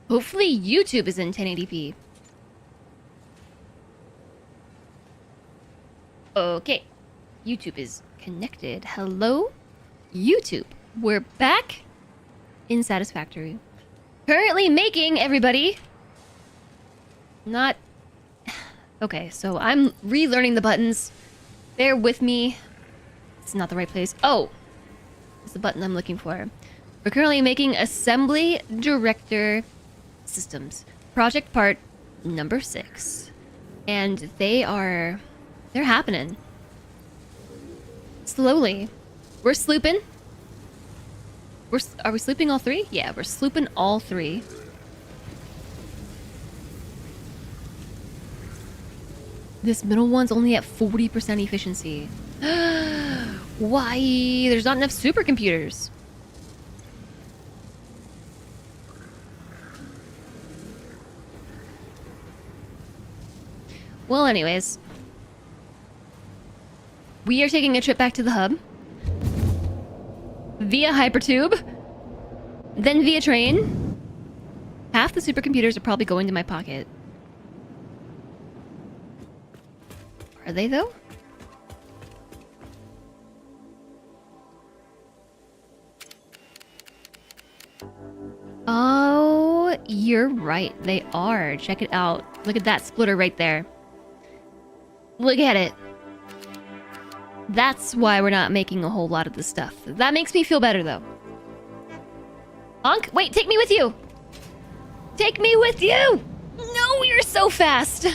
Hopefully YouTube is in 1080p. Okay. YouTube is connected. Hello? YouTube. We're back in Satisfactory. Currently making, everybody. Not... Okay, so I'm relearning the buttons. Bear with me. It's not the right place. Oh! It's the button I'm looking for. We're currently making Assembly Director Systems. Project part number 6. And they're happening. Slowly. We're slooping. Are we slooping all 3? Yeah, we're slooping all 3. This middle one's only at 40% efficiency. Why? There's not enough supercomputers. Well, anyways. We are taking a trip back to the hub. Via hypertube. Then via train. Half the supercomputers are probably going to my pocket. Are they, though? Oh, you're right. They are. Check it out. Look at that splitter right there. Look at it. That's why we're not making a whole lot of this stuff. That makes me feel better, though. Honk, wait, take me with you! Take me with you! No, you're so fast!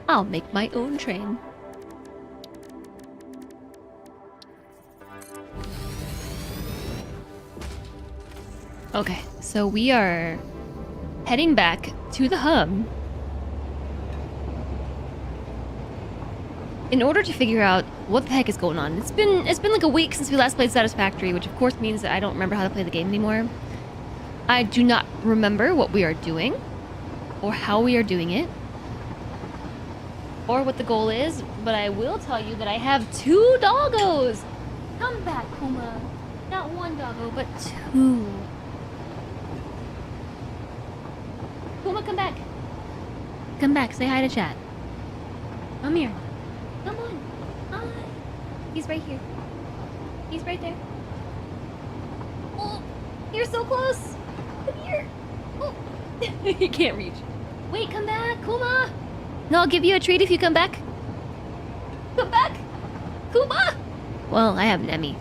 I'll make my own train. Okay, so we are heading back to the hub in order to figure out what the heck is going on. It's been like a week since we last played Satisfactory, which of course means that I don't remember how to play the game anymore. I do not remember what we are doing, or how we are doing it, or what the goal is, but I will tell you that I have 2 doggos! Come back, Kuma. Not 1 doggo, but 2. Kuma, come back. Come back, say hi to chat. Come here. Come on. Hi. He's right here. He's right there. Oh, you're so close. Come here. Oh. You can't reach. Wait, come back, Kuma. No, I'll give you a treat if you come back. Come back. Kuma. Well, I have Nemi.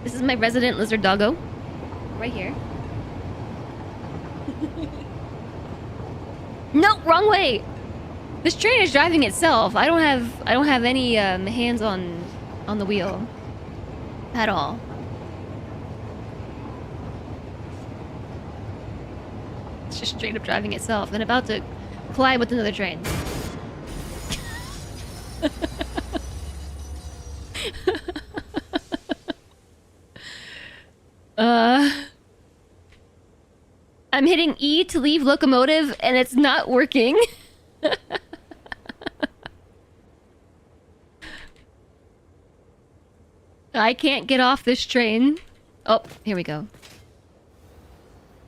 This is my resident lizard doggo. Right here. No, wrong way. This train is driving itself. I don't have any hands on the wheel at all. It's just straight up driving itself and about to collide with another train. I'm hitting E to leave locomotive and it's not working. I can't get off this train. Oh, here we go.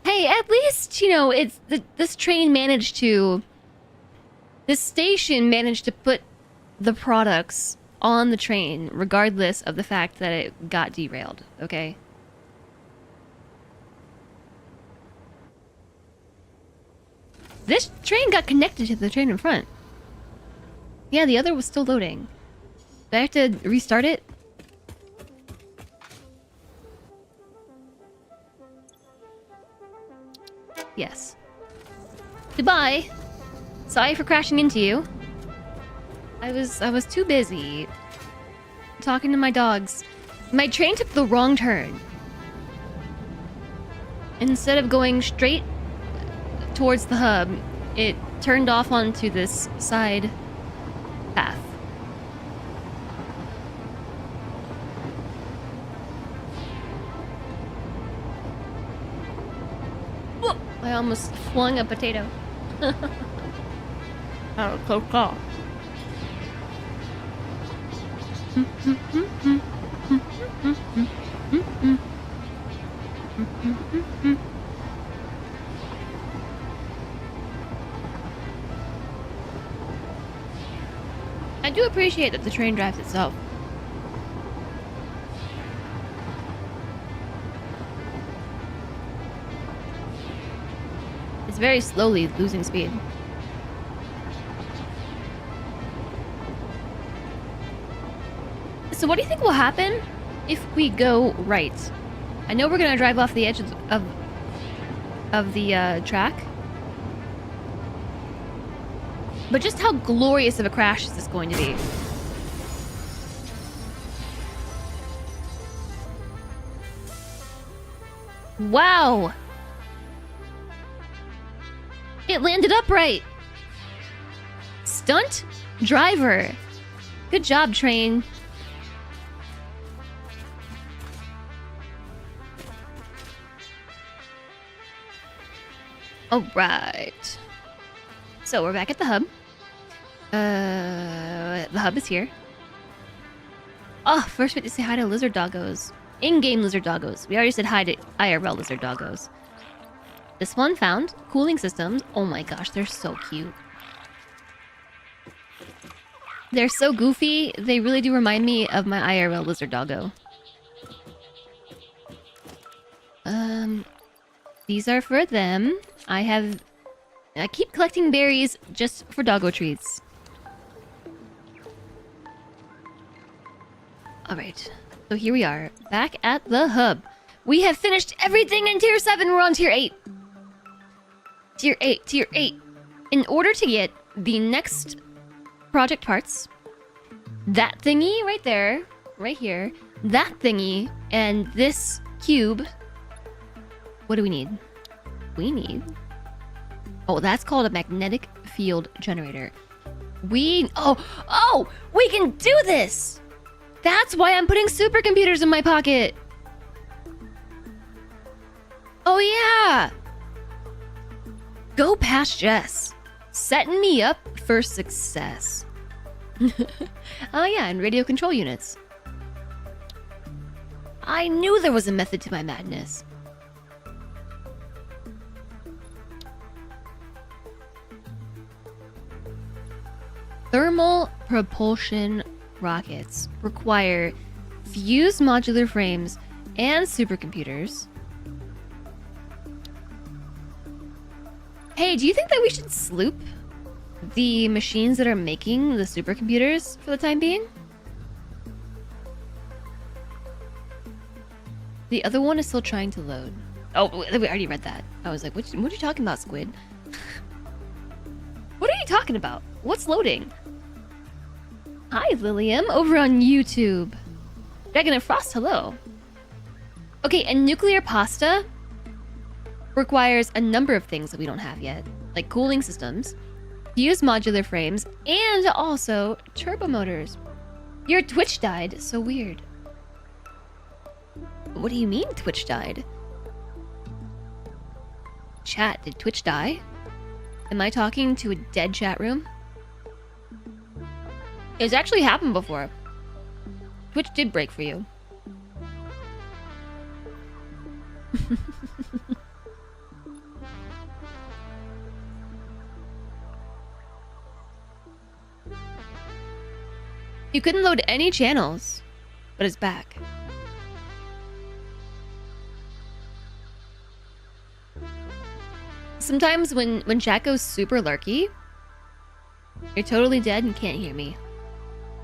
Hey, at least, you know, this train managed to... This station managed to put the products on the train, regardless of the fact that it got derailed, okay? This train got connected to the train in front. Yeah, the other was still loading. Do I have to restart it? Yes. Goodbye. Sorry for crashing into you. I was too busy talking to my dogs. My train took the wrong turn. Instead of going straight towards the hub, it turned off onto this side path. Whoa, I almost flung a potato. That was close call. appreciate that the train drives itself. It's very slowly losing speed. So what do you think will happen if we go right? I know we're gonna drive off the edge of the track. But just how glorious of a crash is this going to be? Wow! It landed upright! Stunt driver! Good job, train. Alright. So we're back at the hub. The hub is here. Oh, first we have to say hi to lizard doggos. In-game lizard doggos. We already said hi to IRL lizard doggos. This one found. Cooling systems. Oh my gosh, they're so cute. They're so goofy. They really do remind me of my IRL lizard doggo. These are for them. I keep collecting berries just for doggo treats. Alright, so here we are, back at the hub. We have finished everything in Tier 7, we're on Tier 8. Tier 8, Tier 8. In order to get the next project parts, that thingy right there, right here, that thingy, and this cube, what do we need? We need... Oh, that's called a magnetic field generator. Oh, we can do this! That's why I'm putting supercomputers in my pocket. Oh yeah! Go past Jess. Setting me up for success. Oh yeah, and radio control units. I knew there was a method to my madness. Thermal propulsion rockets require fused modular frames and supercomputers. Hey, do you think that we should sloop the machines that are making the supercomputers for the time being? The other one is still trying to load. Oh, we already read that. I was like, what are you talking about, Squid? What are you talking about? What's loading? Hi, Lilium, over on YouTube. Dragon and Frost, hello. Okay, and nuclear pasta requires a number of things that we don't have yet, like cooling systems, fused modular frames, and also turbo motors. Your Twitch died, so weird. What do you mean Twitch died? Chat, did Twitch die? Am I talking to a dead chat room? It's actually happened before. Twitch did break for you. You couldn't load any channels, but it's back. Sometimes when chat goes super lurky, you're totally dead and can't hear me.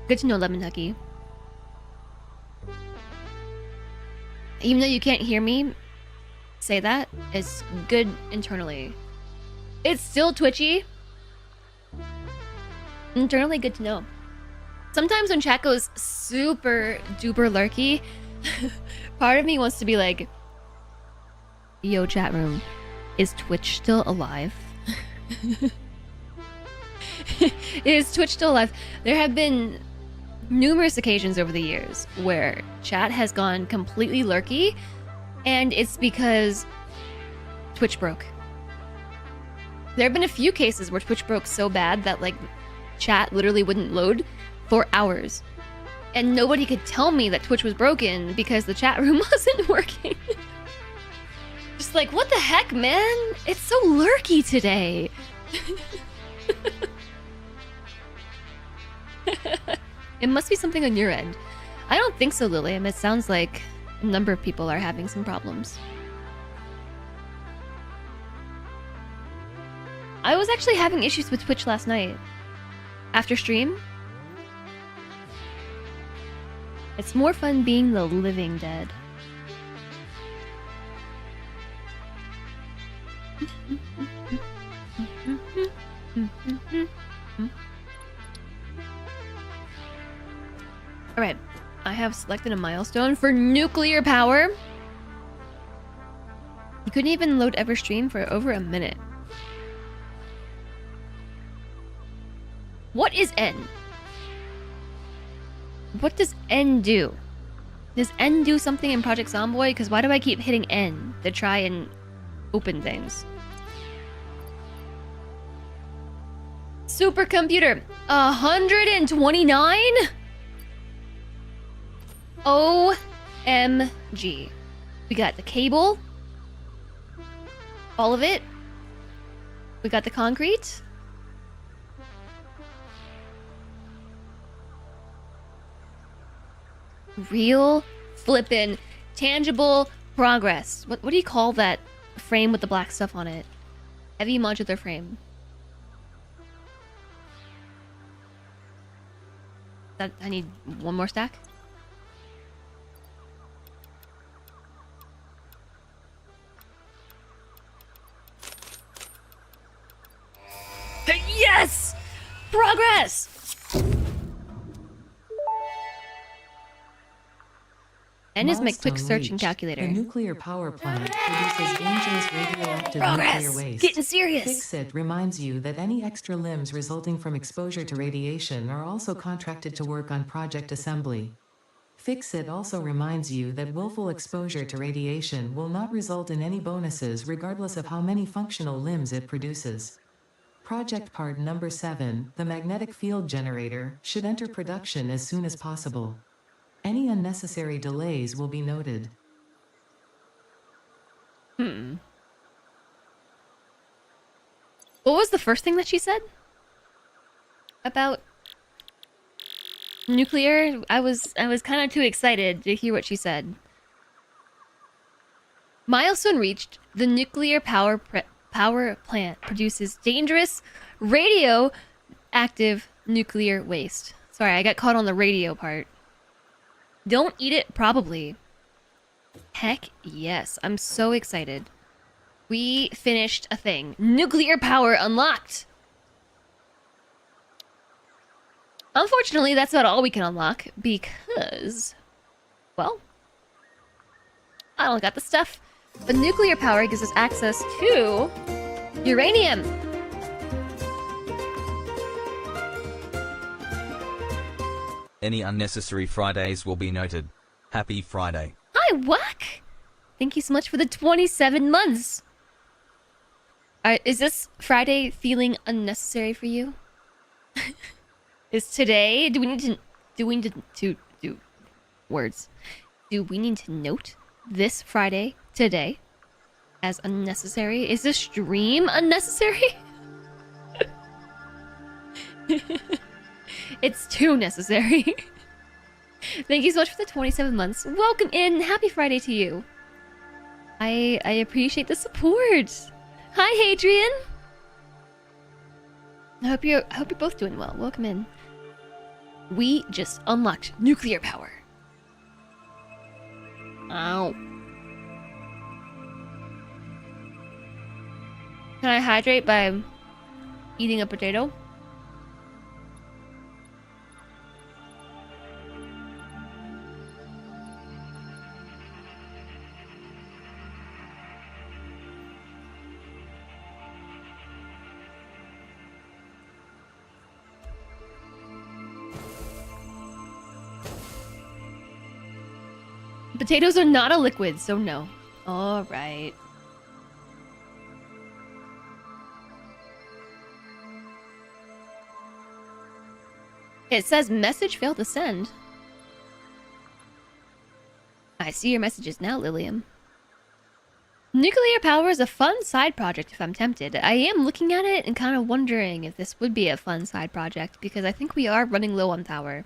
Good to know, Lemon Tucky. Even though you can't hear me say that, it's good internally. It's still twitchy. Internally good to know. Sometimes when chat goes super duper lurky, part of me wants to be like, yo, chat room, is Twitch still alive? Is Twitch still alive? There have been numerous occasions over the years where chat has gone completely lurky, and it's because Twitch broke. There have been a few cases where Twitch broke so bad that like chat literally wouldn't load for hours, and nobody could tell me that Twitch was broken because the chat room wasn't working. Just like, what the heck, man? It's so lurky today. It must be something on your end. I don't think so, Lilium. It sounds like a number of people are having some problems. I was actually having issues with Twitch last night. After stream. It's more fun being the living dead. Alright, I have selected a milestone for nuclear power. You couldn't even load Everstream for over a minute. What is N? What does N do? Does N do something in Project Zomboid? Because why do I keep hitting N to try and open things? Supercomputer, 129? OMG. We got the cable. All of it. We got the concrete. Real flippin' tangible progress. What do you call that frame with the black stuff on it? Heavy modular frame. I need one more stack. Yes! Progress! N is my quick searching calculator. The nuclear power plant produces dangerous radioactive nuclear waste. Getting serious. Fix-It reminds you that any extra limbs resulting from exposure to radiation are also contracted to work on project assembly. Fix-It also reminds you that willful exposure to radiation will not result in any bonuses regardless of how many functional limbs it produces. Project part number 7, the magnetic field generator, should enter production as soon as possible. Any unnecessary delays will be noted. What was the first thing that she said? About nuclear? I was kind of too excited to hear what she said. Milestone reached. The nuclear power plant produces dangerous radioactive nuclear waste. Sorry, I got caught on the radio part. Don't eat it, probably. Heck yes, I'm so excited. We finished a thing. Nuclear power unlocked! Unfortunately, that's not all we can unlock, because... well... I don't got the stuff. But nuclear power gives us access to... uranium! Any unnecessary Fridays will be noted. Happy Friday. Hi, Whack! Thank you so much for the 27 months! Is this Friday feeling unnecessary for you? Is today... Do we need to words. Do we need to note this Friday, today, as unnecessary? Is this stream unnecessary? It's too necessary. Thank you so much for the 27 months. Welcome in. Happy Friday to you. I appreciate the support. Hi, Hadrian. I hope you're both doing well. Welcome in. We just unlocked nuclear power. Ow. Can I hydrate by eating a potato? Potatoes are not a liquid, so no. Alright. It says message failed to send. I see your messages now, Lilium. Nuclear power is a fun side project if I'm tempted. I am looking at it and kind of wondering if this would be a fun side project because I think we are running low on power.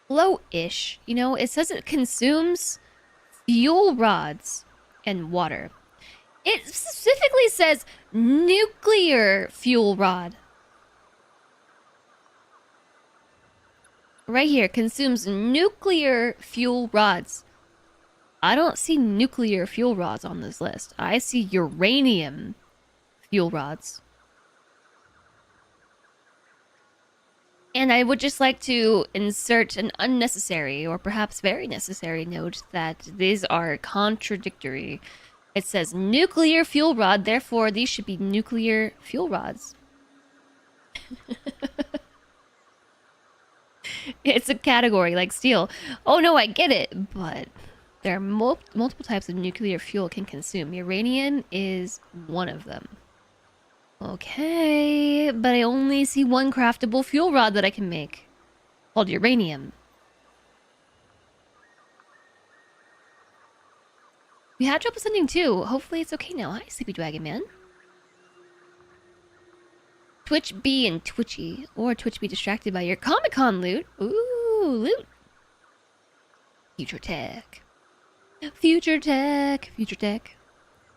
low-ish. You know, it says it consumes fuel rods and water. It specifically says nuclear fuel rod. Right here, consumes nuclear fuel rods. I don't see nuclear fuel rods on this list. I see uranium fuel rods. And I would just like to insert an unnecessary, or perhaps very necessary note that these are contradictory. It says nuclear fuel rod, therefore these should be nuclear fuel rods. It's a category like steel. Oh no, I get it, but there are multiple types of nuclear fuel it can consume. Uranium is one of them. Okay, but I only see one craftable fuel rod that I can make, called uranium. We had trouble sending too. Hopefully it's okay now. Hi, Sleepy Dragon Man. Twitch be and twitchy, or Twitch be distracted by your Comic-Con loot. Ooh, loot. Future tech. Future tech. Future tech.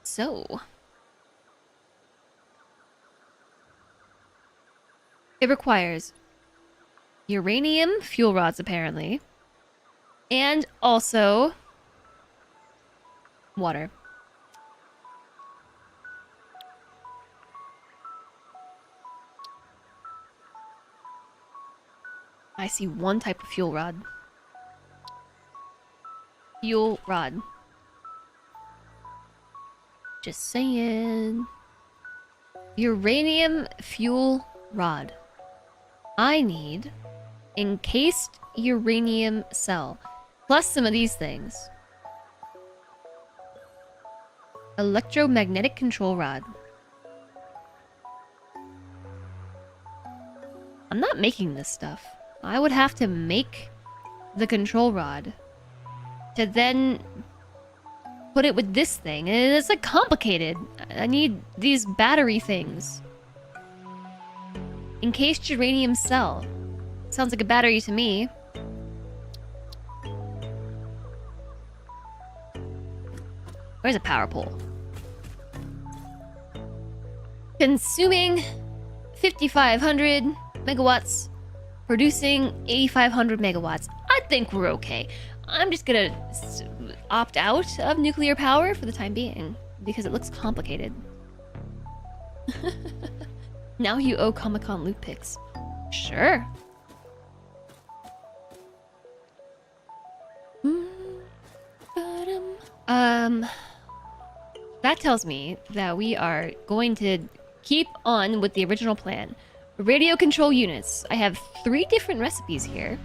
So. It requires uranium fuel rods, apparently. And also water. I see one type of fuel rod. Fuel rod. Just saying. Uranium fuel rod. I need encased uranium cell. Plus some of these things. Electromagnetic control rod. I'm not making this stuff. I would have to make the control rod to then put it with this thing. And it's like complicated. I need these battery things. Encased uranium cell. Sounds like a battery to me. Where's a power pole? Consuming 5,500 megawatts. Producing 8,500 megawatts. I think we're okay. I'm just gonna opt out of nuclear power for the time being because it looks complicated. Now you owe Comic-Con loot picks. Sure. That tells me that we are going to keep on with the original plan. Radio control units. I have 3 different recipes here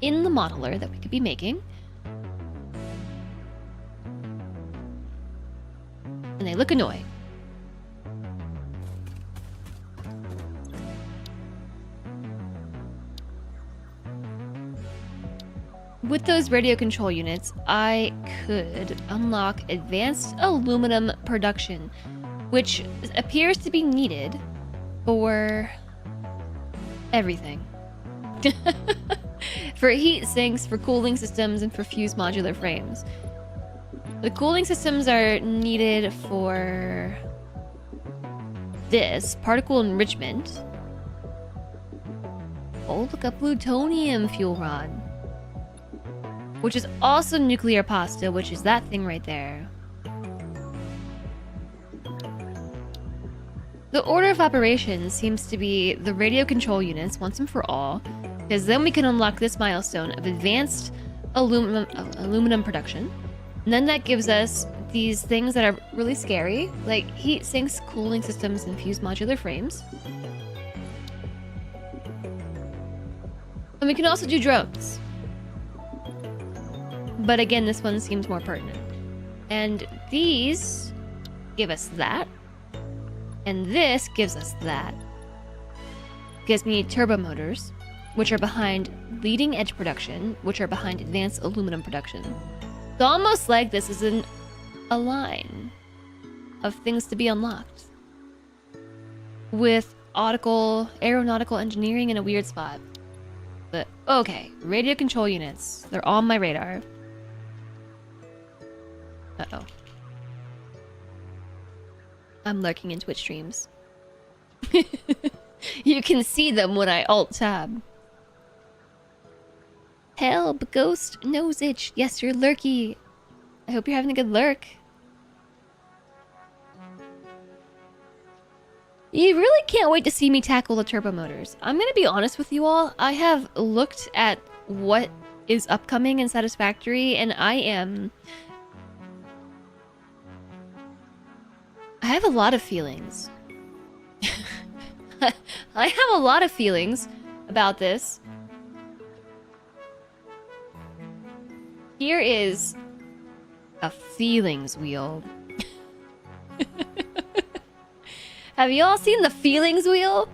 in the modeler that we could be making. And they look annoying. With those radio control units, I could unlock advanced aluminum production, which appears to be needed for everything. For heat sinks, for cooling systems, and for fused modular frames. The cooling systems are needed for this, particle enrichment. Oh, look, a plutonium fuel rod. Which is also nuclear pasta, which is that thing right there. The order of operations seems to be the radio control units once and for all, because then we can unlock this milestone of advanced aluminum production. And then that gives us these things that are really scary, like heat sinks, cooling systems, and fused modular frames. And we can also do drones. But again, this one seems more pertinent. And these give us that. And this gives us that. Gives me turbo motors, which are behind leading edge production, which are behind advanced aluminum production. It's almost like this is a line of things to be unlocked. With aeronautical engineering in a weird spot. But okay, radio control units. They're on my radar. Uh-oh. I'm lurking in Twitch streams. You can see them when I alt-tab. Help, ghost nose itch. Yes, you're lurky. I hope you're having a good lurk. You really can't wait to see me tackle the turbo motors. I'm gonna be honest with you all. I have looked at what is upcoming in Satisfactory, and I have a lot of feelings. I have a lot of feelings about this. Here is a feelings wheel. Have you all seen the feelings wheel?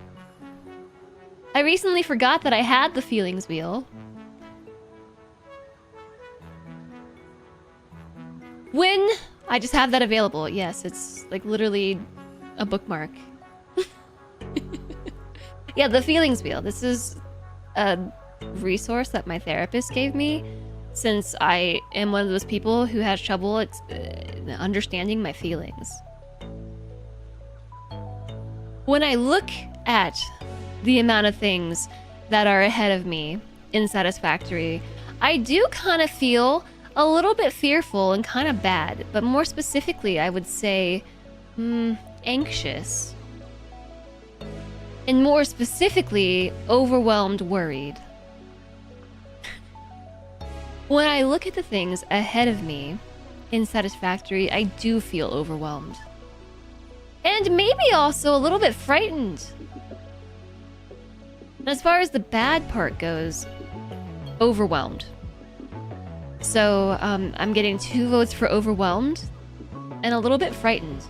I recently forgot that I had the feelings wheel. When I just have that available. Yes, it's like literally a bookmark. Yeah, the feelings wheel. This is a resource that my therapist gave me since I am one of those people who has trouble understanding my feelings. When I look at the amount of things that are ahead of me in Satisfactory, I do kind of feel a little bit fearful and kind of bad, but more specifically, I would say anxious. And more specifically, overwhelmed, worried. When I look at the things ahead of me in Satisfactory, I do feel overwhelmed. And maybe also a little bit frightened. And as far as the bad part goes, overwhelmed. So, I'm getting 2 votes for overwhelmed and a little bit frightened.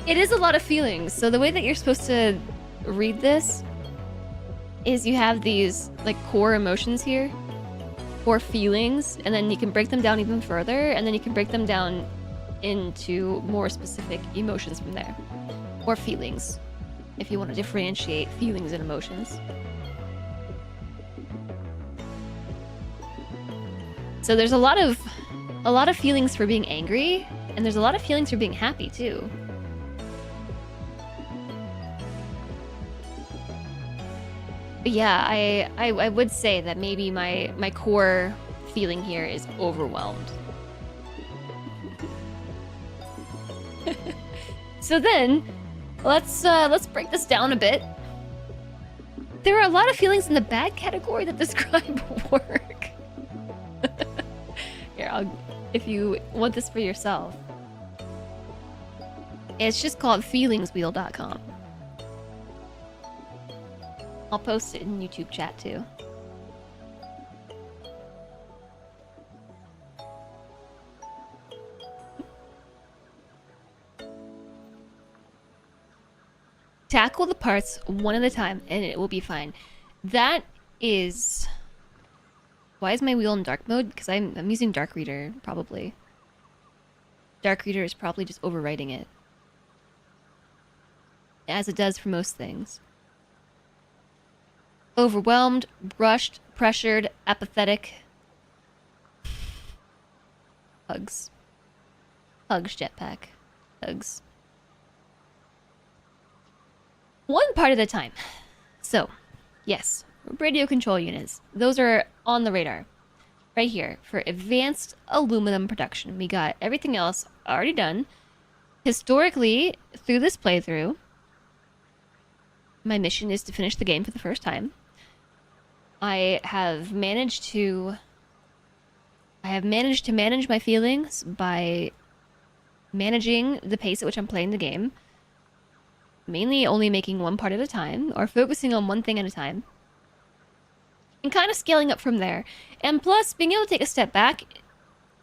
It is a lot of feelings. So the way that you're supposed to read this is you have these like core emotions here, core feelings, and then you can break them down even further, and then you can break them down into more specific emotions from there, or feelings, if you want to differentiate feelings and emotions. So there's a lot of feelings for being angry, and there's a lot of feelings for being happy too. But yeah, I would say that maybe my core feeling here is overwhelmed. So then, let's break this down a bit. There are a lot of feelings in the bad category that describe work. Here, if you want this for yourself. It's just called feelingswheel.com. I'll post it in YouTube chat too. Tackle the parts one at a time and it will be fine. That is... Why is my wheel in dark mode? Because I'm using Dark Reader, probably. Dark Reader is probably just overwriting it. As it does for most things. Overwhelmed, rushed, pressured, apathetic. Hugs. Hugs, jetpack. Hugs. One part at a time. So, yes, radio control units. Those are on the radar. Right here, for advanced aluminum production. We got everything else already done. Historically, through this playthrough, my mission is to finish the game for the first time. I have managed to manage my feelings by managing the pace at which I'm playing the game. Mainly only making one part at a time, or focusing on one thing at a time. And kind of scaling up from there. And plus, being able to take a step back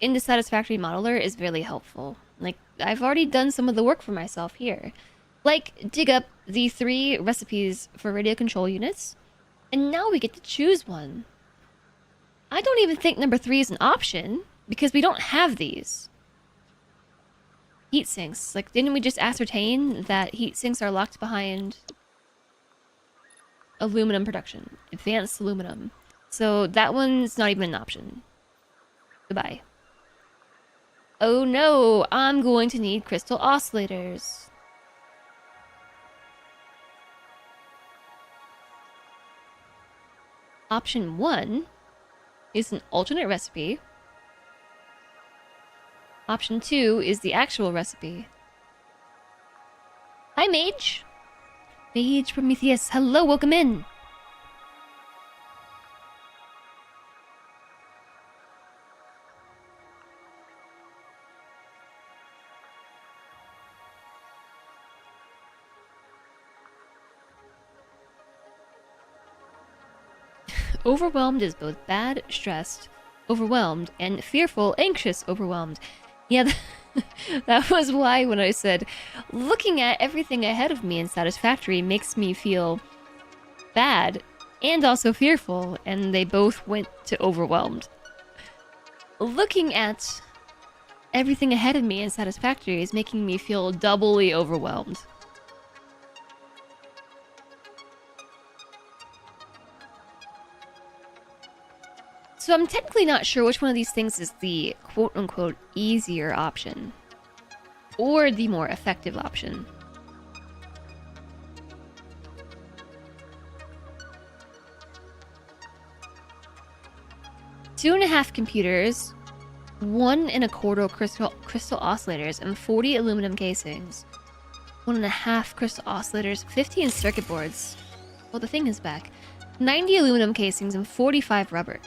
into Satisfactory Modeler is really helpful. Like, I've already done some of the work for myself here. Like, dig up the 3 recipes for radio control units, and now we get to choose one. I don't even think number 3 is an option, because we don't have these. heat sinks. Like, didn't we just ascertain that heat sinks are locked behind aluminum production? Advanced aluminum. So that one's not even an option. Goodbye. Oh no, I'm going to need crystal oscillators. Option 1 is an alternate recipe. Option 2 is the actual recipe. Hi, Mage. Mage Prometheus, hello, welcome in. Overwhelmed is both bad, stressed, overwhelmed, and fearful, anxious, overwhelmed. Yeah, that was why when I said, looking at everything ahead of me in Satisfactory makes me feel bad and also fearful, and they both went to overwhelmed. Looking at everything ahead of me in Satisfactory is making me feel doubly overwhelmed. So I'm technically not sure which one of these things is the quote-unquote easier option. Or the more effective option. Two and a half computers, 1 1/4 crystal oscillators, and 40 aluminum casings. 1.5 crystal oscillators, 15 circuit boards. Well, the thing is back. 90 aluminum casings and 45 rubber.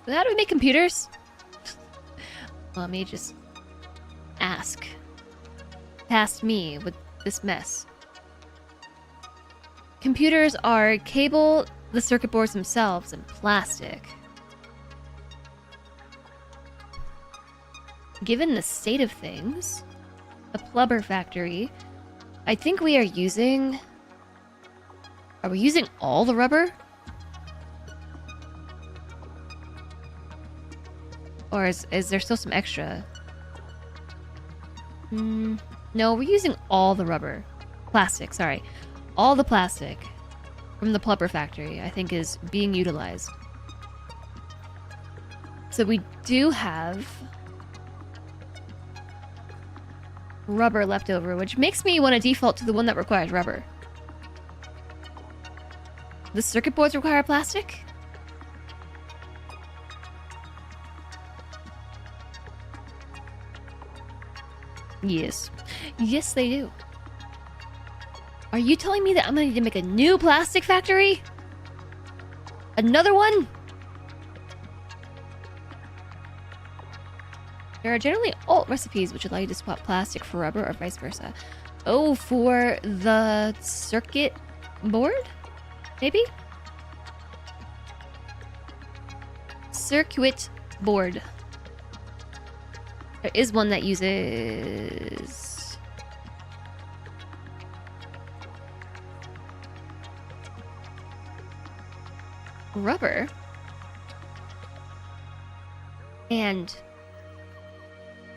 So how do we make computers? Let me just ask. Past me with this mess. Computers are cable, the circuit boards themselves, and plastic. Given the state of things, a plumber factory, I think we are using... Are we using all the rubber? Or is there still some extra? No, we're using all the rubber. Plastic, sorry. All the plastic from the plumber factory, I think, is being utilized. So we do have rubber left over, which makes me want to default to the one that requires rubber. The circuit boards require plastic? Yes. Yes, they do. Are you telling me that I'm gonna need to make a new plastic factory? Another one? There are generally alt recipes which allow you to swap plastic for rubber or vice versa. Oh, for the circuit board? Maybe? Circuit board. There is one that uses... rubber. And...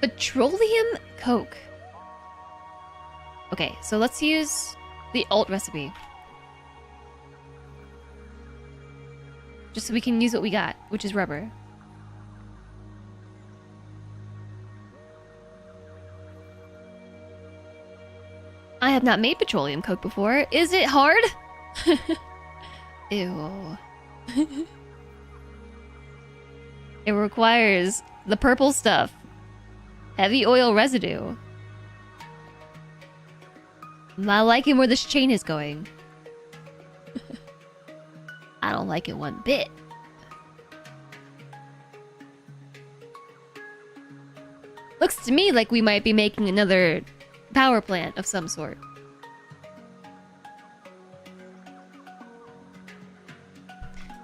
petroleum coke. Okay, so let's use the alt recipe. Just so we can use what we got, which is rubber. I have not made petroleum coke before. Is it hard? Ew. It requires the purple stuff. Heavy oil residue. I'm not liking where this chain is going. I don't like it one bit. Looks to me like we might be making another power plant of some sort.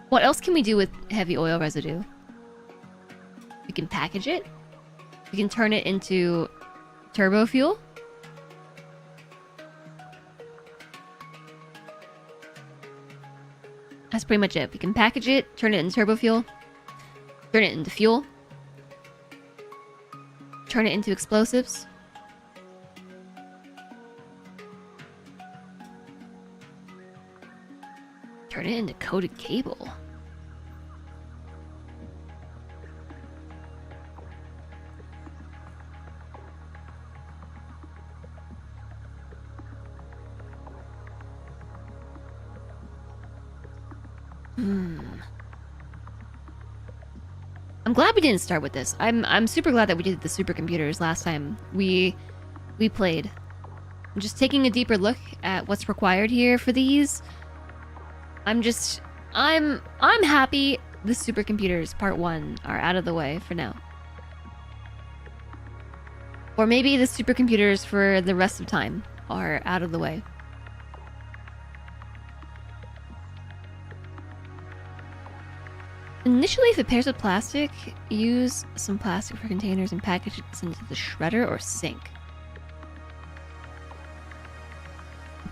What else can we do with heavy oil residue? We can package it. We can turn it into turbo fuel. That's pretty much it. We can package it, turn it into turbo fuel, turn it into fuel, turn it into explosives. Turn it into coated cable. I'm glad we didn't start with this. I'm super glad that we did the supercomputers last time we played. I'm just taking a deeper look at what's required here for these. I'm happy the supercomputers part 1 are out of the way for now. Or maybe the supercomputers for the rest of time are out of the way. Initially, if it pairs with plastic, use some plastic for containers and package it into the shredder or sink.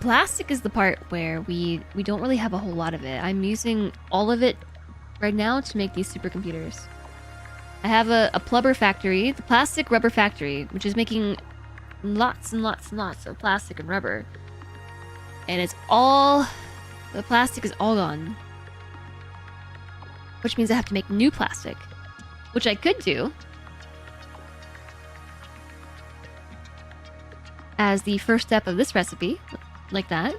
Plastic is the part where we don't really have a whole lot of it. I'm using all of it right now to make these supercomputers. I have a plubber factory, the plastic rubber factory, which is making lots and lots and lots of plastic and rubber. And the plastic is all gone. Which means I have to make new plastic, which I could do as the first step of this recipe, like that.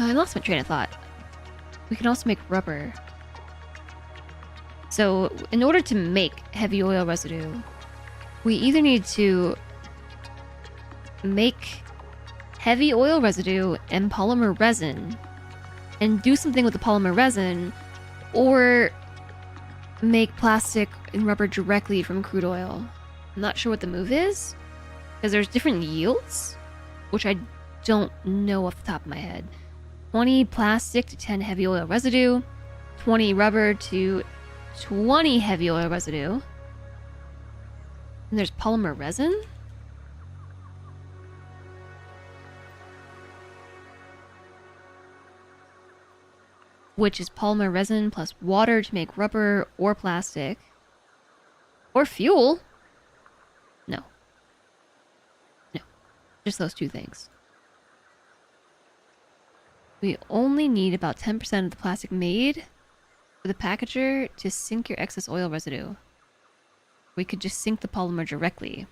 I lost my train of thought. We can also make rubber. So, in order to make heavy oil residue, we either need to make heavy oil residue and polymer resin and do something with the polymer resin, or make plastic and rubber directly from crude oil. I'm not sure what the move is, because there's different yields, which I don't know off the top of my head. 20 plastic to 10 heavy oil residue, 20 rubber to 20 heavy oil residue. And there's polymer resin? Which is polymer resin plus water to make rubber or plastic. Or fuel. No. No. Just those two things. We only need about 10% of the plastic made for the packager to sink your excess oil residue. We could just sink the polymer directly.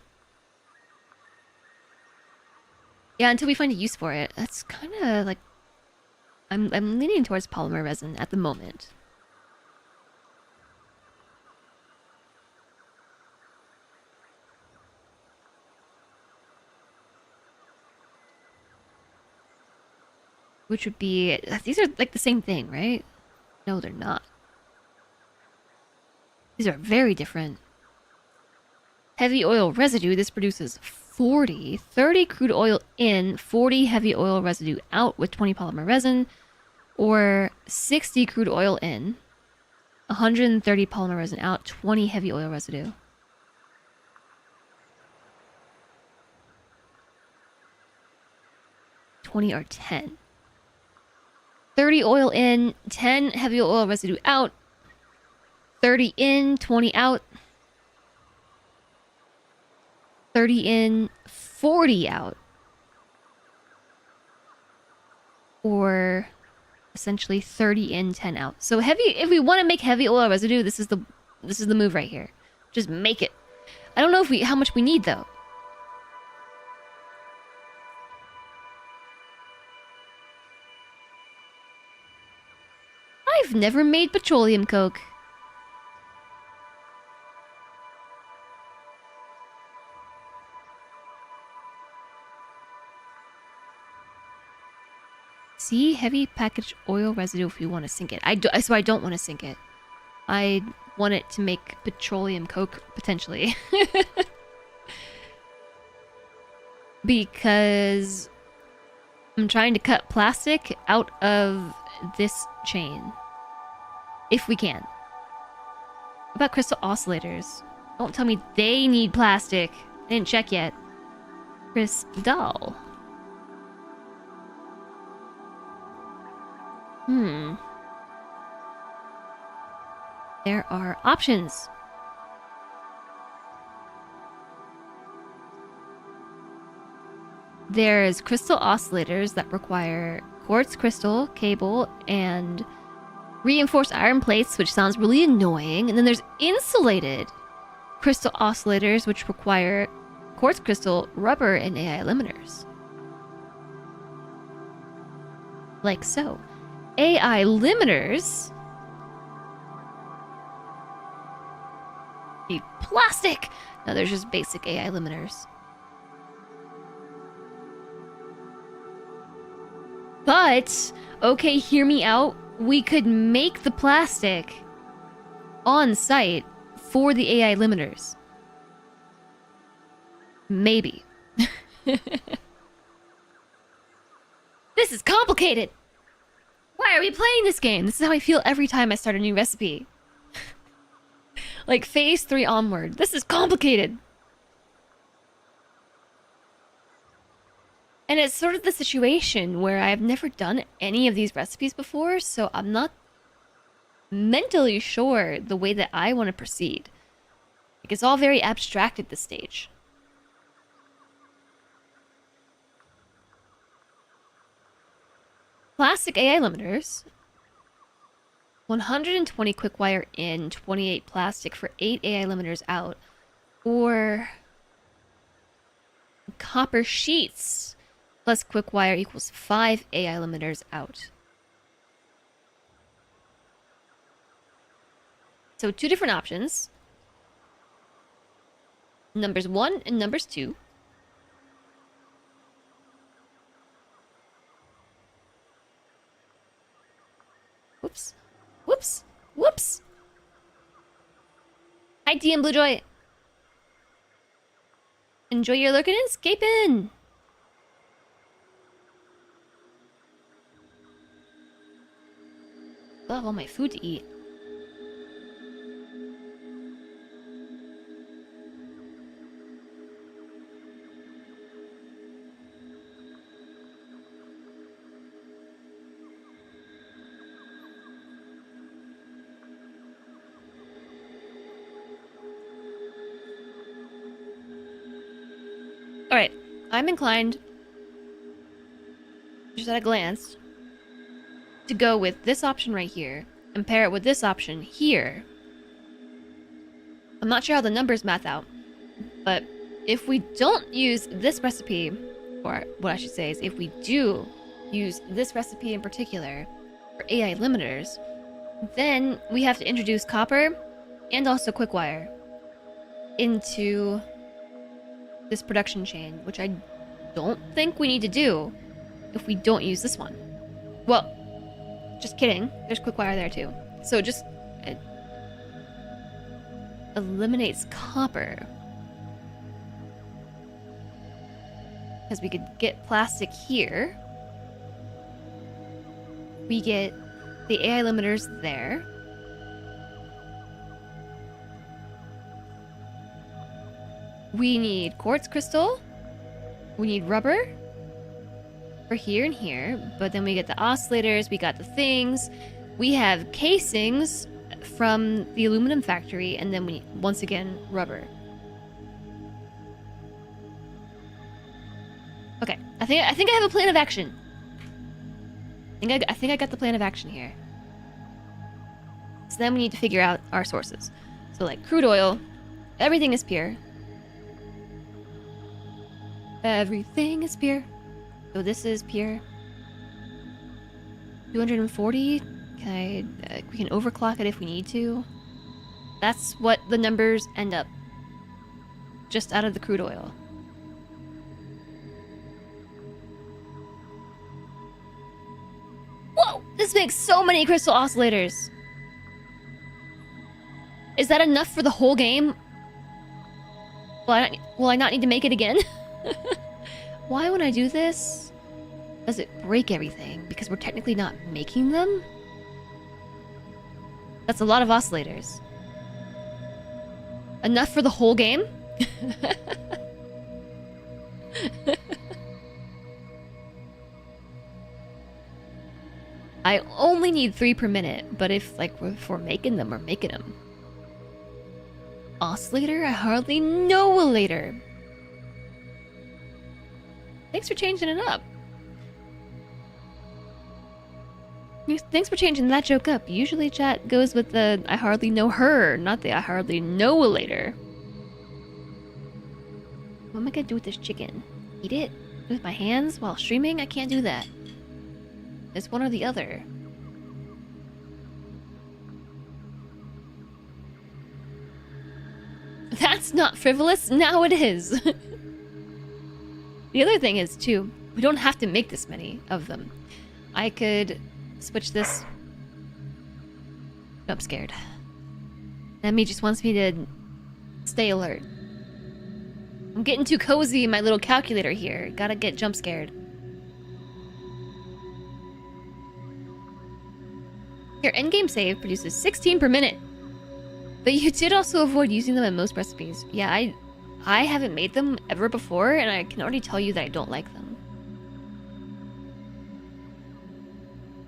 Yeah, until we find a use for it. That's kind of like... I'm leaning towards polymer resin at the moment. Which would be... These are like the same thing, right? No, they're not. These are very different. Heavy oil residue, this produces 30 crude oil in, 40 heavy oil residue out with 20 polymer resin, or 60 crude oil in, 130 polymer resin out, 20 heavy oil residue. $20 or 10. 30 oil in, 10 heavy oil residue out, 30 in, 20 out, 30 in, 40 out. Or essentially 30 in, 10 out. So heavy, if we want to make heavy oil residue, this is the move right here. Just make it. I don't know how much we need though. I've never made petroleum coke. See, heavy packaged oil residue if you want to sink it. So I don't want to sink it. I want it to make petroleum coke, potentially. Because I'm trying to cut plastic out of this chain. If we can. What about crystal oscillators? Don't tell me they need plastic. I didn't check yet. Crystal. There are options. There's crystal oscillators that require quartz crystal, cable, and reinforced iron plates, which sounds really annoying. And then there's insulated crystal oscillators, which require quartz crystal, rubber, and AI limiters. Like so. AI limiters be plastic. No, there's just basic AI limiters. But, okay, hear me out. We could make the plastic on site for the AI limiters. Maybe. This is complicated. Why are we playing this game? This is how I feel every time I start a new recipe. Like phase 3 onward. This is complicated. And it's sort of the situation where I've never done any of these recipes before, so I'm not mentally sure the way that I want to proceed. Like, it's all very abstract at this stage. Plastic AI limiters. 120 quick wire in, 28 plastic for 8 AI limiters out. Or copper sheets plus quick wire equals 5 AI limiters out. So 2 different options. Numbers 1 and numbers 2. Whoops. Whoops. Whoops. Hi, DM Bluejoy. Enjoy your lurking and escaping. I have all my food to eat. Alright, I'm inclined, just at a glance, to go with this option right here and pair it with this option here. I'm not sure how the numbers math out, but if we don't use this recipe, or what I should say is if we do use this recipe in particular for AI limiters, then we have to introduce copper and also quick wire into this production chain, which I don't think we need to do if we don't use this one. Well, just kidding. There's quick wire there too. So just it eliminates copper. Because we could get plastic here. We get the AI limiters there. We need quartz crystal. We need rubber for here and here. But then we get the oscillators. We got the things. We have casings from the aluminum factory. And then we, once again, rubber. Okay. I think I have a plan of action. I think I got the plan of action here. So then we need to figure out our sources. So like crude oil. Everything is pure. Everything is pure. So this is pure. 240. Can I? We can overclock it if we need to. That's what the numbers end up. Just out of the crude oil. Whoa! This makes so many crystal oscillators. Is that enough for the whole game? Will I not need to make it again? Why, when I do this, does it break everything? Because we're technically not making them? That's a lot of oscillators. Enough for the whole game? I only need 3 per minute, but if we're making them, we're making them. Oscillator? I hardly know a later. Thanks for changing it up. Thanks for changing that joke up. Usually chat goes with the I hardly know her, not the I hardly know a later. What am I gonna do with this chicken? Eat it? With my hands while streaming? I can't do that. It's one or the other. That's not frivolous. Now it is. The other thing is, too, we don't have to make this many of them. I could switch this. I'm scared. Emmy just wants me to stay alert. I'm getting too cozy in my little calculator here. Gotta get jump scared. Your endgame save produces 16 per minute. But you did also avoid using them in most recipes. Yeah, I haven't made them ever before, and I can already tell you that I don't like them.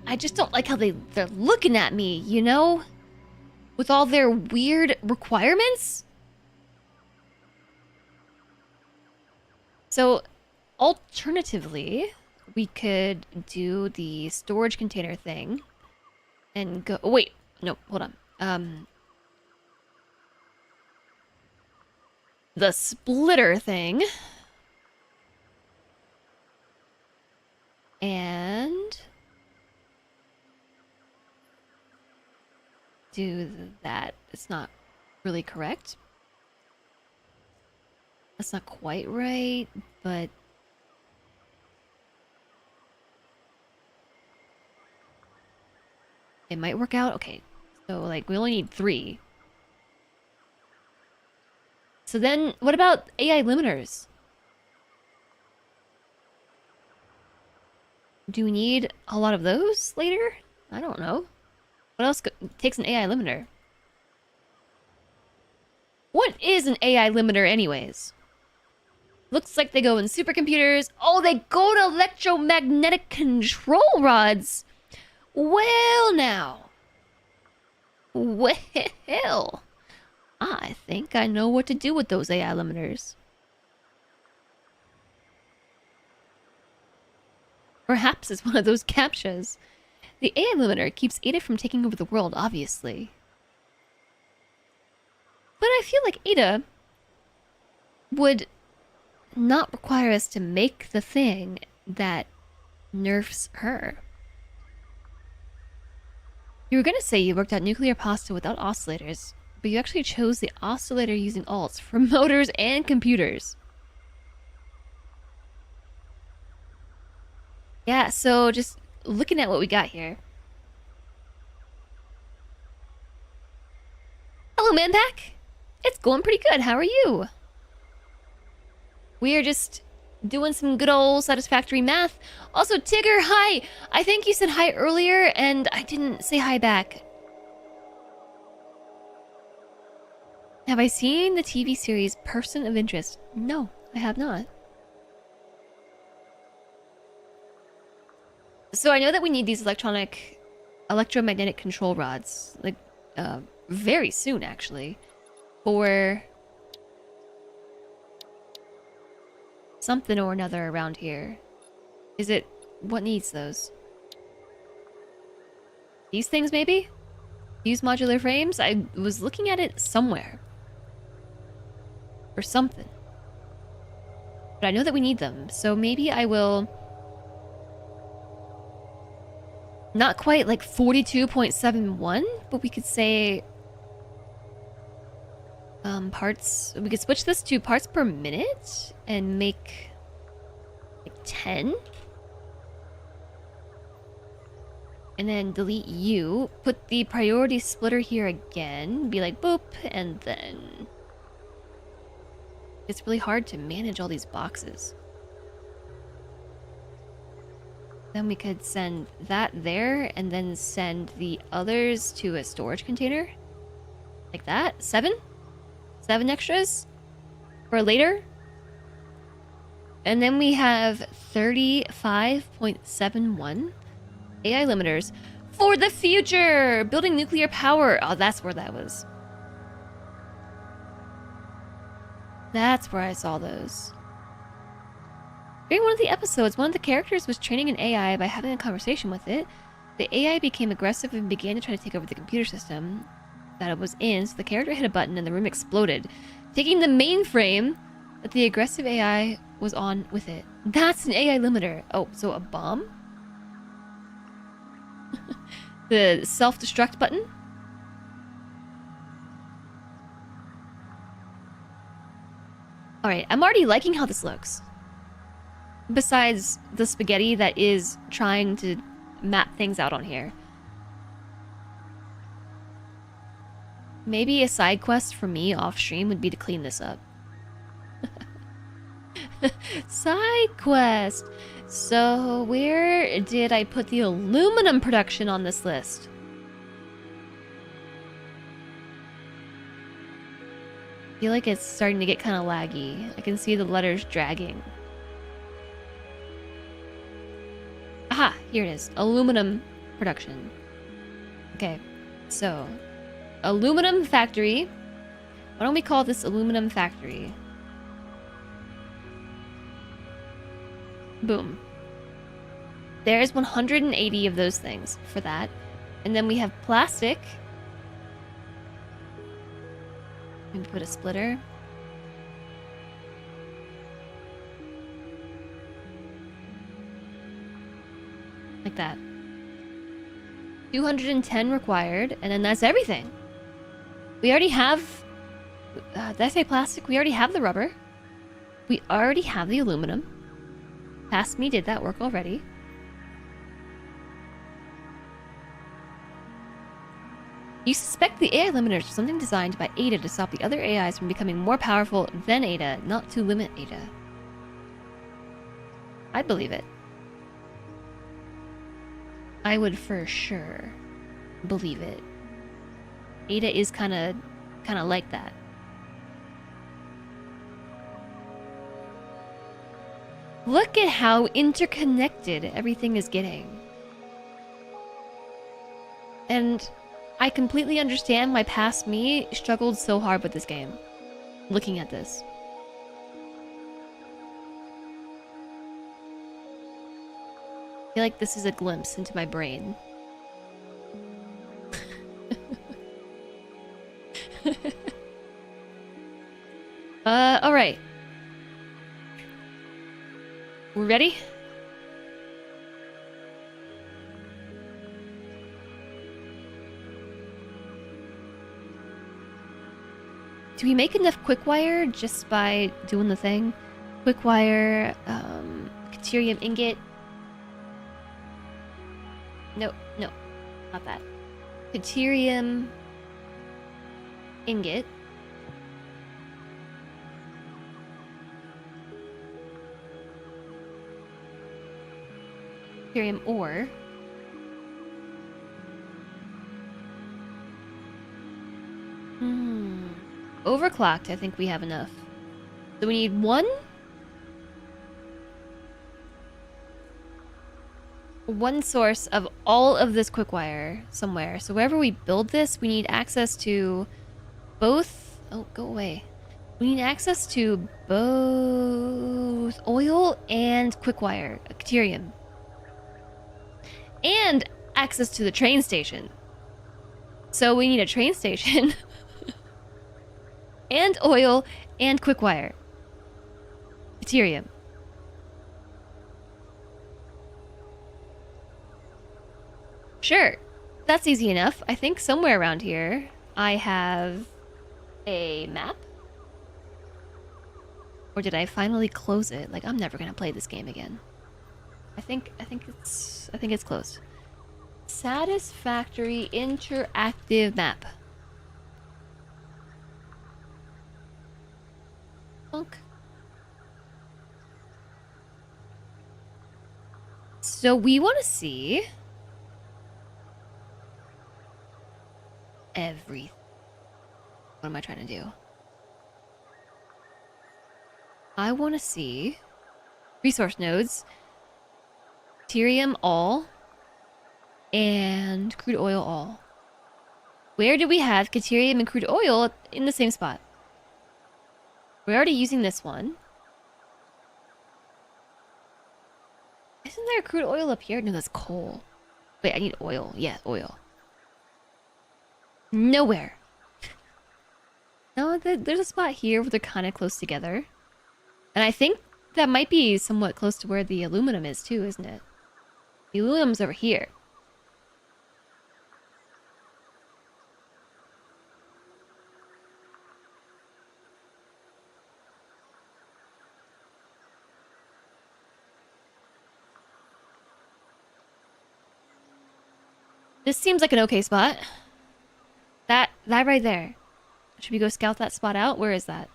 I just don't like how they're looking at me, you know? With all their weird requirements? So, alternatively, we could do the storage container thing and go... Oh, wait. No, hold on. The splitter thing. And... do that. It's not really correct. That's not quite right, but... it might work out. Okay, so like we only need 3. So then, what about AI limiters? Do we need a lot of those later? I don't know. What else takes an AI limiter? What is an AI limiter anyways? Looks like they go in supercomputers. Oh, they go to electromagnetic control rods. Well now. Well. I think I know what to do with those AI limiters. Perhaps it's one of those CAPTCHAs. The AI limiter keeps Ada from taking over the world, obviously. But I feel like Ada would not require us to make the thing that nerfs her. You were gonna say you worked out nuclear pasta without oscillators, but you actually chose the oscillator using alts for motors and computers. Yeah, so just looking at what we got here. Hello, Manpack! It's going pretty good, how are you? We are just doing some good old satisfactory math. Also, Tigger, hi! I think you said hi earlier, and I didn't say hi back. Have I seen the TV series Person of Interest? No, I have not. So I know that we need these electromagnetic control rods, like, very soon, actually, for something or another around here. Is it... what needs those? These things, maybe? Use modular frames? I was looking at it somewhere. For something. But I know that we need them, so maybe I will... not quite like 42.71, but we could say... parts... we could switch this to parts per minute and make... like 10. And then delete you. Put the priority splitter here again. Be like boop, and then... it's really hard to manage all these boxes. Then we could send that there, and then send the others to a storage container. Like that. 7? 7 extras? For later? And then we have 35.71 AI limiters for the future. Building nuclear power. Oh, that's where that was. That's where I saw those. During one of the episodes, one of the characters was training an AI by having a conversation with it. The AI became aggressive and began to try to take over the computer system that it was in, so the character hit a button and the room exploded, taking the mainframe that the aggressive AI was on with it. That's an AI limiter. Oh, so a bomb? The self-destruct button? Alright, I'm already liking how this looks. Besides the spaghetti that is trying to map things out on here. Maybe a side quest for me off stream would be to clean this up. Side quest! So, where did I put the aluminum production on this list? I feel like it's starting to get kind of laggy. I can see the letters dragging. Aha! Here it is. Aluminum production. Okay, so aluminum factory. Why don't we call this aluminum factory? Boom. There's 180 of those things for that. And then we have plastic. Maybe put a splitter. Like that. 210 required, and then that's everything. We already have... did I say plastic? We already have the rubber. We already have the aluminum. Past me did that work already. You suspect the AI limiters are something designed by Ada to stop the other AIs from becoming more powerful than Ada, not to limit Ada. I'd believe it. I would for sure believe it. Ada is kind of like that. Look at how interconnected everything is getting. And I completely understand why past me struggled so hard with this game. Looking at this. I feel like this is a glimpse into my brain. Alright. We're ready? Do we make enough quick wire just by doing the thing? Quick wire, deuterium ingot. No, not that. Deuterium ingot. Deuterium ore. Overclocked, I think we have enough. So we need one source of all of this quick wire somewhere. So wherever we build this, we need access to both... Oh, go away. We need access to both oil and quick wire, deuterium. And access to the train station. So we need a train station... and oil, and quick wire. Deuterium. Sure, that's easy enough. I think somewhere around here, I have a map. Or did I finally close it? Like, I'm never gonna play this game again. I think it's closed. Satisfactory interactive map. So we want to see everything. What am I trying to do? I want to see resource nodes. Deuterium all. And crude oil all. Where do we have deuterium and crude oil in the same spot? We're already using this one. Isn't there crude oil up here? No, that's coal. Wait, I need oil. Yeah, oil. Nowhere. No, there's a spot here where they're kind of close together. And I think that might be somewhat close to where the aluminum is too, isn't it? The aluminum's over here. This seems like an okay spot. That right there. Should we go scout that spot out? Where is that?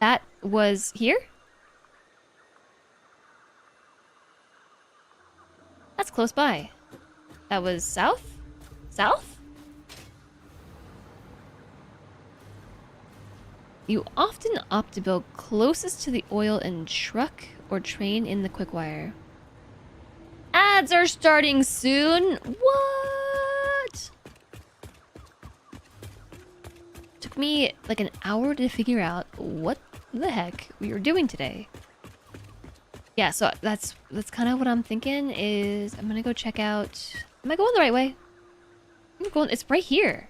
That was here? That's close by. That was south? South? You often opt to build closest to the oil and truck or train in the quick wire. Ads are starting soon. What? Took me like an hour to figure out what the heck we were doing today. Yeah, so that's kind of what I'm thinking is I'm gonna go check out. Am I going the right way? I'm going. It's right here.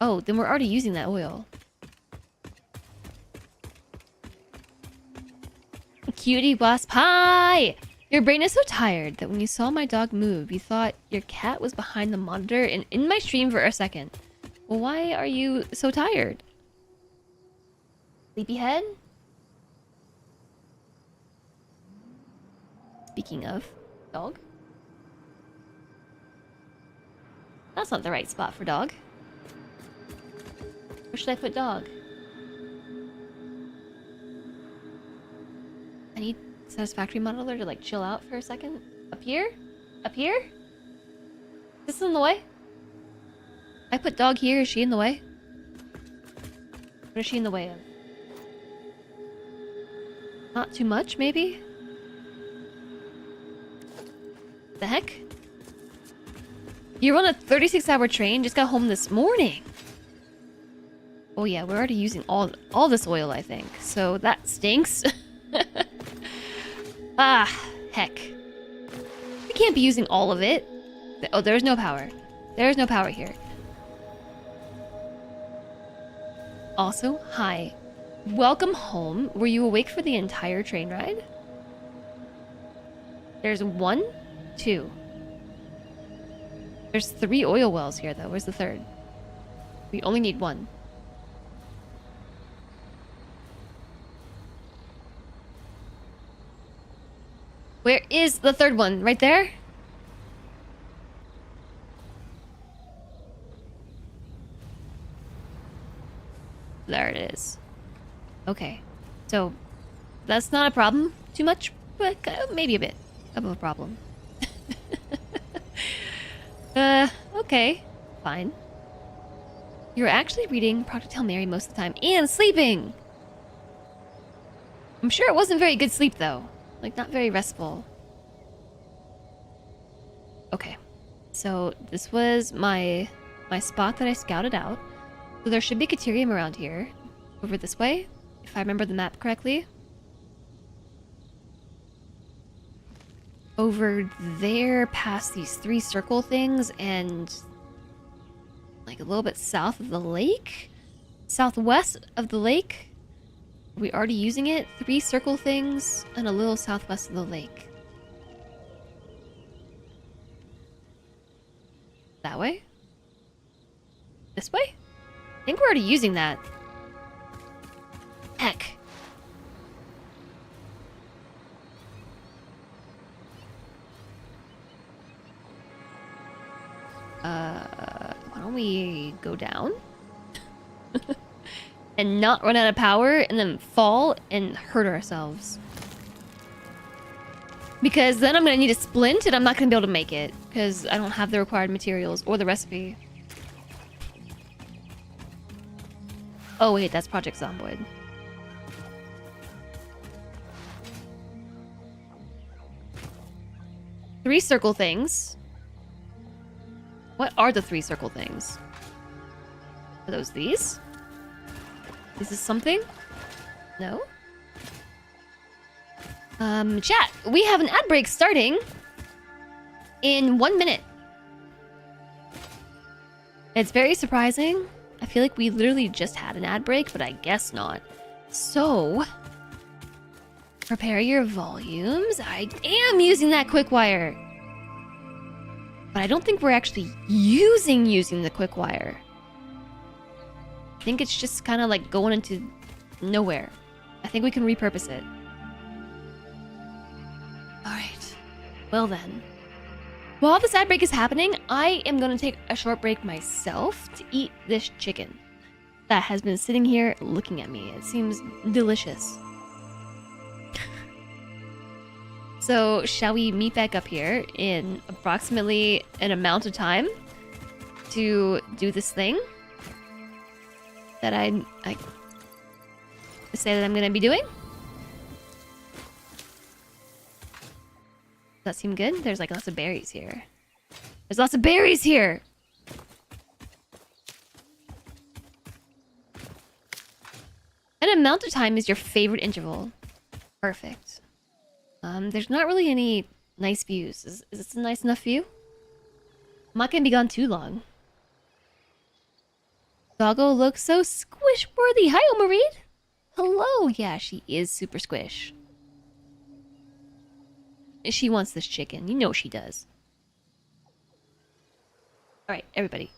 Oh, then we're already using that oil. Cutie wasp, hi! Your brain is so tired that when you saw my dog move, you thought your cat was behind the monitor and in my stream for a second. Well, why are you so tired? Sleepyhead? Speaking of, dog. That's not the right spot for dog. Where should I put dog? I need Satisfactory modeler to like chill out for a second. Up here? Up here? Is this in the way? I put dog here. Is she in the way? What is she in the way of? Not too much, maybe? The heck? You're on a 36-hour train? Just got home this morning. Oh yeah, we're already using all this oil, I think. So that stinks. Ah, heck. We can't be using all of it. Oh, there's no power. There's no power here. Also, hi. Welcome home. Were you awake for the entire train ride? There's 1, 2. There's 3 oil wells here, though. Where's the third? We only need 1. Where is the third one? Right there? There it is. Okay. So, that's not a problem too much, but maybe a bit of a problem. Okay. Fine. You're actually reading Proctor Hail Mary most of the time and sleeping! I'm sure it wasn't very good sleep, though. Like, not very restful. Okay. So, this was my spot that I scouted out. So there should be Caterium around here. Over this way, if I remember the map correctly. Over there, past these 3 circle things, and like a little bit south of the lake? Southwest of the lake? Are we already using it? 3 circle things, and a little southwest of the lake. That way? This way? I think we're already using that. Heck. Why don't we go down? And not run out of power and then fall and hurt ourselves. Because then I'm gonna need a splint and I'm not gonna be able to make it. Because I don't have the required materials or the recipe. Oh wait, that's Project Zomboid. Three circle things. What are the three circle things? Are those these? Is this something? No? Chat, we have an ad break starting in 1 minute. It's very surprising. I feel like we literally just had an ad break, but I guess not. So, prepare your volumes. I am using that quick wire. But I don't think we're actually using the quick wire. I think it's just kind of like going into nowhere. I think we can repurpose it. Alright. Well then. While this ad break is happening, I am going to take a short break myself to eat this chicken that has been sitting here looking at me. It seems delicious. So, shall we meet back up here in approximately an amount of time to do this thing that I say that I'm going to be doing? Does that seem good? There's like lots of berries here. There's lots of berries here! An amount of time is your favorite interval. Perfect. There's not really any nice views. Is this a nice enough view? I'm not gonna be gone too long. Doggo looks so squish-worthy. Hi, Omareed! Hello! Yeah, she is super squish. She wants this chicken. You know she does. Alright, everybody.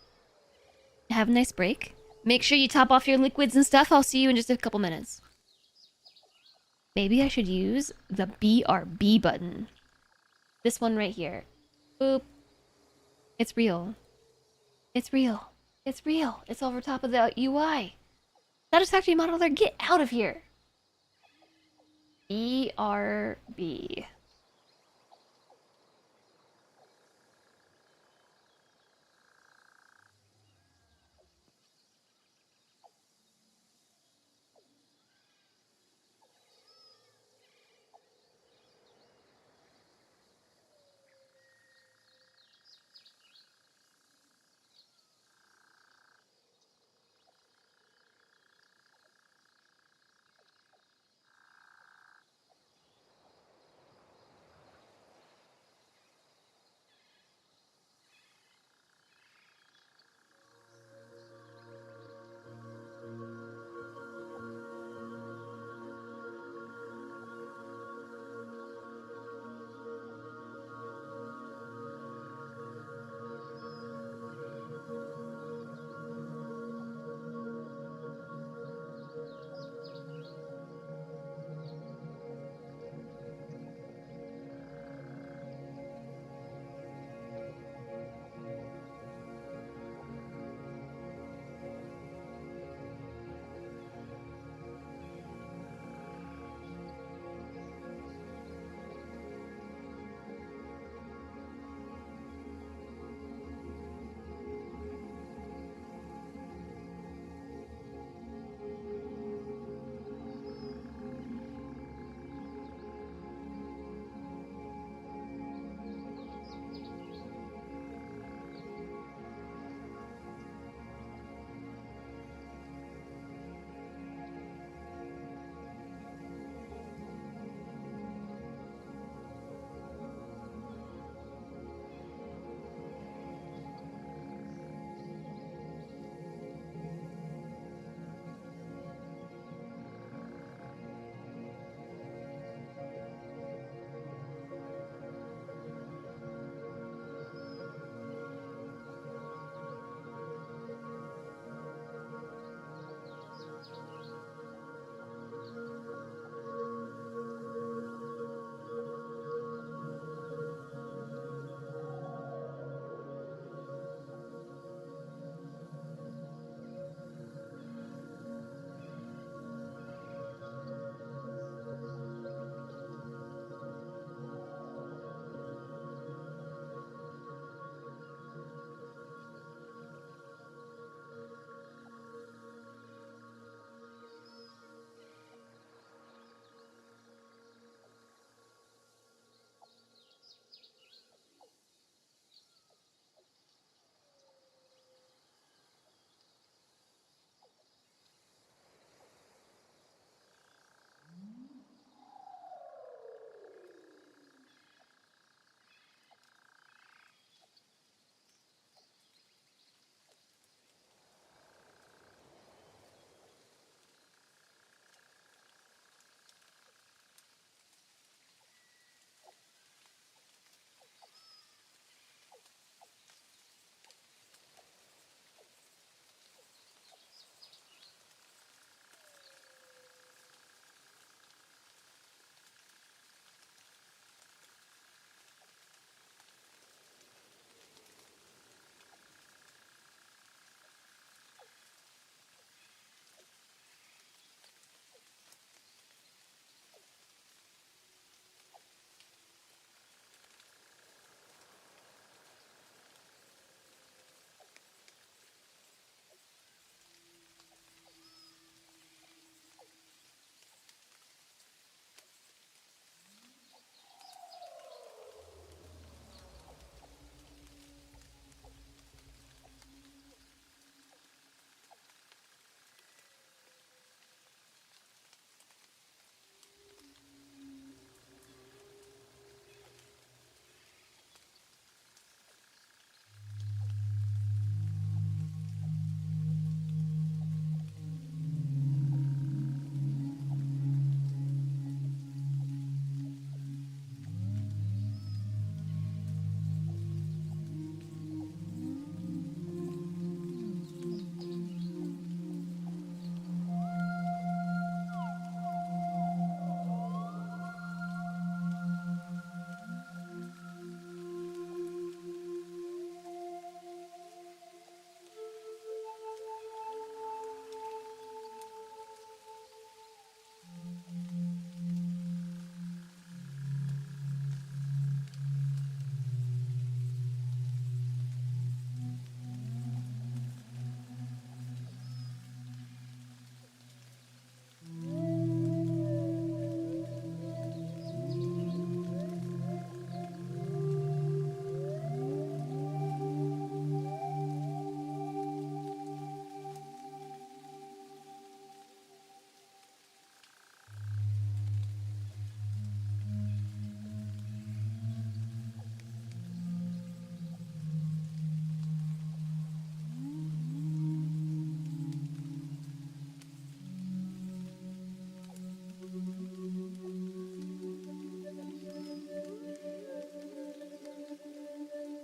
Have a nice break. Make sure you top off your liquids and stuff. I'll see you in just a couple minutes. Maybe I should use the BRB button. This one right here. Boop. It's real. It's real. It's real. It's over top of the UI. Satisfactory modeler, get out of here. BRB.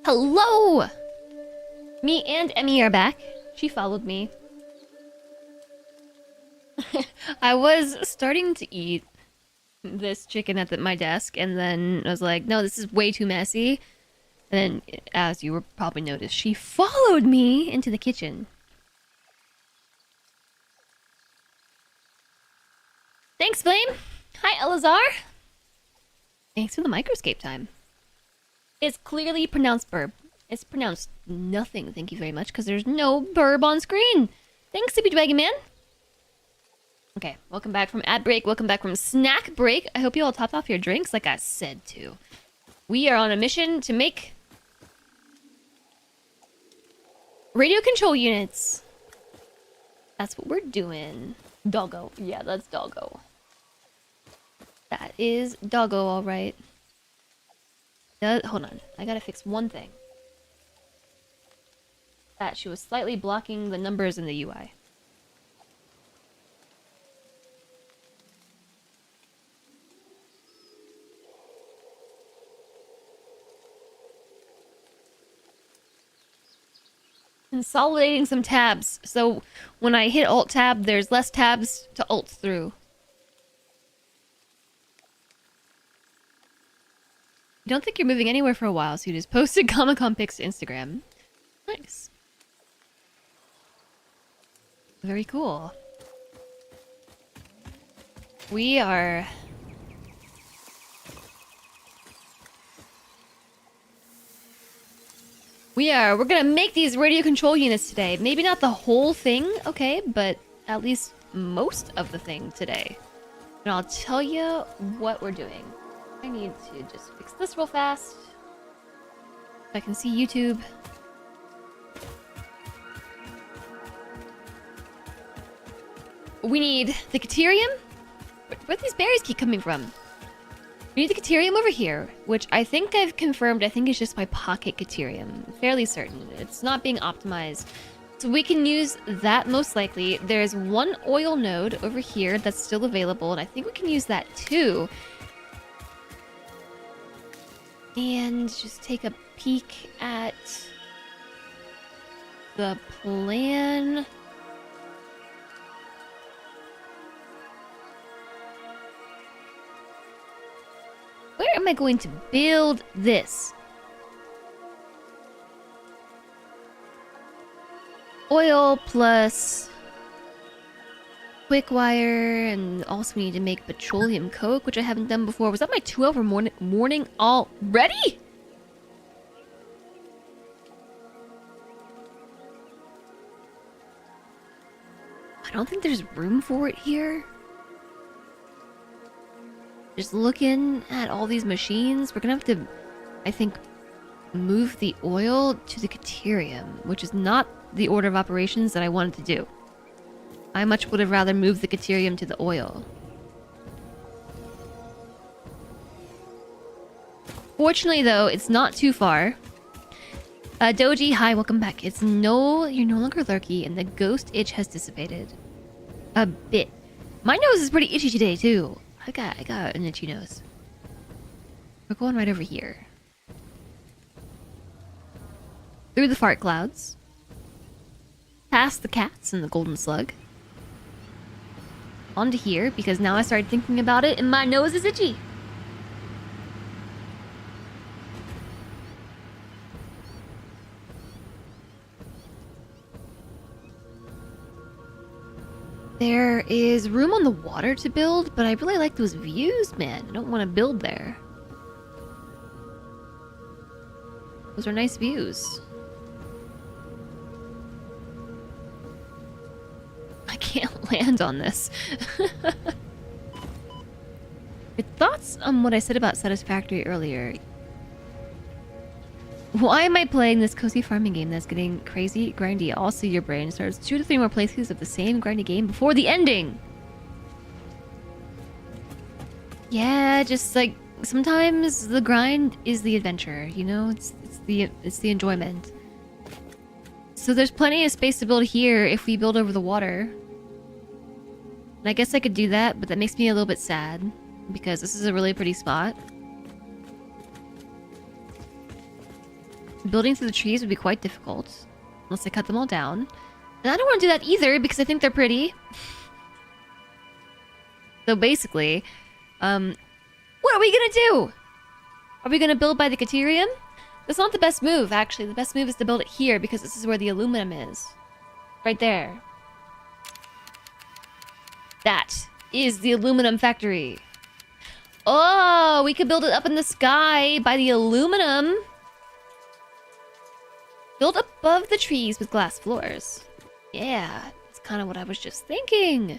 Hello! Me and Emmy are back. She followed me. I was starting to eat this chicken at my desk, and then I was like, no, this is way too messy. And then, as you were probably noticed, she followed me into the kitchen. Thanks, Flame. Hi, Elazar. Thanks for the microscape time. It's clearly pronounced burb. It's pronounced nothing, thank you very much, because there's no burb on screen. Thanks, Sippy Dragon Man. Okay, welcome back from ad break. Welcome back from snack break. I hope you all topped off your drinks like I said to. We are on a mission to make radio control units. That's what we're doing. Doggo. Yeah, that's doggo. That is doggo, all right. Hold on. I gotta fix one thing. That she was slightly blocking the numbers in the UI. Consolidating some tabs, so when I hit Alt Tab, there's less tabs to alt through. I don't think you're moving anywhere for a while, so you just posted Comic-Con pics to Instagram. Nice. Very cool. We're gonna make these radio control units today. Maybe not the whole thing, okay, but at least most of the thing today. And I'll tell you what we're doing. I need to just fix this real fast. If I can see YouTube. We need the Caterium. Where do these berries keep coming from? We need the Caterium over here, which I think I've confirmed. I think it's just my pocket Caterium. Fairly certain. It's not being optimized. So we can use that most likely. There's one oil node over here that's still available, and I think we can use that too. And just take a peek at the plan. Where am I going to build this? Oil plus quick wire, and also we need to make petroleum coke, which I haven't done before. Was that my 2-hour morning already? I don't think there's room for it here. Just looking at all these machines, we're gonna have to, I think, move the oil to the Caterium, which is not the order of operations that I wanted to do. I much would have rather moved the Caterium to the oil. Fortunately, though, it's not too far. Doji, hi, welcome back. You're no longer lurky, and the ghost itch has dissipated. A bit. My nose is pretty itchy today, too. I got an itchy nose. We're going right over here. Through the fart clouds. Past the cats and the golden slug. Onto here, because now I started thinking about it and my nose is itchy. There is room on the water to build, but I really like those views, man. I don't want to build there. Those are nice views. I can't land on this. Your thoughts on what I said about Satisfactory earlier? Why am I playing this cozy farming game that's getting crazy grindy? Also, your brain starts 2 to 3 more playthroughs of the same grindy game before the ending. Yeah, just like sometimes the grind is the adventure, you know? It's the enjoyment. So there's plenty of space to build here if we build over the water. And I guess I could do that, but that makes me a little bit sad because this is a really pretty spot. building through the trees would be quite difficult. Unless I cut them all down. And I don't want to do that either because I think they're pretty. So basically, what are we gonna do? Are we gonna build by the Caterium? That's not the best move, actually. The best move is to build it here because this is where the aluminum is. Right there. That is the aluminum factory. Oh, we could build it up in the sky by the aluminum. Build above the trees with glass floors. Yeah, that's kind of what I was just thinking.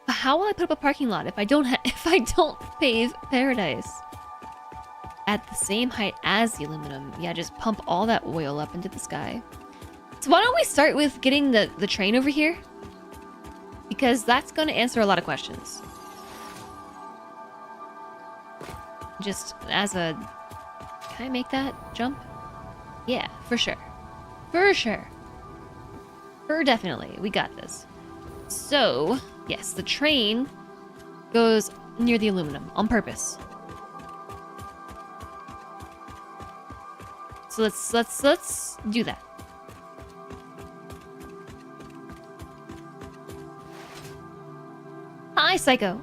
But how will I put up a parking lot if I don't pave paradise at the same height as the aluminum? Yeah, just pump all that oil up into the sky. So why don't we start with getting the train over here? Because that's going to answer a lot of questions. Just as a... Can I make that jump? Yeah, for sure. For sure. For definitely. We got this. So, yes, the train goes near the aluminum on purpose. So let's do that. Hi, Psycho.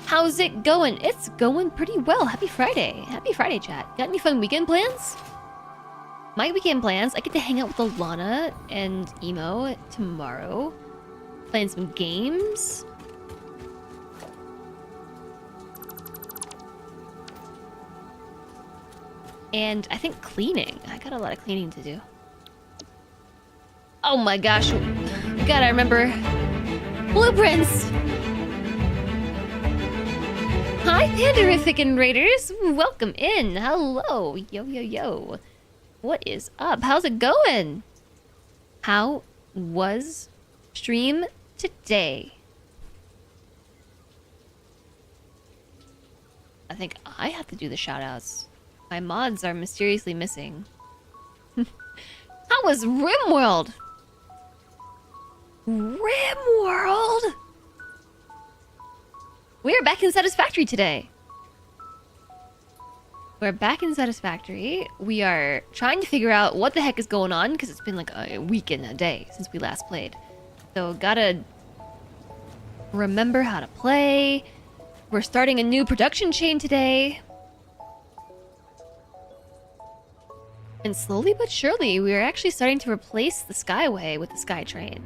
How's it going? It's going pretty well. Happy Friday. Happy Friday, chat. Got any fun weekend plans? My weekend plans, I get to hang out with Alana and Emo tomorrow. Playing some games. And I think cleaning. I got a lot of cleaning to do. Oh my gosh. Gotta remember. Blueprints! Hi, Panderific and Raiders! Welcome in! Hello! Yo, yo, yo. What is up? How's it going? How was stream today? I think I have to do the shoutouts. My mods are mysteriously missing. How was RimWorld? RimWorld? We're back in Satisfactory today. We're back in Satisfactory. We are trying to figure out what the heck is going on because it's been like a week and a day since we last played. So gotta remember how to play. We're starting a new production chain today. And slowly but surely, we are actually starting to replace the Skyway with the Skytrain.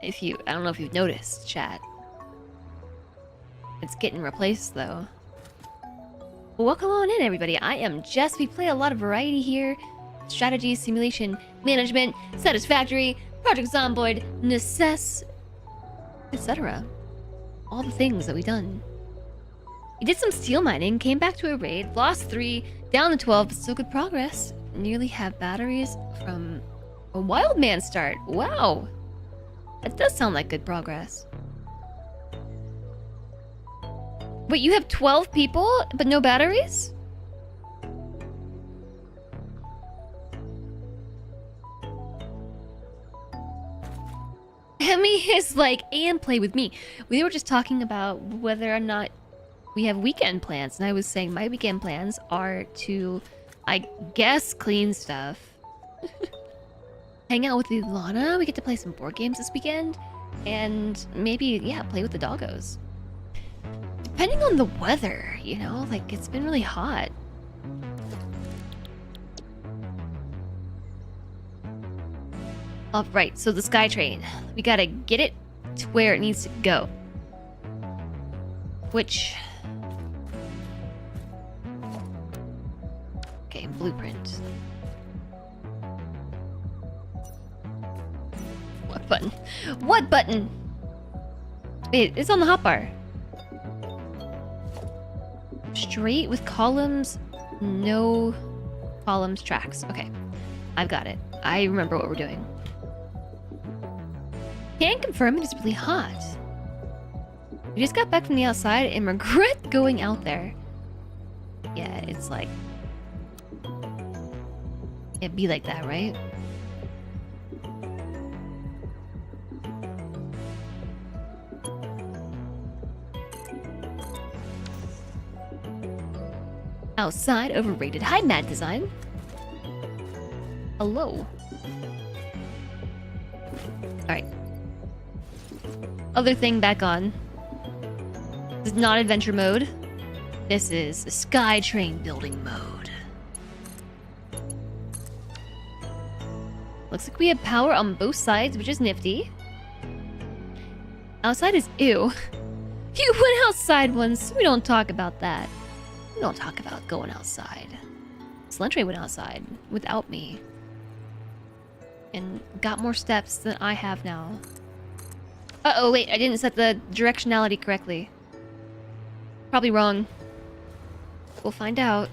I don't know if you've noticed, chat. It's getting replaced though. Welcome on in, everybody. I am Jess. We play a lot of variety here. Strategy, simulation, management, Satisfactory, Project Zomboid, Necess, etc. All the things that we've done. We did some steel mining, came back to a raid, lost 3, down to 12, but still good progress. Nearly have batteries from a wild man start. Wow. That does sound like good progress. Wait, you have 12 people, but no batteries? Emmy is like, and play with me. We were just talking about whether or not we have weekend plans, and I was saying my weekend plans are to, I guess, clean stuff. Hang out with Ilana. We get to play some board games this weekend. And maybe, yeah, play with the doggos. Depending on the weather, you know? Like, it's been really hot. Alright, so the Skytrain. We gotta get it to where it needs to go. Which... Okay, blueprint. What button? What button? Wait, it's on the hotbar. Straight with columns, no columns tracks. Okay, I've got it. I remember what we're doing. Can confirm it is really hot. We just got back from the outside and regret going out there. Yeah, it's like... It'd be like that, right? Outside, overrated. Hi, Mad Design. Hello. Alright. Other thing back on. This is not adventure mode. This is SkyTrain building mode. Looks like we have power on both sides, which is nifty. Outside is ew. You went outside once. We don't talk about that. We don't talk about going outside. Slentre went outside without me. And got more steps than I have now. Uh-oh, wait, I didn't set the directionality correctly. Probably wrong. We'll find out.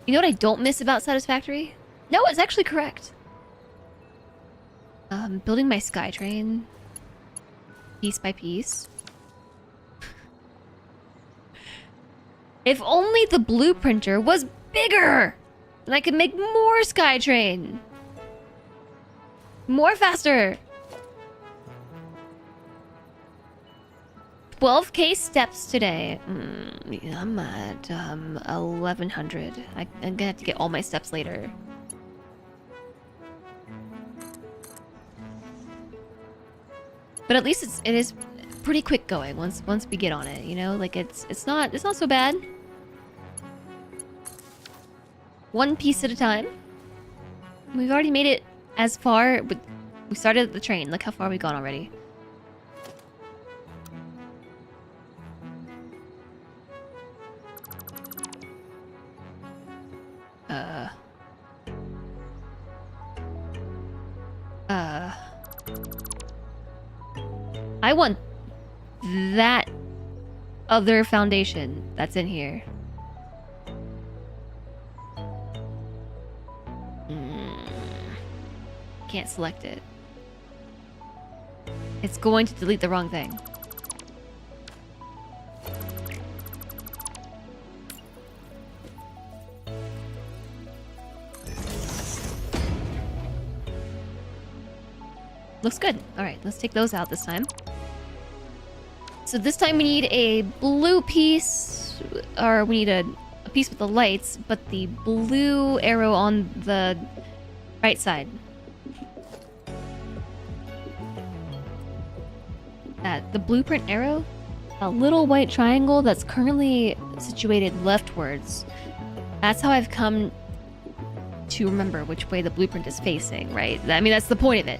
You know what I don't miss about Satisfactory? No, it's actually correct. Building my SkyTrain. Piece by piece. If only the blueprinter was bigger! Then I could make more SkyTrain! More faster! 12k steps today. I'm at 1100. I'm gonna have to get all my steps later. But at least it is pretty quick going once we get on it, you know? Like it's not so bad. One piece at a time. We've already made it as far. We started at the train. Look how far we've gone already. I want that other foundation that's in here. Can't select it. It's going to delete the wrong thing. Looks good. Alright, let's take those out this time. So this time we need a blue piece, or we need a piece with the lights, but the blue arrow on the right side. The blueprint arrow, a little white triangle that's currently situated leftwards. That's how I've come to remember which way the blueprint is facing, right? I mean, that's the point of it.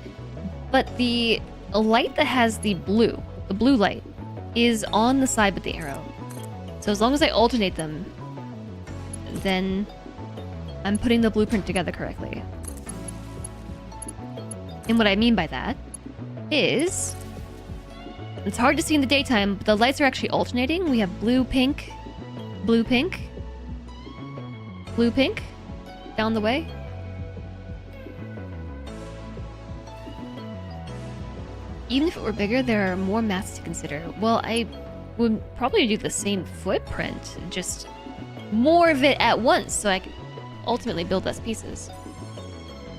But the light that has the blue light, is on the side with the arrow. So as long as I alternate them, then I'm putting the blueprint together correctly. And what I mean by that is, it's hard to see in the daytime, but the lights are actually alternating. We have blue, pink, blue, pink, blue, pink, down the way. Even if it were bigger, there are more maths to consider. Well, I would probably do the same footprint, just more of it at once, so I could ultimately build less pieces.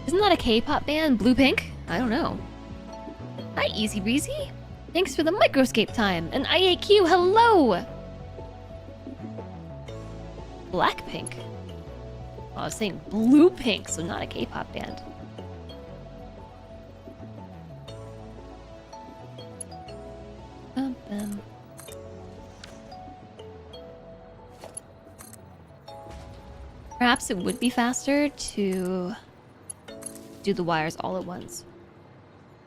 Isn't that a K-pop band, Blue Pink? I don't know. Hi, Easy Breezy. Thanks for the microscape time. And IAQ, hello! Blackpink. Oh, I was saying Blue Pink, so not a K-pop band. Perhaps it would be faster to do the wires all at once.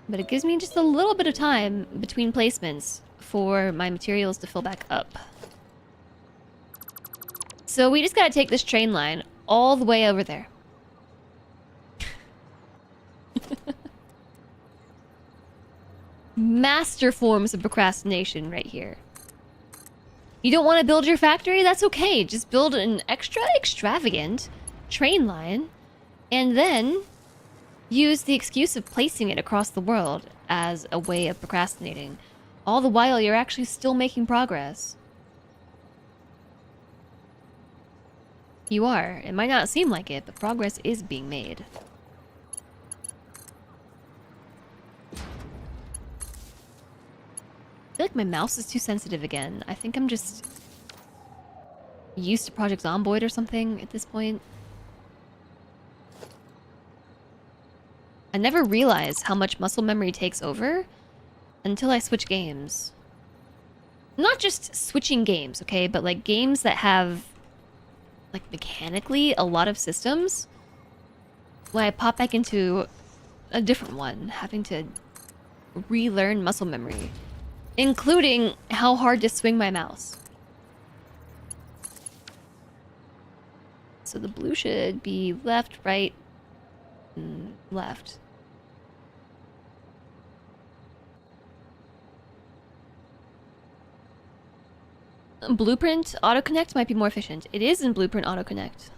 But it gives me just a little bit of time between placements for my materials to fill back up. So we just gotta take this train line all the way over there. Master forms of procrastination right here. You don't want to build your factory? That's okay. Just build an extra extravagant train line and then use the excuse of placing it across the world as a way of procrastinating. All the while you're actually still making progress. You are. It might not seem like it, but progress is being made. I feel like my mouse is too sensitive again. I think I'm just used to Project Zomboid or something at this point. I never realized how much muscle memory takes over until I switch games. Not just switching games, okay, but like games that have like mechanically a lot of systems. When I pop back into a different one, having to relearn muscle memory, including how hard to swing my mouse. So the blue should be left, right, left. Blueprint autoconnect might be more efficient. It is in Blueprint autoconnect.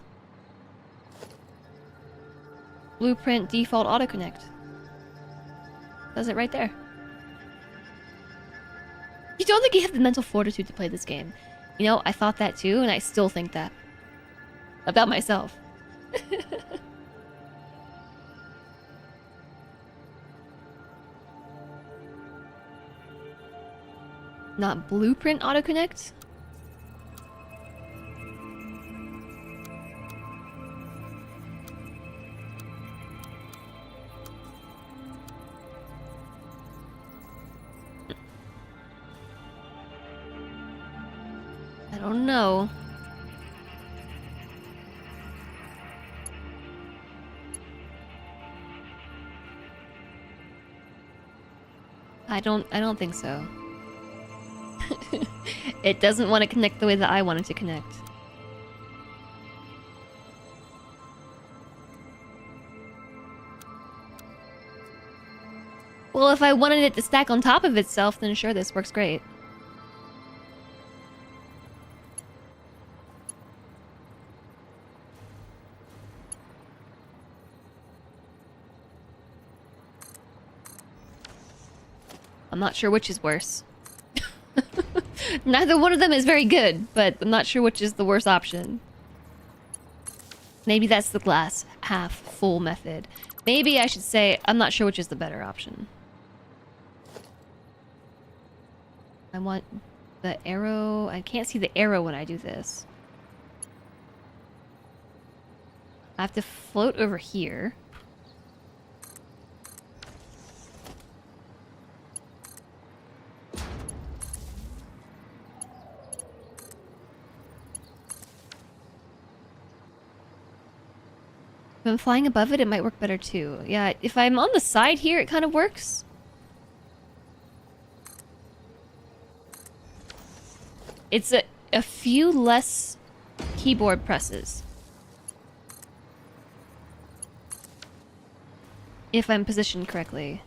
Blueprint default autoconnect. Does it right there. You don't think you have the mental fortitude to play this game. You know, I thought that too, and I still think that. About myself. Not Blueprint autoconnect? I don't know. I don't think so. It doesn't want to connect the way that I want it to connect. Well, if I wanted it to stack on top of itself, then sure, this works great. I'm not sure which is worse. Neither one of them is very good, but I'm not sure which is the worst option. Maybe that's the glass half full method. Maybe I should say I'm not sure which is the better option. I want the arrow. I can't see the arrow when I do this. I have to float over here. If I'm flying above it, it might work better too. Yeah, if I'm on the side here, it kind of works. It's a few less keyboard presses. If I'm positioned correctly.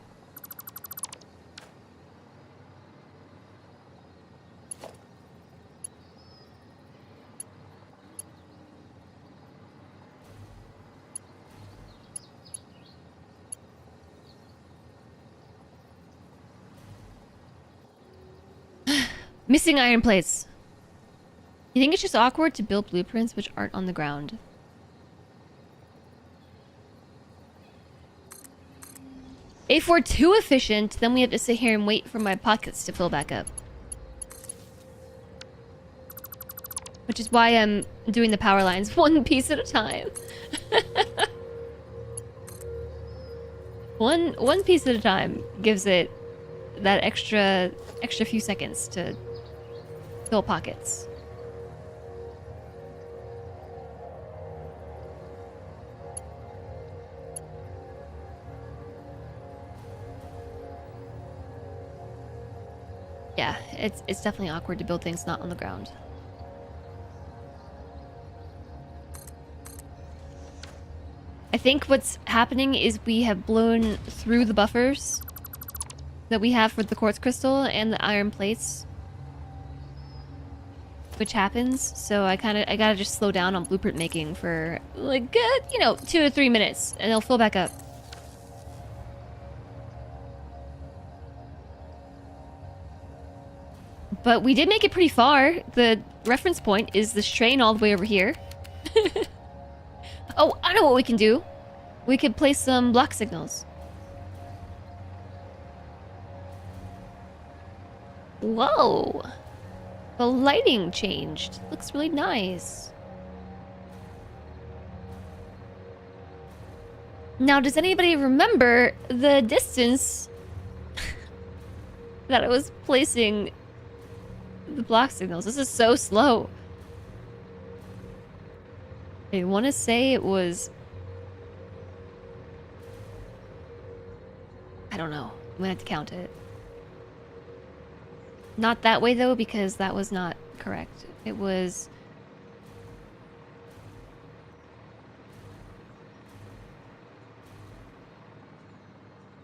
Missing iron plates. You think it's just awkward to build blueprints which aren't on the ground? If we're too efficient, then we have to sit here and wait for my pockets to fill back up. Which is why I'm doing the power lines one piece at a time. One piece at a time gives it that extra few seconds to fill pockets. Yeah, it's definitely awkward to build things not on the ground. I think what's happening is we have blown through the buffers that we have for the quartz crystal and the iron plates, which happens. So I gotta just slow down on blueprint making for like good, 2 to 3 minutes, and it'll fill back up. But we did make it pretty far. The reference point is this train all the way over here. Oh, I know what we can do. We could place some block signals. Whoa. The lighting changed. Looks really nice. Now, does anybody remember the distance that I was placing the block signals? This is so slow. I want to say it was... I don't know. I'm gonna have to count it. Not that way, though, because that was not correct. It was...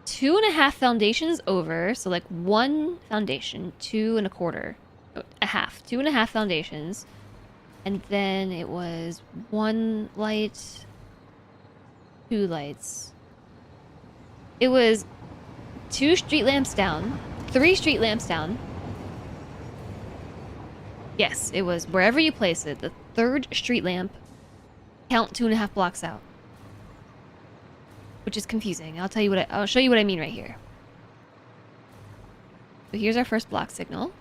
two and a half foundations over, so like one foundation, 2.25, a half, 2.5 foundations, and then it was one light, 2 lights. It was 2 street lamps down, 3 street lamps down. Yes, it was wherever you place it, the 3rd street lamp, count 2.5 blocks out. Which is confusing. I'll show you what I mean right here. So here's our first block signal.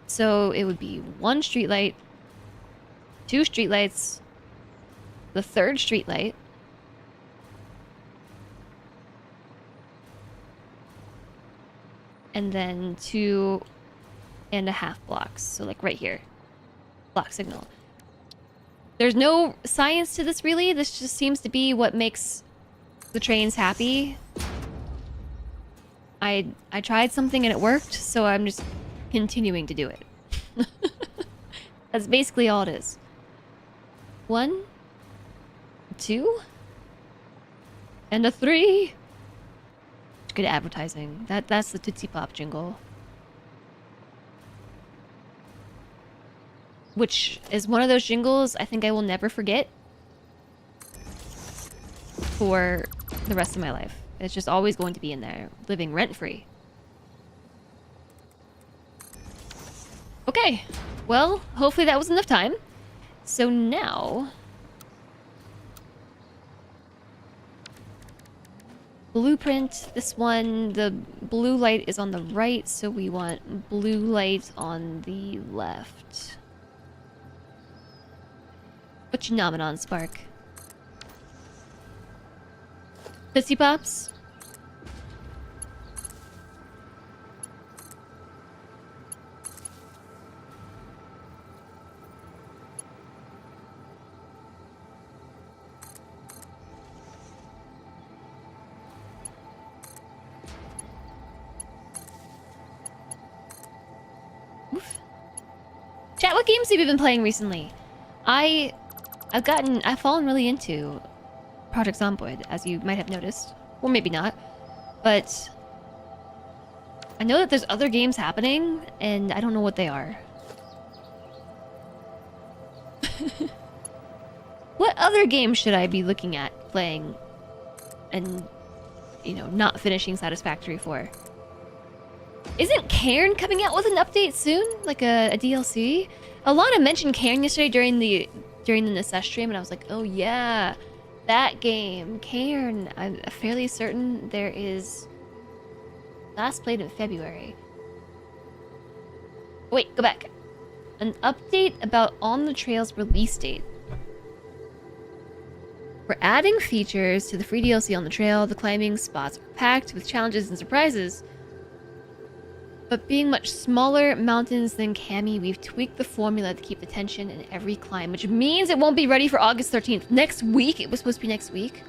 So it would be 1 street light, 2 street lights, the 3rd street light, and then 2.5 blocks. So like right here, block signal. There's no science to this really. This just seems to be what makes the train's happy. I tried something and it worked, so I'm just continuing to do it. That's basically all it is. 1, 2, and a 3. Good advertising. That's the Tootsie Pop jingle. Which is one of those jingles I think I will never forget for the rest of my life. It's just always going to be in there, living rent-free. Okay, well, hopefully that was enough time. So now... blueprint, this one, the blue light is on the right, so we want blue light on the left. What you nomming on, Spark? Tootsie Pops? Oof. Chat, what games have you been playing recently? I've fallen really into Project Zomboid, as you might have noticed. Or maybe not. But I know that there's other games happening, and I don't know what they are. What other games should I be looking at playing and, you know, not finishing Satisfactory for? Isn't Cairn coming out with an update soon? Like a DLC? Alana mentioned Cairn yesterday during the Necess stream, and I was like, oh yeah, that game, Cairn. I'm fairly certain there is... last played in February. Wait, go back. An update about On the Trail's release date. We're adding features to the free DLC On the Trail. The climbing spots are packed with challenges and surprises. But being much smaller mountains than Cami, we've tweaked the formula to keep the tension in every climb, which means it won't be ready for August 13th. Next week? It was supposed to be next week.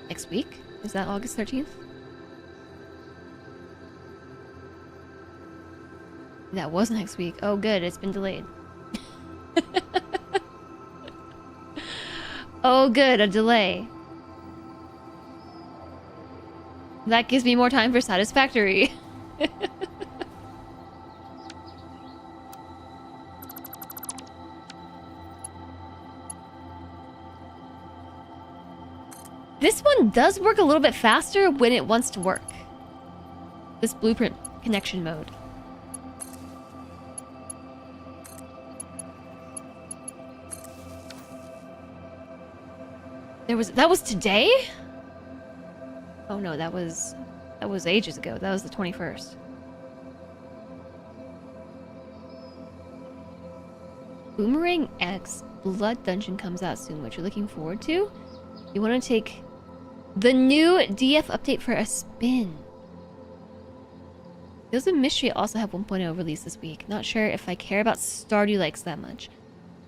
Next week? Is that August 13th? That was next week. Oh, good. It's been delayed. Oh, good. A delay. That gives me more time for Satisfactory. This one does work a little bit faster when it wants to work. This blueprint connection mode. That was today? Oh no, that was ages ago. That was the 21st. Boomerang X Blood Dungeon comes out soon, which you're looking forward to. You want to take the new DF update for a spin. Those of Mystery also have 1.0 release this week. Not sure if I care about Stardew likes that much.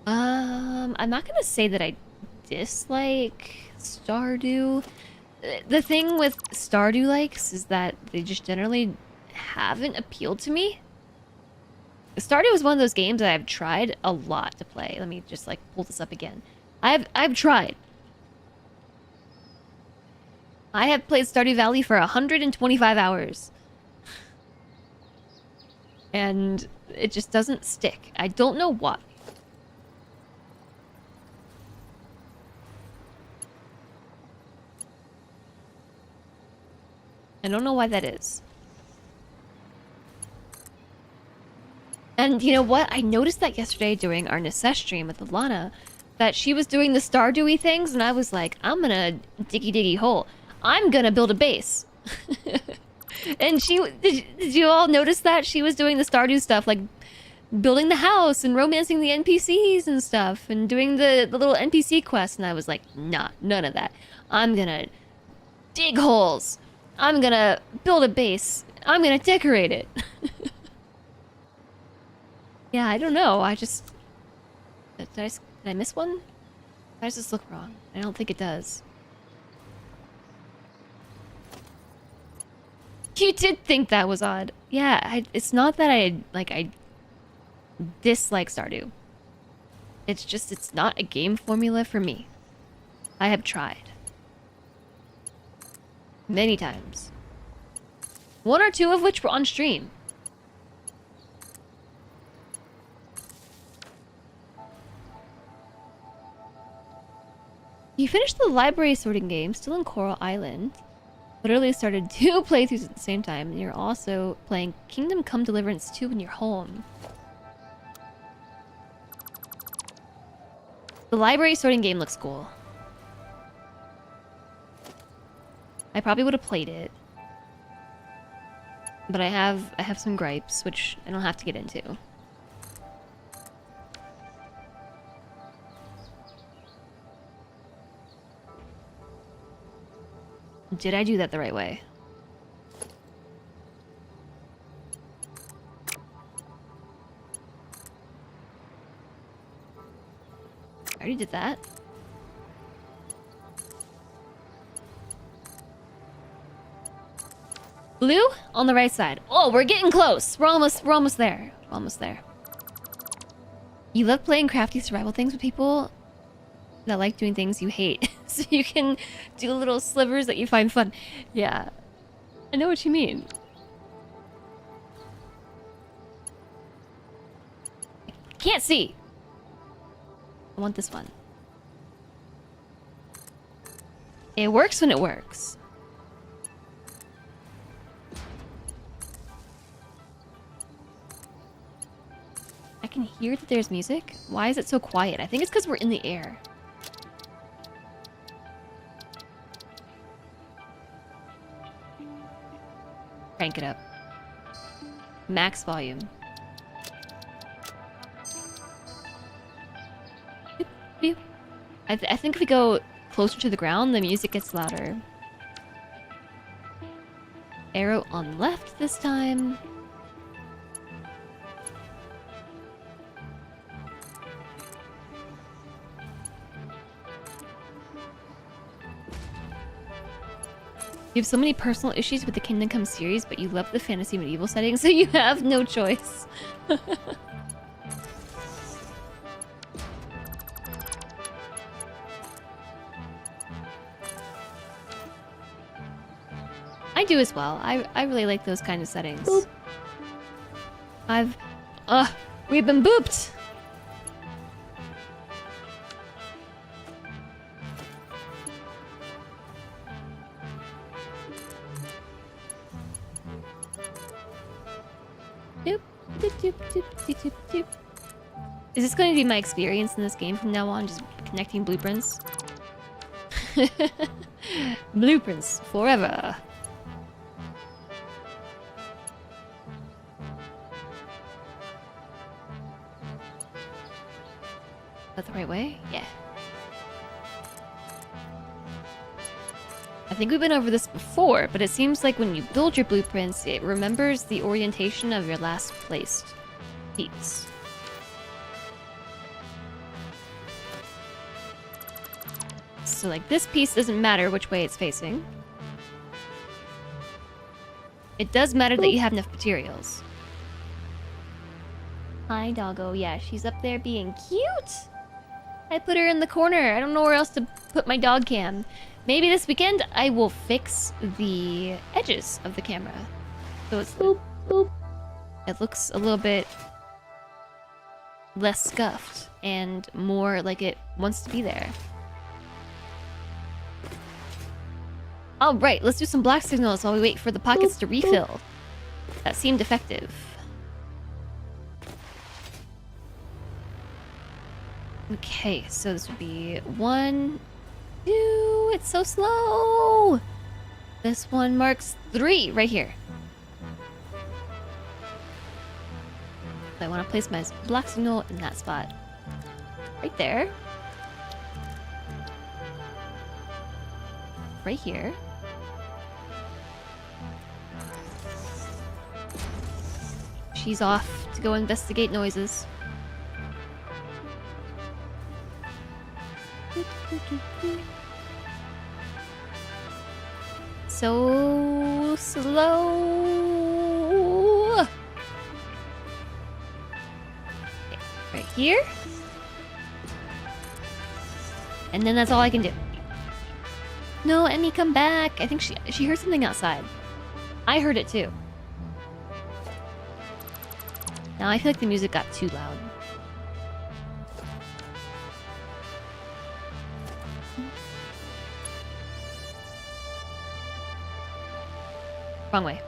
I'm not gonna say that I dislike Stardew. The thing with Stardew likes is that they just generally haven't appealed to me. Stardew is one of those games that I've tried a lot to play. Let me just like pull this up again. I've tried. I have played Stardew Valley for 125 hours. And it just doesn't stick. I don't know why. I don't know why that is. And you know what? I noticed that yesterday during our Necess stream with Alana, that she was doing the Stardewy things, and I was like, I'm gonna diggy hole. I'm gonna build a base. And did you all notice that? She was doing the Stardew stuff, like building the house and romancing the NPCs and stuff, and doing the little NPC quests, and I was like, nah, none of that. I'm gonna dig holes. I'm gonna build a base. I'm gonna decorate it. Yeah, I don't know. I just... Did I miss one? Why does this look wrong? I don't think it does. You did think that was odd. Yeah, it's not that I dislike Stardew. It's just, it's not a game formula for me. I have tried. Many times. One or two of which were on stream. You finished the library sorting game, still in Coral Island. Literally started 2 playthroughs at the same time, and you're also playing Kingdom Come Deliverance 2 when you're home. The library sorting game looks cool. I probably would have played it. But I have some gripes, which I don't have to get into. Did I do that the right way? I already did that. Blue on the right side. Oh, we're getting close. We're almost there. We're almost there. You love playing crafty survival things with people that like doing things you hate. So you can do little slivers that you find fun. Yeah. I know what you mean. Can't see. I want this one. It works when it works. I can hear that there's music. Why is it so quiet? I think it's because we're in the air. Crank it up. Max volume. Boop, boop. I think if we go closer to the ground, the music gets louder. Arrow on left this time. You have so many personal issues with the Kingdom Come series, but you love the fantasy medieval setting, so you have no choice. I do as well. I really like those kind of settings. Boop. We've been booped! Doop, doop, doop, doop, doop, doop, doop. Is this going to be my experience in this game from now on? Just connecting blueprints? Blueprints forever. that the right way? Yeah. I think we've been over this before, but it seems like when you build your blueprints, it remembers the orientation of your last placed piece. So like this piece doesn't matter which way it's facing. It does matter that you have enough materials. Hi, doggo. Yeah, she's up there being cute. I put her in the corner. I don't know where else to put my dog cam. Maybe this weekend I will fix the edges of the camera. So it's boop, boop. It looks a little bit less scuffed and more like it wants to be there. All right, let's do some black signals while we wait for the pockets to refill. That seemed effective. Okay, so this would be 1, 2. It's so slow. This one marks 3 right here. I want to place my black signal in that spot. Right there. Right here. She's off to go investigate noises. So slow. Okay, right here. And then that's all I can do. No, Emmy, come back. I think she heard something outside. I heard it too. Now I feel like the music got too loud. Wrong way.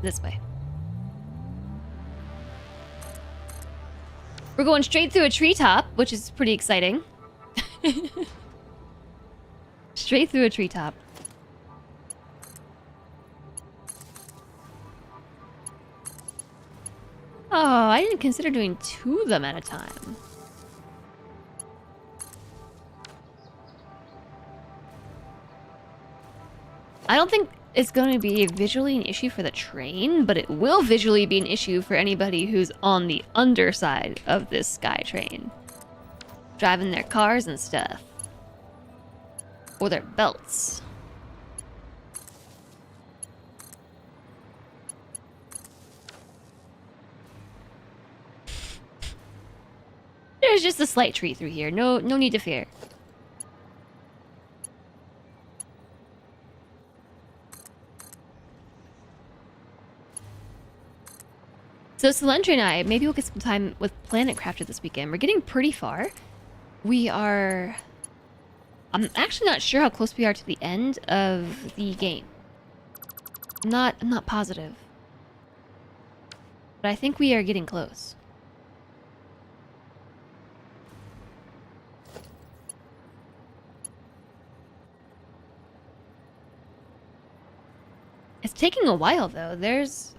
This way. We're going straight through a treetop, which is pretty exciting. Straight through a treetop. Oh, I didn't consider doing 2 of them at a time. I don't think it's going to be visually an issue for the train, but it will visually be an issue for anybody who's on the underside of this sky train. Driving their cars and stuff. Or their belts. There's just a slight tree through here. No need to fear. So Solentra and I, maybe we'll get some time with Planet Crafter this weekend. We're getting pretty far. I'm actually not sure how close we are to the end of the game. I'm not positive. But I think we are getting close. It's taking a while though. There's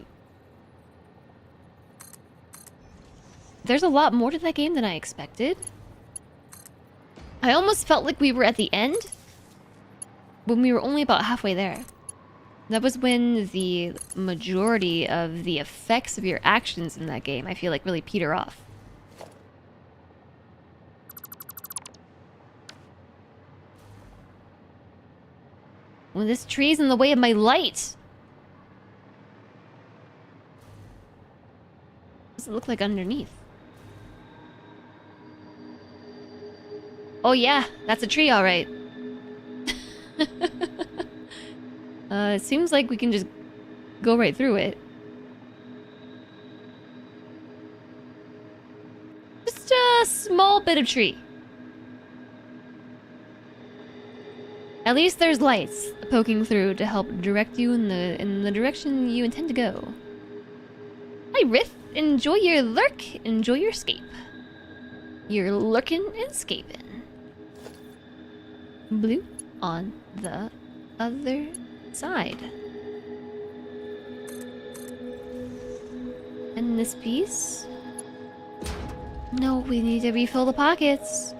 a lot more to that game than I expected. I almost felt like we were at the end when we were only about halfway there. That was when the majority of the effects of your actions in that game, I feel like, really peter off. Well, this tree's in the way of my light. What does it look like underneath? Oh yeah, that's a tree, all right. It seems like we can just go right through it. Just a small bit of tree. At least there's lights poking through to help direct you in the direction you intend to go. Hi, Rith. Enjoy your lurk. Enjoy your escape. You're lurking and escaping. Blue on the other side. And this piece. No, we need to refill the pockets.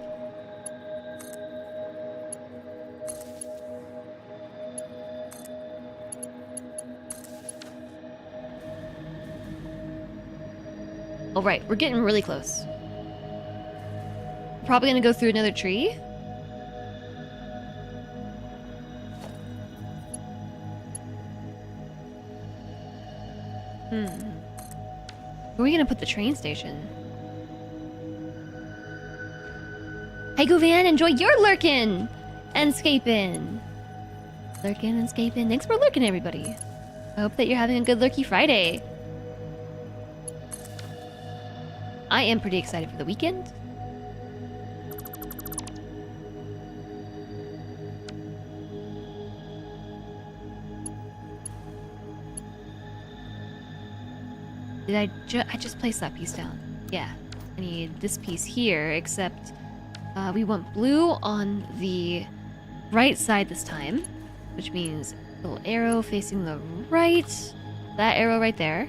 All right, we're getting really close. Probably gonna go through another tree. Where are we gonna put the train station? Hey Govan, enjoy your lurkin' and scaping. Lurkin' and scaping. Thanks for lurking, everybody. I hope that you're having a good lurky Friday. I am pretty excited for the weekend. Did I just placed that piece down? Yeah. I need this piece here, except we want blue on the right side this time, which means a little arrow facing the right. That arrow right there.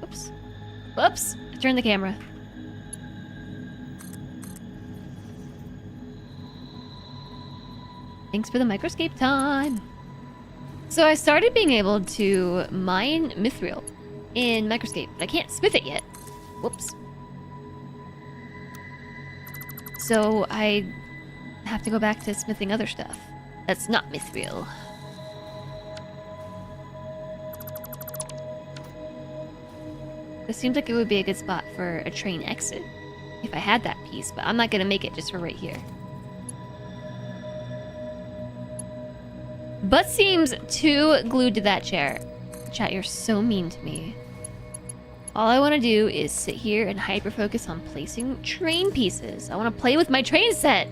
Oops. Whoops! I turned the camera. Thanks for the microscape time. So I started being able to mine mithril in microscape, but I can't smith it yet. Whoops. So I have to go back to smithing other stuff. That's not mithril. This seems like it would be a good spot for a train exit if I had that piece, but I'm not gonna make it just for right here. Butt seems too glued to that chair. Chat, you're so mean to me. All I want to do is sit here and hyper-focus on placing train pieces. I want to play with my train set.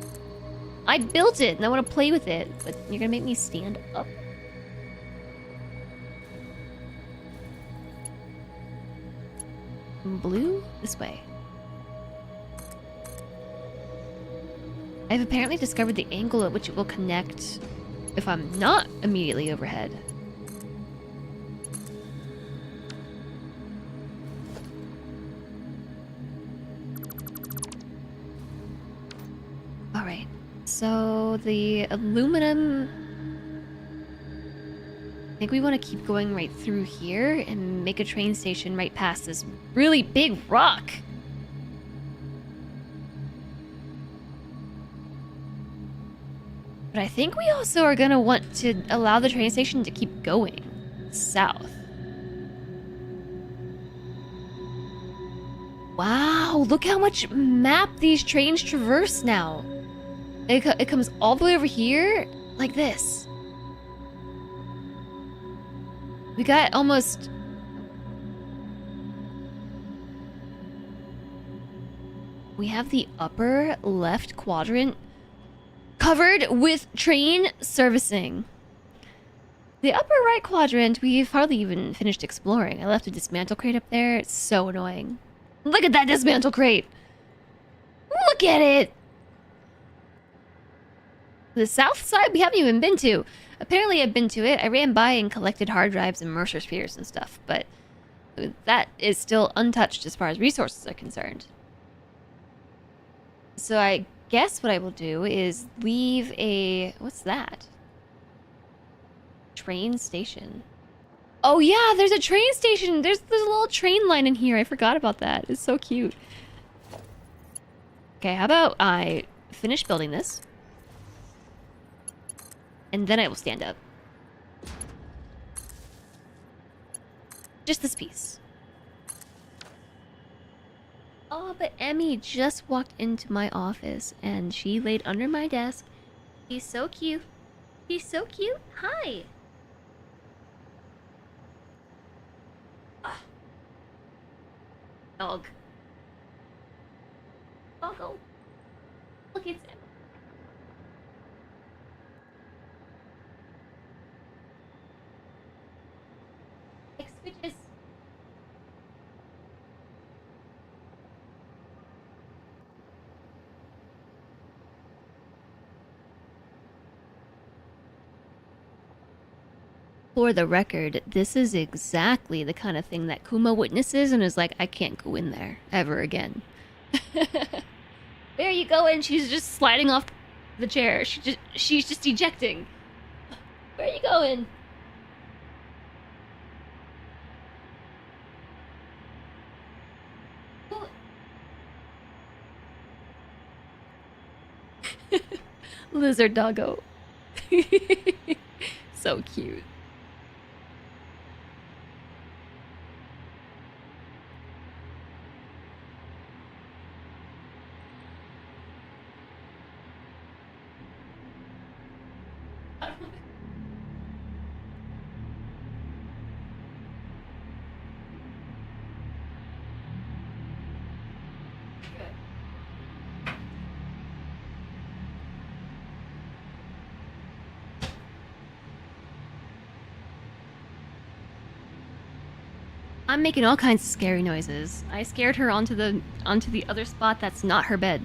I built it and I want to play with it, but you're gonna make me stand up. Blue? This way. I've apparently discovered the angle at which it will connect if I'm not immediately overhead. Alright, so the aluminum... I think we want to keep going right through here and make a train station right past this really big rock. But I think we also are going to want to allow the train station to keep going south. Wow, look how much map these trains traverse now. It comes all the way over here like this. We got almost... We have the upper left quadrant covered with train servicing. The upper right quadrant, we've hardly even finished exploring. I left a dismantle crate up there. It's so annoying. Look at that dismantle crate! Look at it! The south side we haven't even been to. Apparently I've been to it. I ran by and collected hard drives and Mercer spheres and stuff, but that is still untouched as far as resources are concerned. So I guess what I will do is leave a... What's that? Train station. Oh yeah, there's a train station! There's a little train line in here. I forgot about that. It's so cute. Okay, how about I finish building this? And then I will stand up. Just this piece. Oh, but Emmy just walked into my office and she laid under my desk. He's so cute. He's so cute. Hi. Ah. Dog. Doggo. Look, it's Emmy. Switches. For the record, this is exactly the kind of thing that Kuma witnesses and is like, I can't go in there ever again. Where are you going? She's just sliding off the chair. She's just ejecting. Where are you going? Lizard doggo. So cute. I'm making all kinds of scary noises. I scared her onto the other spot that's not her bed.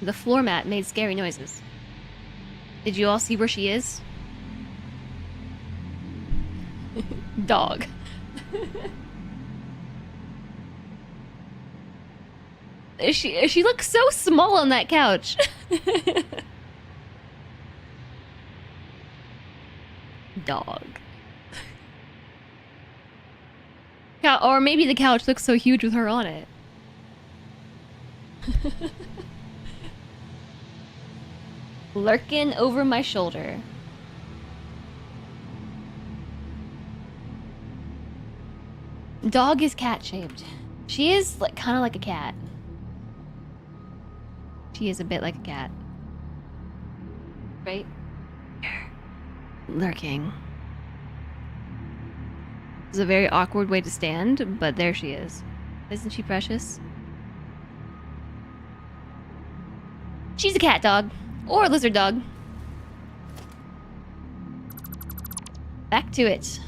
The floor mat made scary noises. Did you all see where she is? Dog. She looks so small on that couch. Dog. Or maybe the couch looks so huge with her on it. Lurking over my shoulder. Dog is cat-shaped. She is like kind of like a cat. She is a bit like a cat. Right? Lurking. It's a very awkward way to stand, but there she is. Isn't she precious? She's a cat dog. Or a lizard dog. Back to it.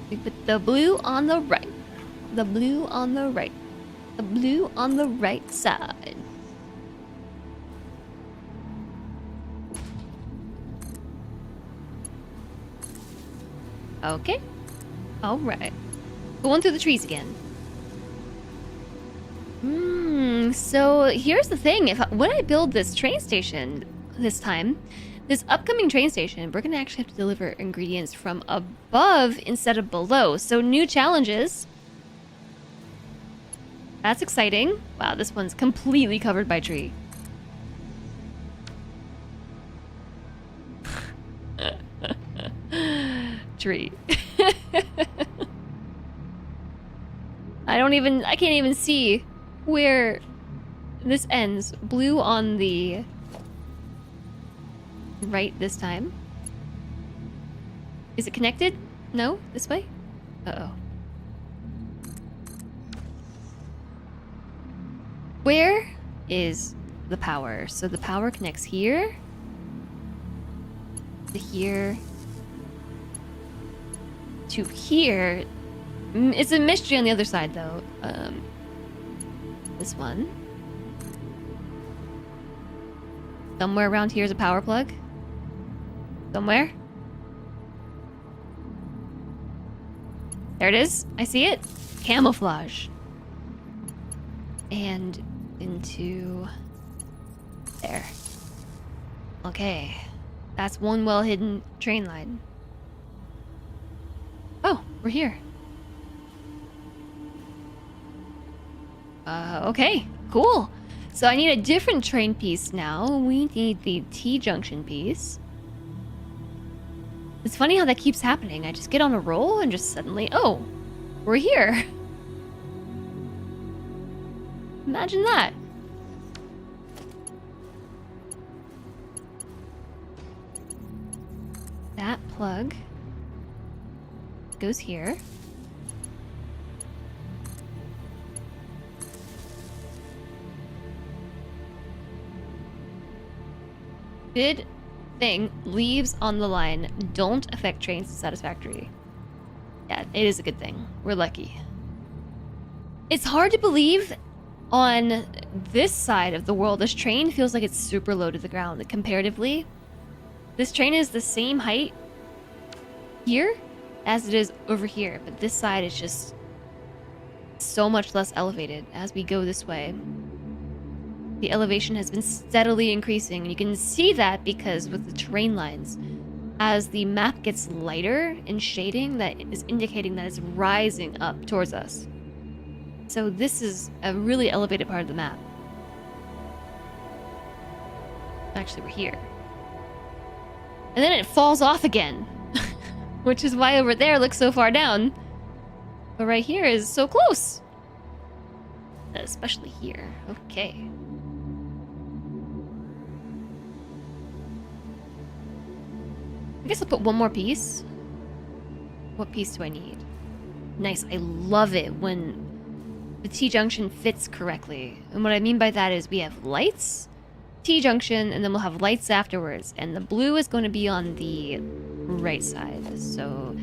We put the blue on the right. The blue on the right. The blue on the right side. Okay. Alright. Going through the trees again. So here's the thing. When I build this train station this time, this upcoming train station, we're gonna actually have to deliver ingredients from above instead of below. So new challenges. That's exciting. Wow, this one's completely covered by tree. Tree. I can't even see where this ends. Blue on the right this time. Is it connected? No? This way? Uh-oh. Where is the power? So the power connects here to here to here. It's a mystery on the other side, though. This one. Somewhere around here is a power plug. Somewhere. There it is. I see it. Camouflage. And into there. Okay. That's one well-hidden train line. Oh, we're here. Okay, cool. So I need a different train piece now. We need the T-junction piece. It's funny how that keeps happening. I just get on a roll and just suddenly, oh, we're here. Imagine that. That plug goes here. Good thing, leaves on the line don't affect trains to Satisfactory. Yeah, it is a good thing. We're lucky. It's hard to believe On this side of the world, this train feels like it's super low to the ground comparatively. This train is the same height here as it is over here, but this side is just so much less elevated as we go this way. The elevation has been steadily increasing, and you can see that because with the terrain lines, as the map gets lighter in shading, that is indicating that it's rising up towards us. So this is a really elevated part of the map. Actually, we're here. And then it falls off again, which is why over there looks so far down. But right here is so close. Especially here. Okay. I guess I'll put one more piece. What piece do I need? Nice. I love it when the T-junction fits correctly. And what I mean by that is we have lights, T-junction, and then we'll have lights afterwards. And the blue is going to be on the right side. So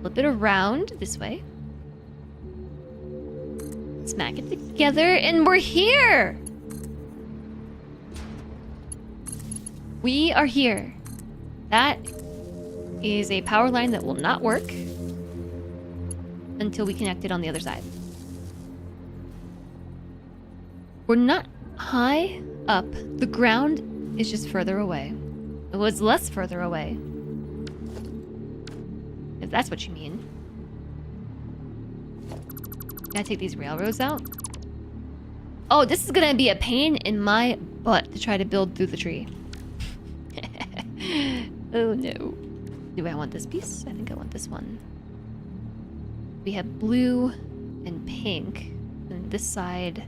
flip it around this way. Smack it together, and we're here! We are here. That is a power line that will not work until we connect it on the other side. We're not high up. The ground is just further away. It was less further away. If that's what you mean. Gotta take these railroads out. Oh, this is gonna be a pain in my butt to try to build through the tree. Oh no. Do I want this piece? I think I want this one. We have blue and pink. And this side...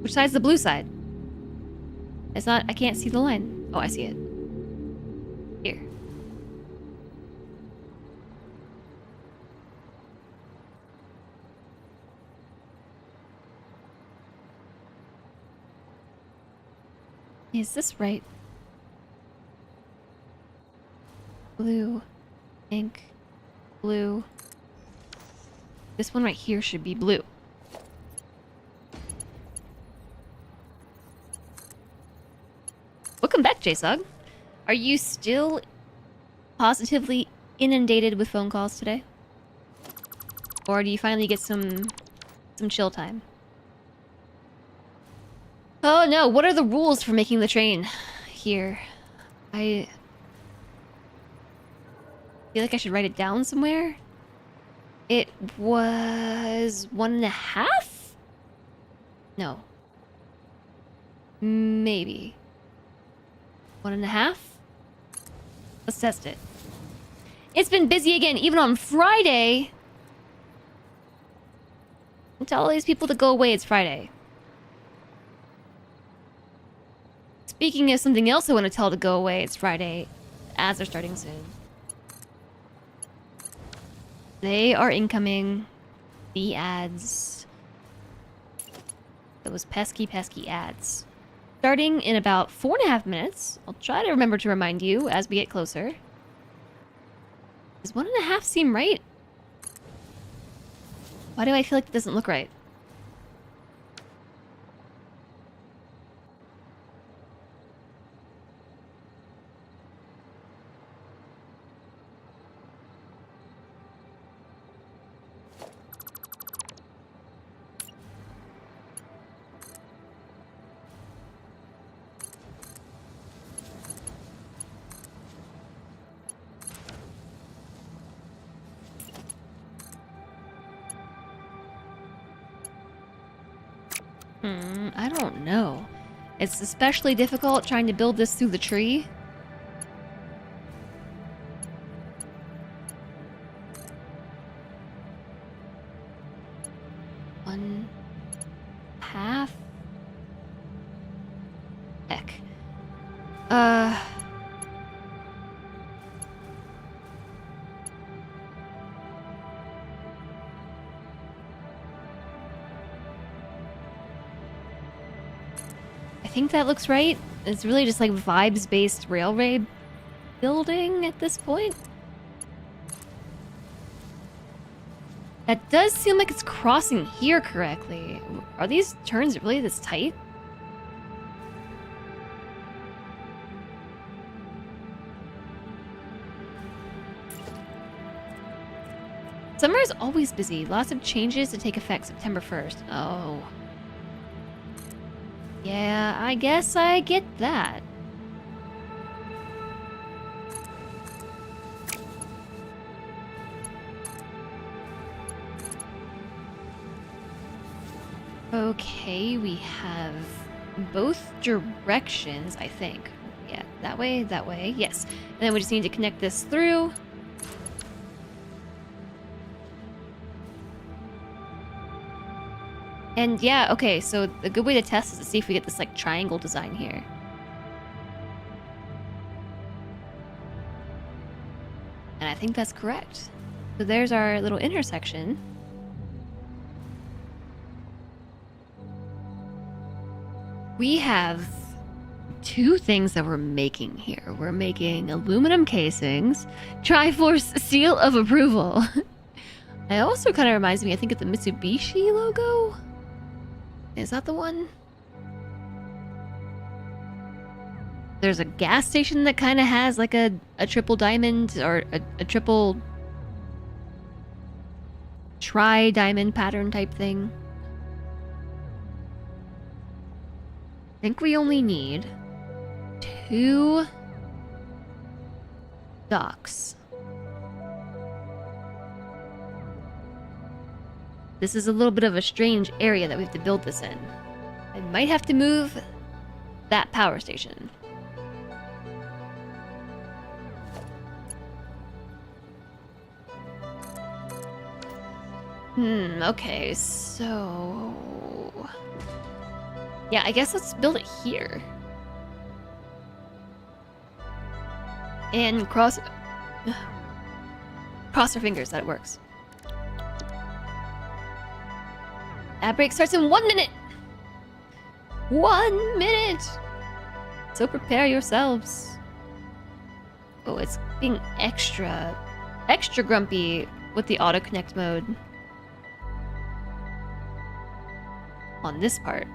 Which side's the blue side? It's not... I can't see the line. Oh, I see it. Here. Is this right? Blue, pink, blue. This one right here should be blue. Welcome back, JSOG. Are you still positively inundated with phone calls today? Or do you finally get some chill time? Oh no, what are the rules for making the train here? I feel like I should write it down somewhere. It was 1.5? No. Maybe. 1.5? Let's test it. It's been busy again, even on Friday. And tell all these people to go away, it's Friday. Speaking of something else I want to tell to go away, it's Friday. Ads are starting soon. They are incoming. The ads. Those pesky, pesky ads. Starting in about 4.5 minutes. I'll try to remember to remind you as we get closer. Does 1.5 seem right? Why do I feel like it doesn't look right? I don't know. It's especially difficult trying to build this through the tree. One half. Heck. I think that looks right. It's really just like vibes-based railway building at this point. That does seem like it's crossing here correctly. Are these turns really this tight? Summer is always busy. Lots of changes to take effect September 1st. Oh. Yeah, I guess I get that. Okay, we have both directions, I think. Yeah, that way, yes. And then we just need to connect this through. And yeah, okay, so a good way to test is to see if we get this like triangle design here. And I think that's correct. So there's our little intersection. We have two things that we're making here. We're making aluminum casings, Triforce seal of approval. It also kind of reminds me, I think, of the Mitsubishi logo. Is that the one? There's a gas station that kind of has like a triple diamond or a triple tri-diamond pattern type thing. I think we only need 2 docks. This is a little bit of a strange area that we have to build this in. I might have to move that power station. Okay, so... yeah, I guess let's build it here. And cross our fingers that it works. Ad break starts in 1 minute! 1 minute! So prepare yourselves. Oh, it's being extra grumpy with the auto connect mode. On this part.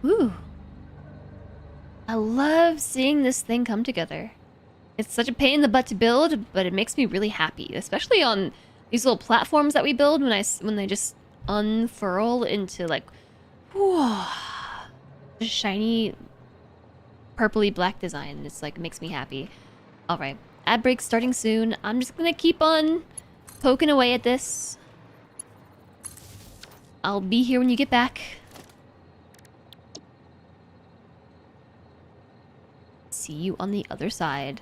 Ooh. I love seeing this thing come together. It's such a pain in the butt to build, but it makes me really happy, especially on these little platforms that we build when they just unfurl into like, whoa, shiny purpley black design. It's like, it makes me happy. All right, ad break starting soon. I'm just gonna keep on poking away at this. I'll be here when you get back. See you on the other side.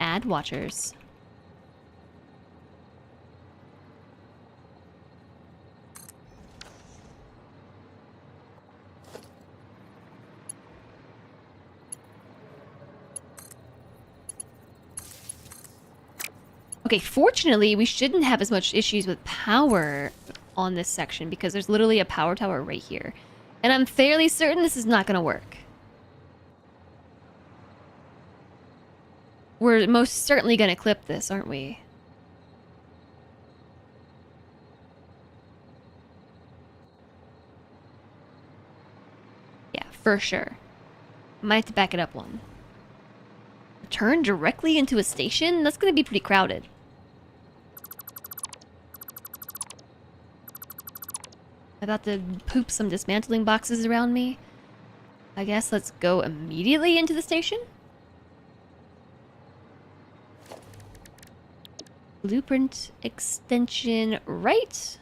Ad watchers. Okay, fortunately, we shouldn't have as much issues with power on this section because there's literally a power tower right here. And I'm fairly certain this is not going to work. We're most certainly going to clip this, aren't we? Yeah, for sure. Might have to back it up one. Turn directly into a station? That's going to be pretty crowded. I'm about to poop some dismantling boxes around me. I guess let's go immediately into the station. Blueprint extension right.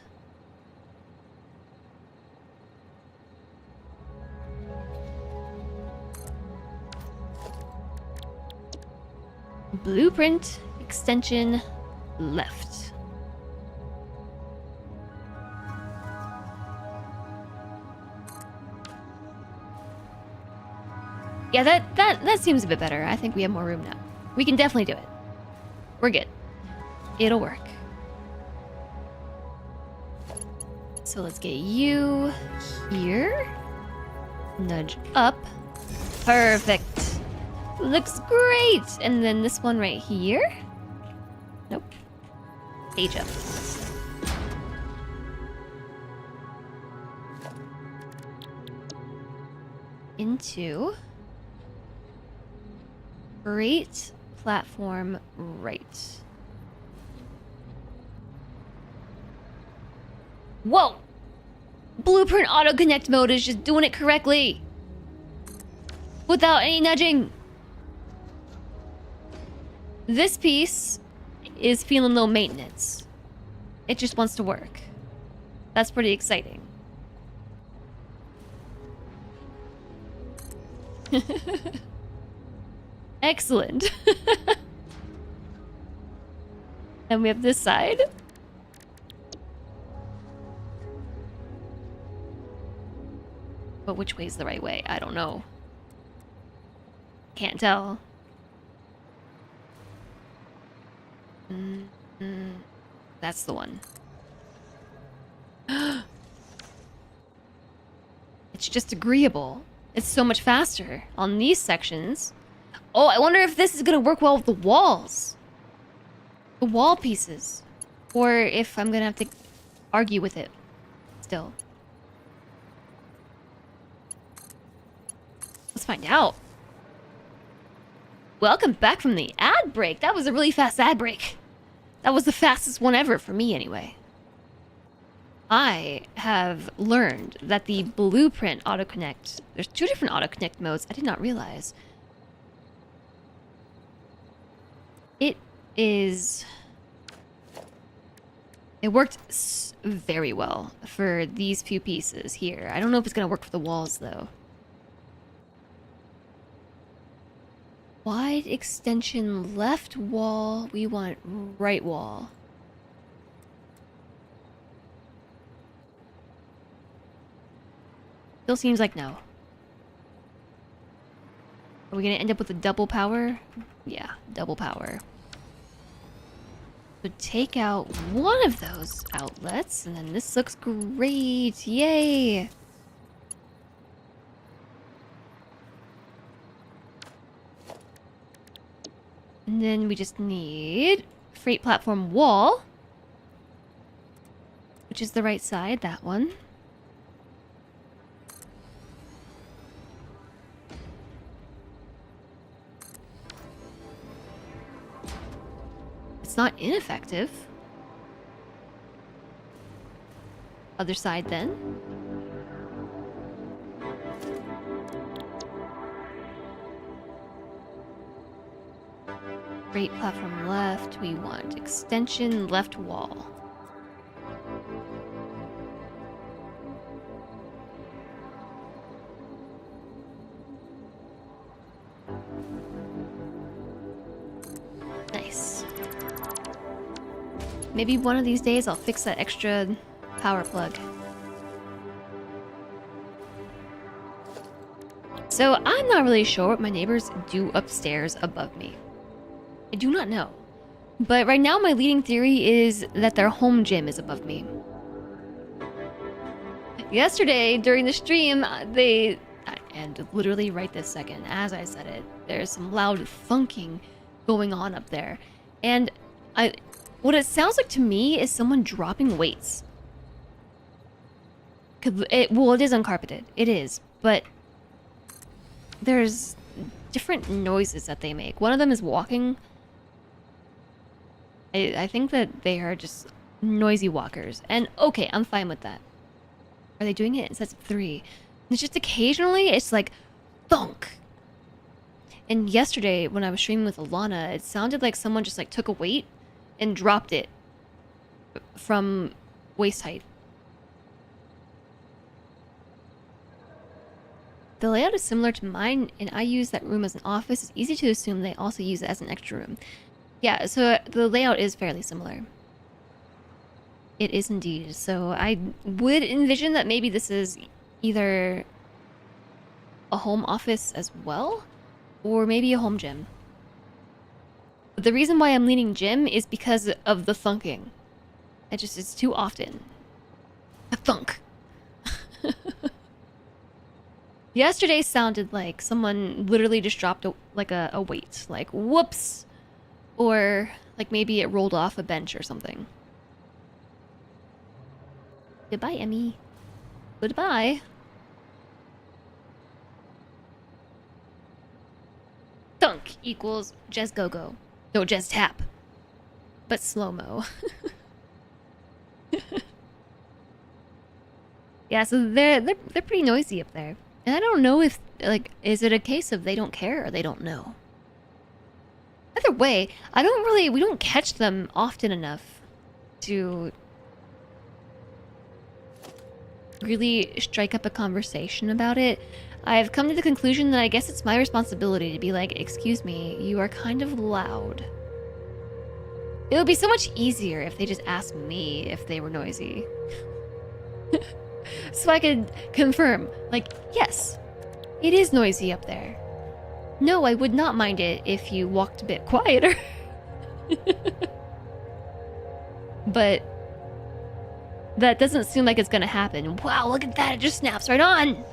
Blueprint extension left. Yeah, that seems a bit better. I think we have more room now. We can definitely do it. We're good. It'll work. So let's get you here. nudge up. Perfect. Looks great. And then this one right here. Nope. Page up. Into great platform right. Whoa! Blueprint auto connect mode is just doing it correctly. Without any nudging. This piece is feeling low maintenance. It just wants to work. That's pretty exciting. Excellent. And we have this side. But which way is the right way? I don't know. Can't tell. That's the one. It's just agreeable. It's so much faster on these sections. Oh, I wonder if this is gonna work well with the walls. The wall pieces. Or if I'm gonna have to argue with it still. Let's find out. Welcome back from the ad break. That was a really fast ad break. That was the fastest one ever for me anyway. I have learned that the blueprint autoconnect, there's 2 different autoconnect modes I did not realize. It worked very well for these few pieces here. I don't know if it's gonna work for the walls though. Wide extension left wall. We want right wall. Still seems like no. Are we gonna end up with a double power? Yeah, double power. So take out one of those outlets, and then this looks great. Yay! And then we just need freight platform wall, which is the right side, that one. It's not ineffective. Other side then. Freight platform left, we want extension left wall. Nice. Maybe one of these days I'll fix that extra power plug. So I'm not really sure what my neighbors do upstairs above me. I do not know. But right now my leading theory is that their home gym is above me. Yesterday, during the stream, and literally right this second, as I said it, there's some loud thunking going on up there. And what it sounds like to me is someone dropping weights. Well, it is uncarpeted. It is. But there's different noises that they make. One of them is walking. I think that they are just noisy walkers. And okay, I'm fine with that. Are they doing it in sets of 3? It's just occasionally, it's like, thunk. And yesterday, when I was streaming with Alana, it sounded like someone just like took a weight and dropped it from waist height. The layout is similar to mine, and I use that room as an office. It's easy to assume they also use it as an extra room. Yeah, so the layout is fairly similar. It is indeed. So I would envision that maybe this is either a home office as well, or maybe a home gym. But the reason why I'm leaning gym is because of the thunking. It's too often. A thunk. Yesterday sounded like someone literally just dropped a weight. Like, whoops! Or, like, maybe it rolled off a bench or something. Goodbye, Emmy. Goodbye. Thunk equals Jez Go-Go. No, Jez Tap. But slow-mo. Yeah, so they're pretty noisy up there. And I don't know if, like, is it a case of they don't care or they don't know? Either way, we don't catch them often enough to really strike up a conversation about it. I've come to the conclusion that I guess it's my responsibility to be like, excuse me, you are kind of loud. It would be so much easier if they just asked me if they were noisy. So I could confirm, like, yes, it is noisy up there. No, I would not mind it if you walked a bit quieter. But that doesn't seem like it's gonna happen. Wow, look at that, it just snaps right on!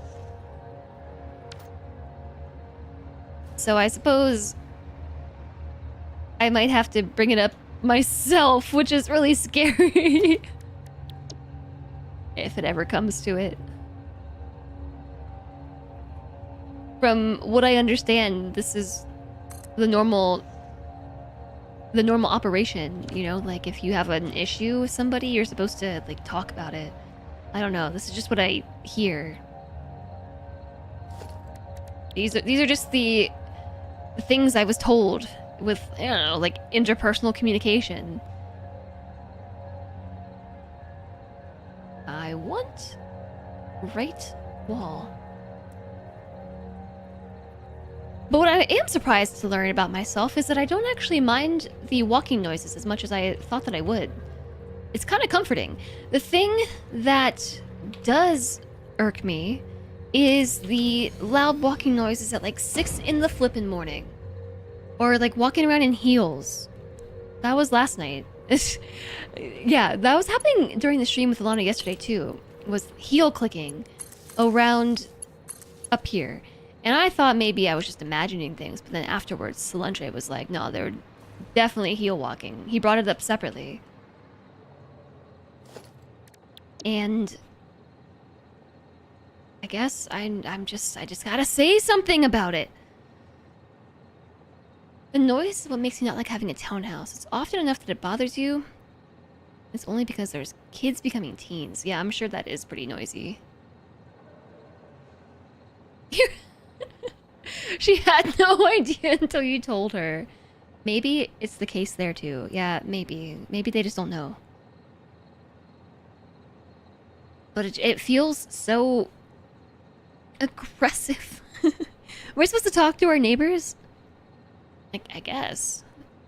So I suppose I might have to bring it up myself, which is really scary. If it ever comes to it. From what I understand, this is the normal operation, you know? Like, if you have an issue with somebody, you're supposed to, like, talk about it. I don't know, this is just what I hear. These are just the things I was told with, I don't know, like, interpersonal communication. I want right wall. But what I am surprised to learn about myself is that I don't actually mind the walking noises as much as I thought that I would. It's kind of comforting. The thing that does irk me is the loud walking noises at like 6 in the flippin' morning. Or like walking around in heels. That was last night. Yeah, that was happening during the stream with Alana yesterday too. Was heel clicking around up here. And I thought maybe I was just imagining things, but then afterwards, Solange was like, no, they're definitely heel walking. He brought it up separately. And I guess I just gotta say something about it. The noise is what makes you not like having a townhouse. It's often enough that it bothers you. It's only because there's kids becoming teens. Yeah, I'm sure that is pretty noisy. She had no idea until you told her. Maybe it's the case there too. Yeah, maybe. Maybe they just don't know. But it feels so aggressive. We're supposed to talk to our neighbors? Like, I guess.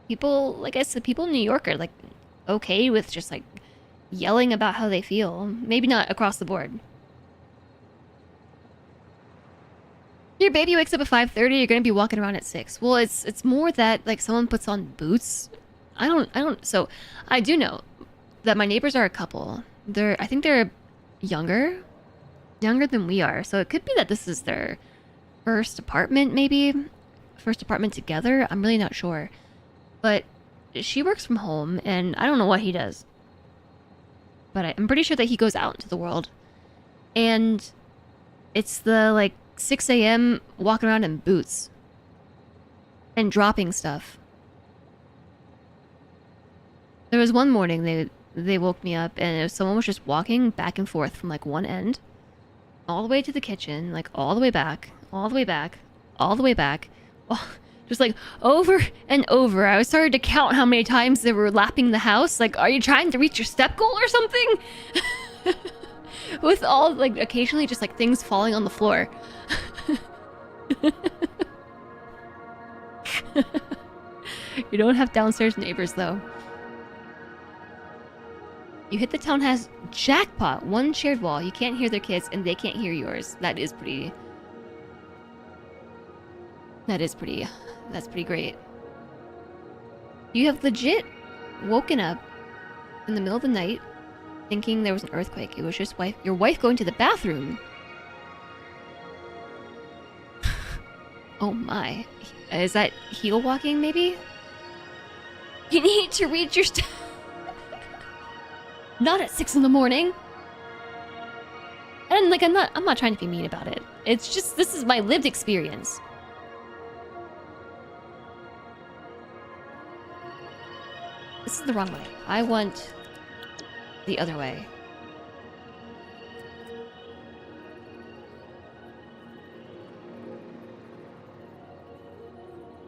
People, like I said, people in New York are, like, okay with just, like, yelling about how they feel. Maybe not across the board. Your baby wakes up at 5:30, you're gonna be walking around at 6. Well, it's more that, like, someone puts on boots. So, I do know that my neighbors are a couple. I think they're younger than we are. So it could be that this is their first apartment, maybe? First apartment together? I'm really not sure. But she works from home, and I don't know what he does. But I'm pretty sure that he goes out into the world. And it's the, like, 6 a.m. walking around in boots. And dropping stuff. There was one morning they woke me up, and someone was just walking back and forth from, like, one end. All the way to the kitchen, like, all the way back, all the way back, all the way back. Just like over and over. I started to count how many times they were lapping the house. Like, are you trying to reach your step goal or something? With all, like, occasionally just like things falling on the floor. You don't have downstairs neighbors though. You hit the townhouse jackpot. One shared wall. You can't hear their kids and they can't hear yours. That's pretty great. You have legit woken up in the middle of the night thinking there was an earthquake. It was just your wife going to the bathroom. Oh my. Is that heel walking, maybe? You need to read your stuff. Not at 6 in the morning. And like, I'm not trying to be mean about it. It's just, this is my lived experience. This is the wrong way. I want the other way.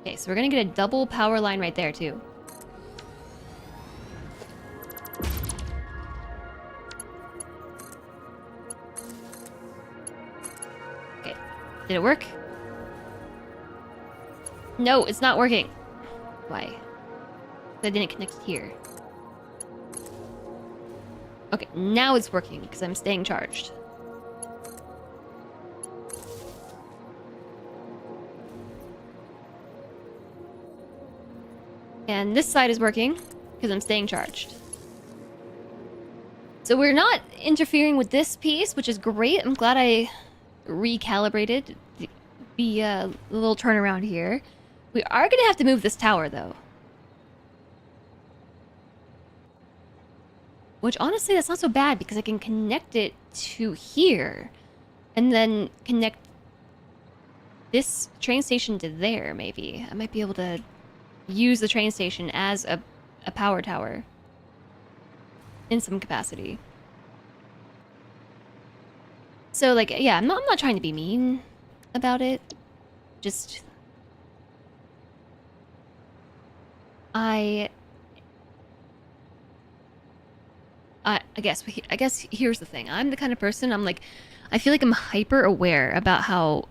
Okay, so we're gonna get a double power line right there, too. Okay, did it work? No, it's not working. Why? I didn't connect here. Okay, now it's working because I'm staying charged. And this side is working because I'm staying charged. So we're not interfering with this piece, which is great. I'm glad I recalibrated the little turnaround here. We are going to have to move this tower, though. Which, honestly, that's not so bad because I can connect it to here. And then connect this train station to there, maybe. I might be able to use the train station as a power tower. In some capacity. So, like, yeah, I'm not trying to be mean about it. Just... I guess here's the thing. I'm the kind of person, I'm like, I feel like I'm hyper aware about how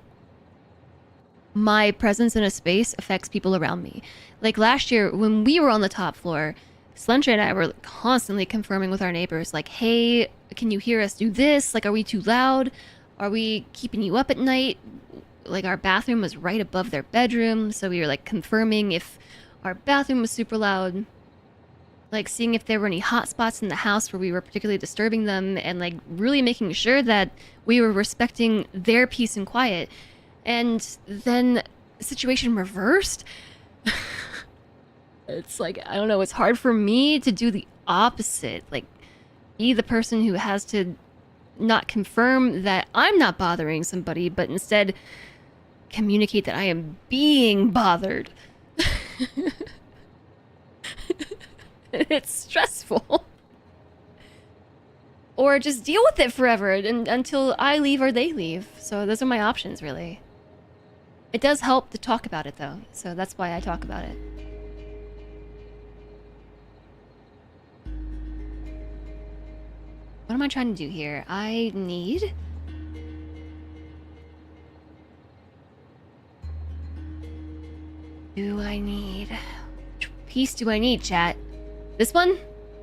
my presence in a space affects people around me. Like last year, when we were on the top floor, Slender and I were constantly confirming with our neighbors, like, hey, can you hear us do this? Like, are we too loud? Are we keeping you up at night? Like, our bathroom was right above their bedroom, so we were, like, confirming if our bathroom was super loud. Like, seeing if there were any hot spots in the house where we were particularly disturbing them, and, like, really making sure that we were respecting their peace and quiet. And then the situation reversed. It's like, I don't know, it's hard for me to do the opposite. Like, be the person who has to not confirm that I'm not bothering somebody, but instead communicate that I am being bothered. It's stressful. Or just deal with it forever until I leave or they leave. So those are my options, really. It does help to talk about it, though. So that's why I talk about it. What am I trying to do here? I need... Which piece do I need, chat? This one?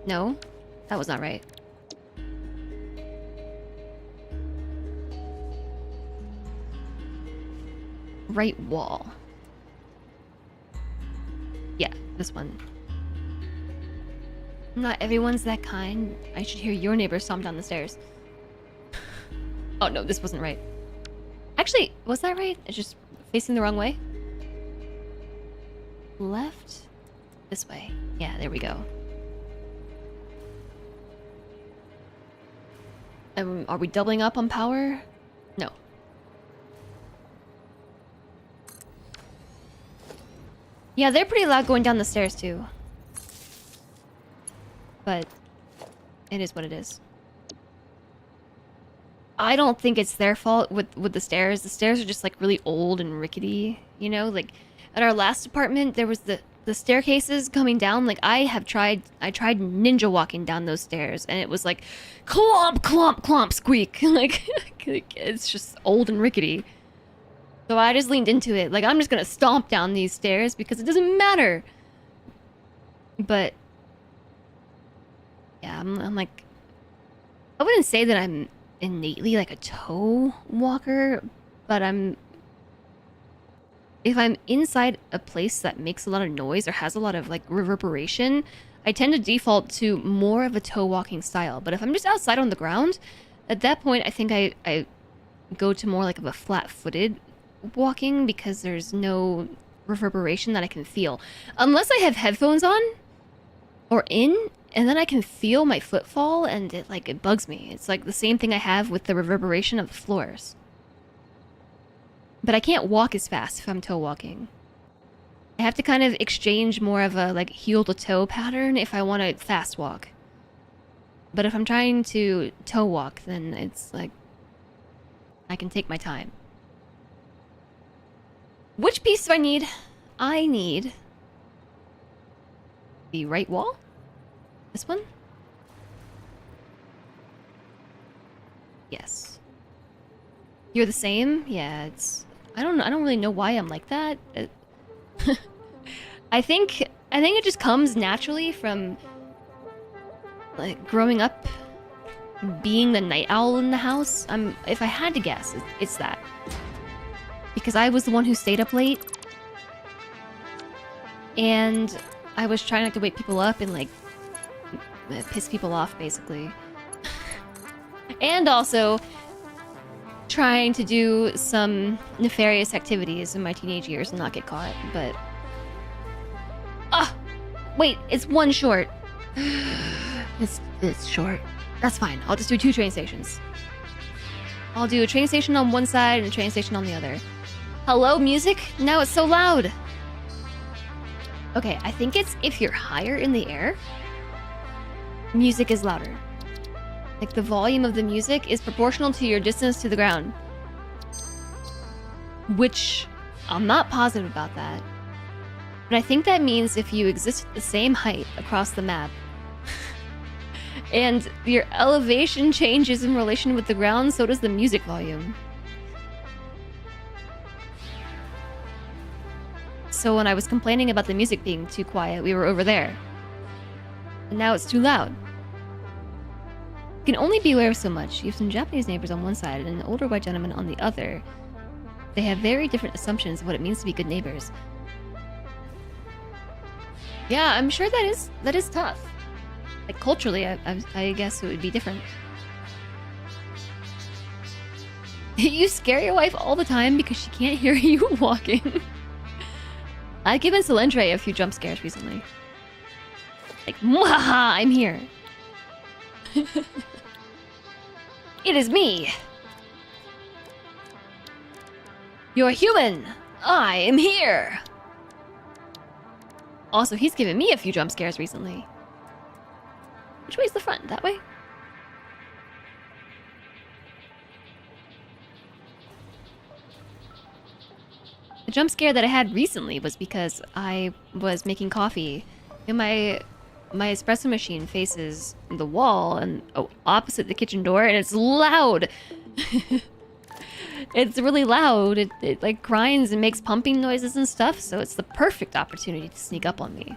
No. That was not right. Right wall. Yeah, this one. Not everyone's that kind. I should hear your neighbor stomp down the stairs. Oh no, this wasn't right. Actually, was that right? It's just facing the wrong way? Left? This way. Yeah, there we go. Are we doubling up on power? No. Yeah, they're pretty loud going down the stairs too. But it is what it is. I don't think it's their fault with the stairs. The stairs are just like really old and rickety, you know? Like at our last apartment, there was the staircases coming down. Like I tried ninja walking down those stairs and it was like clomp, clomp, clomp, squeak. like it's just old and rickety. So I just leaned into it. Like I'm just gonna stomp down these stairs because it doesn't matter. But yeah, I'm like, I wouldn't say that I'm innately like a toe walker, but if I'm inside a place that makes a lot of noise or has a lot of like reverberation, I tend to default to more of a toe walking style. But if I'm just outside on the ground, at that point I think I go to more like of a flat-footed walking because there's no reverberation that I can feel. Unless I have headphones on or in, and then I can feel my footfall, and it bugs me. It's like the same thing I have with the reverberation of the floors. But I can't walk as fast if I'm toe walking. I have to kind of exchange more of a like heel to toe pattern if I want to fast walk. But if I'm trying to toe walk, then it's like I can take my time. Which piece do I need? I need the right wall. This one? Yes. You're the same? Yeah, it's... I don't really know why I'm like that. I think it just comes naturally from like growing up being the night owl in the house. If I had to guess, it's that. Because I was the one who stayed up late. And I was trying not to wake people up and like piss people off, basically. And also trying to do some nefarious activities in my teenage years and not get caught, but... Ah! Wait, it's one short. It's short. That's fine. I'll just do 2 train stations. I'll do a train station on one side and a train station on the other. Hello, music? Now it's so loud! Okay, I think it's if you're higher in the air, music is louder. Like, the volume of the music is proportional to your distance to the ground. Which, I'm not positive about that. But I think that means if you exist at the same height across the map, and your elevation changes in relation with the ground, so does the music volume. So when I was complaining about the music being too quiet, we were over there. And now it's too loud. You can only be aware of so much. You have some Japanese neighbors on one side and an older white gentleman on the other. They have very different assumptions of what it means to be good neighbors. Yeah, I'm sure that is tough. Like, culturally, I guess it would be different. You scare your wife all the time because she can't hear you walking. I've given Solentre a few jump scares recently. Like, mwahaha, I'm here. It is me. You're human. I am here. Also, he's given me a few jump scares recently. Which way's the front? That way? The jump scare that I had recently was because I was making coffee and my espresso machine faces the wall and opposite the kitchen door, and it's loud. It's really loud. It like grinds and makes pumping noises and stuff, so it's the perfect opportunity to sneak up on me.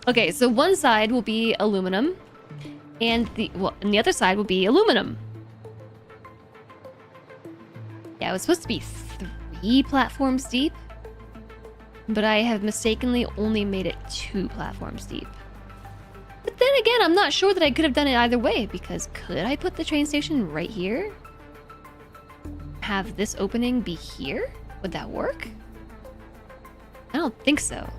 Okay, so one side will be aluminum, and the other side will be aluminum. Yeah, it was supposed to be 3 platforms deep, but I have mistakenly only made it 2 platforms deep. But then again, I'm not sure that I could have done it either way, because could I put the train station right here? Have this opening be here? Would that work? I don't think so.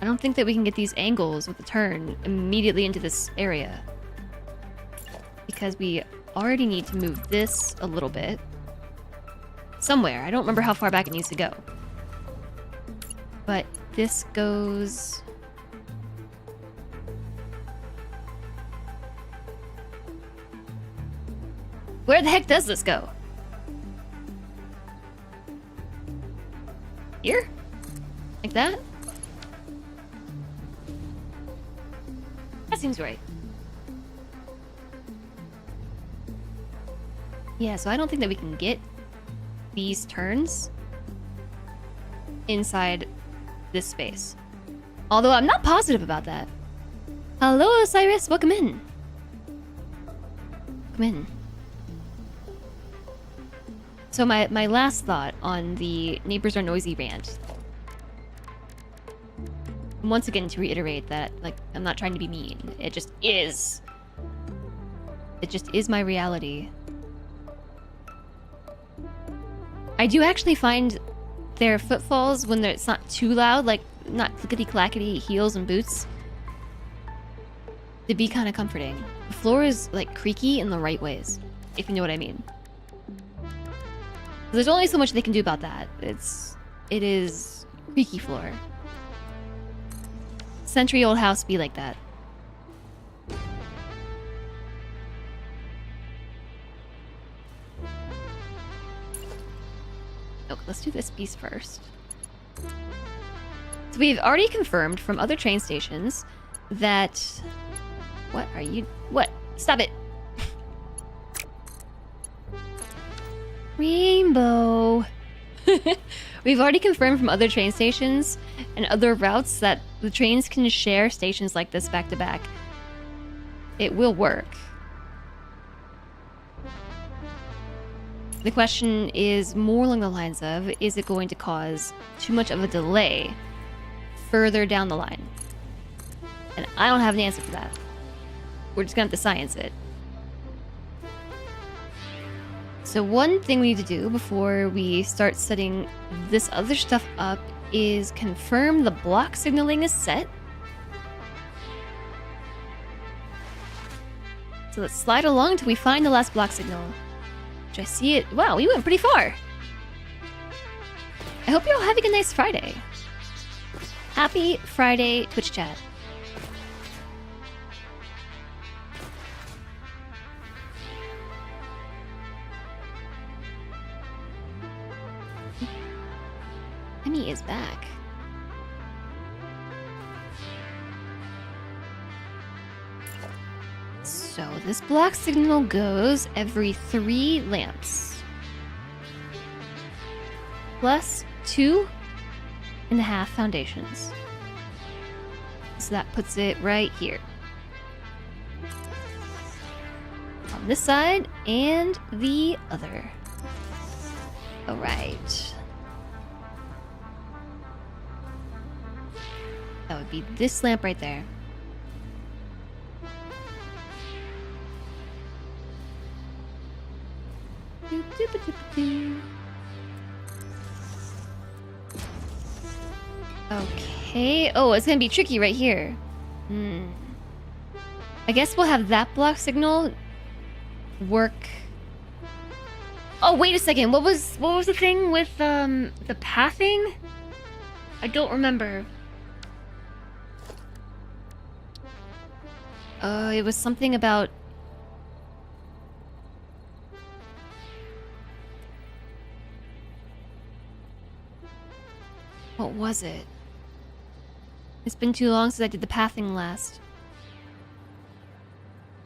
I don't think that we can get these angles with the turn immediately into this area. Because we already need to move this a little bit. Somewhere. I don't remember how far back it needs to go. But this goes... Where the heck does this go? Here? Like that? That seems right. Yeah, so I don't think that we can get these turns inside this space. Although I'm not positive about that. Hello, Osiris. Welcome in. Come in. So my last thought on the neighbors are noisy rant. Once again, to reiterate that, like, I'm not trying to be mean. It just is. It just is my reality. I do actually find their footfalls when it's not too loud, like not clickety-clackety heels and boots, to be kind of comforting. The floor is like creaky in the right ways, if you know what I mean. There's only so much they can do about that. It is creaky floor. Century-old house be like that. Okay, let's do this piece first. So we've already confirmed from other train stations that... What are you... What? Stop it! Rainbow! We've already confirmed from other train stations and other routes that the trains can share stations like this back to back. It will work. The question is more along the lines of, is it going to cause too much of a delay further down the line? And I don't have an answer for that. We're just gonna have to science it. So one thing we need to do before we start setting this other stuff up is confirm the block signaling is set. So let's slide along till we find the last block signal. Which I see it. Wow, we went pretty far. I hope you're all having a nice Friday. Happy Friday, Twitch chat. Emmy is back. So this block signal goes every 3 lamps. Plus 2.5 foundations. So that puts it right here. On this side and the other. Alright. That would be this lamp right there. Okay. Oh, it's gonna be tricky right here. I guess we'll have that block signal work. Oh, wait a second. What was the thing with the pathing? I don't remember. It was something about... What was it? It's been too long since I did the pathing last.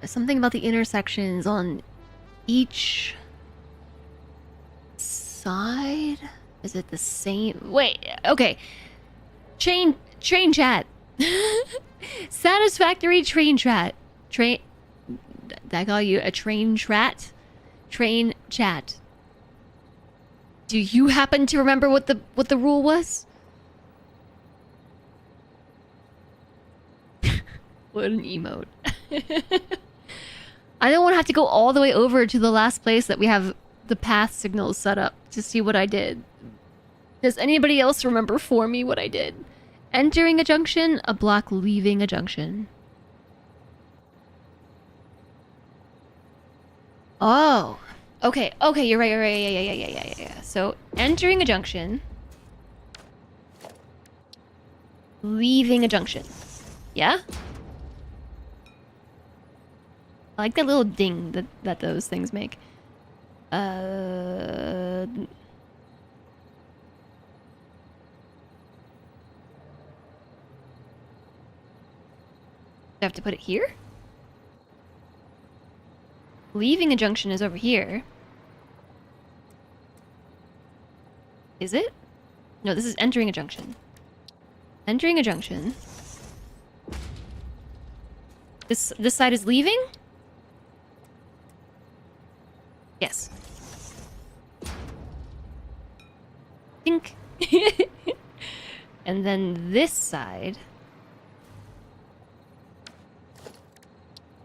Something about the intersections on each side? Is it the same? Wait, okay. Train chat. Satisfactory train chat. Did I call you a train chat? Train chat. Do you happen to remember what the rule was? What an emote. I don't want to have to go all the way over to the last place that we have the path signals set up to see what I did. Does anybody else remember for me what I did? Entering a junction, a block leaving a junction. Oh. Okay, you're right, yeah. So, entering a junction. Leaving a junction. Yeah? I like that little ding that those things make. Do I have to put it here? Leaving a junction is over here. Is it? No, this is entering a junction. Entering a junction. This side is leaving? Yes. Think. And then this side.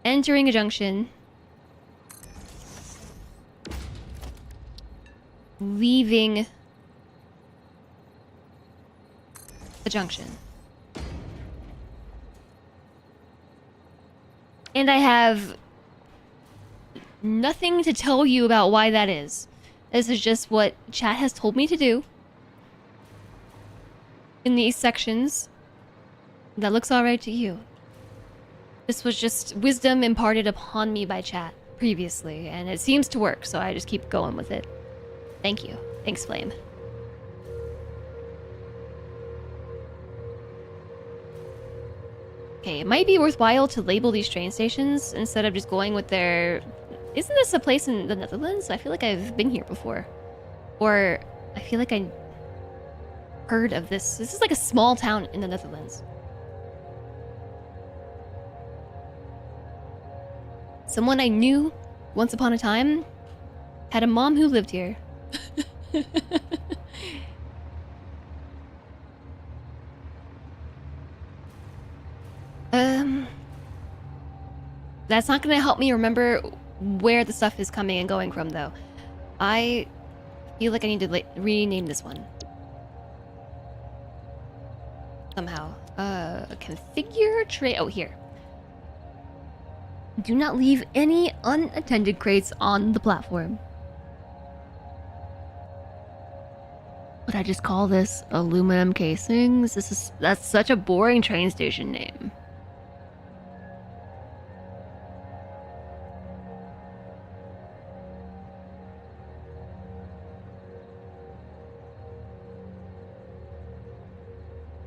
Entering a junction. leaving the junction. And I have nothing to tell you about why that is. This is just what chat has told me to do in these sections. That looks alright to you. This was just wisdom imparted upon me by chat previously, and it seems to work, so I just keep going with it. Thank you. Thanks, Flame. Okay, it might be worthwhile to label these train stations instead of just going with their... Isn't this a place in the Netherlands? I feel like I've been here before. Or I feel like I heard of this. This is like a small town in the Netherlands. Someone I knew once upon a time had a mom who lived here. That's not gonna help me remember where the stuff is coming and going from, though. I feel like I need to rename this one. Somehow. Configure tray. Oh, here. Do not leave any unattended crates on the platform. Would I just call this aluminum casings? That's such a boring train station name.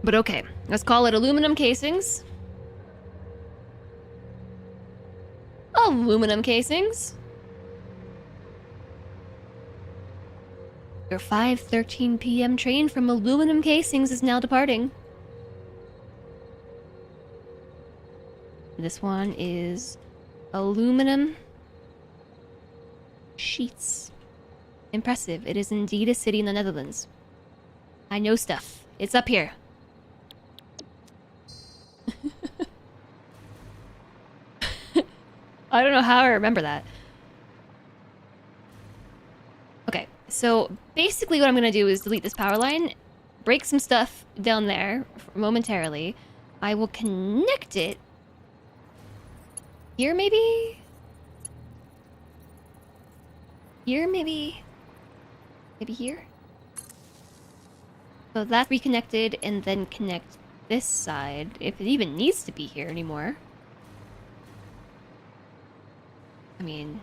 But okay, let's call it aluminum casings. Aluminum casings. Your 5:13 p.m. train from aluminum casings is now departing. This one is aluminum sheets. Impressive. It is indeed a city in the Netherlands. I know stuff. It's up here. I don't know how I remember that. Okay, so basically what I'm gonna do is delete this power line, break some stuff down there momentarily. I will connect it here, maybe? Here, maybe? Maybe here? So that's reconnected, and then connect this side, if it even needs to be here anymore. I mean...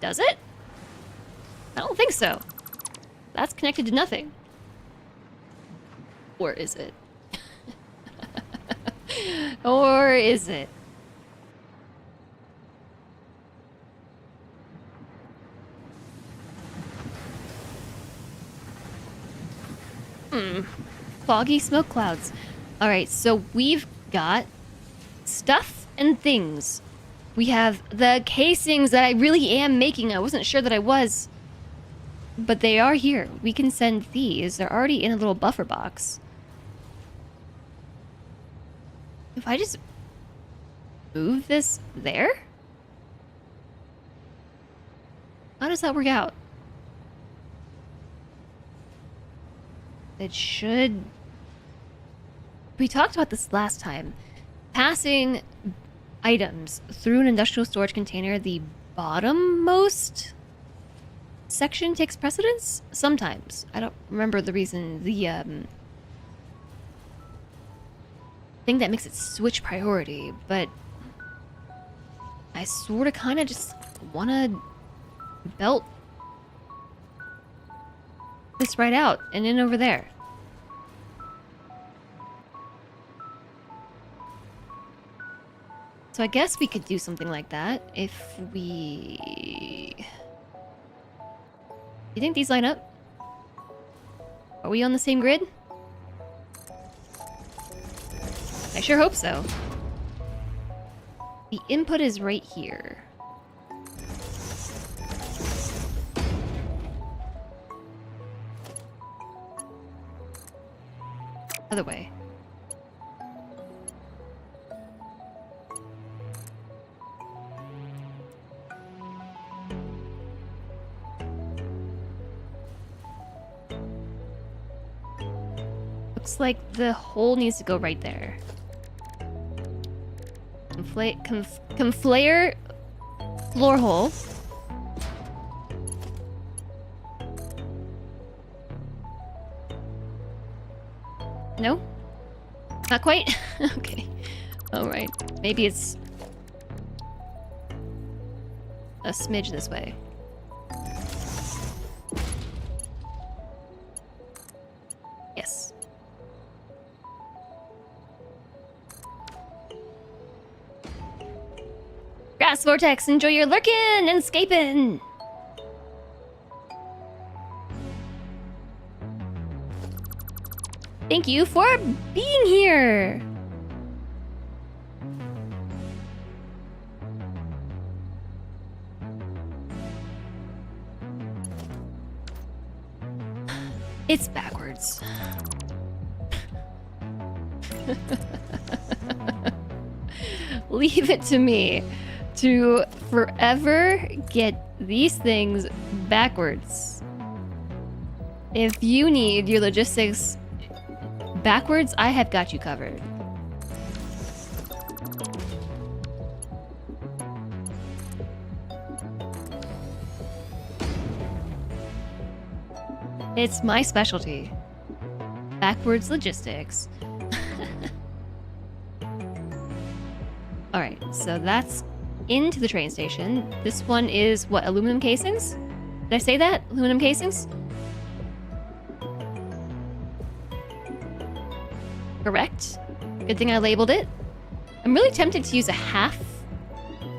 Does it? I don't think so. That's connected to nothing. Or is it? Or is it? Foggy smoke clouds. Alright, so we've got stuff and things. We have the casings that I really am making. I wasn't sure that I was. But they are here. We can send these. They're already in a little buffer box. If I just move this there? How does that work out? It should... We talked about this last time. Passing items through an industrial storage container, the bottommost section takes precedence? Sometimes. I don't remember the reason. The thing that makes it switch priority, but I sort of kind of just want to belt this right out and in over there. So I guess we could do something like that if we... You think these line up? Are we on the same grid? I sure hope so. The input is right here. Other way. looks like the hole needs to go right there. Conflayer floor hole. No? Not quite? Okay. Alright. Maybe it's a smidge this way. Yes. Grass Vortex, enjoy your lurkin' and scaping! Thank you for being here! It's backwards. Leave it to me to forever get these things backwards. If you need your logistics backwards, I have got you covered. It's my specialty. Backwards logistics. Alright, so that's into the train station. This one is what, aluminum casings? Did I say that? Aluminum casings? Correct. Good thing I labeled it. I'm really tempted to use a half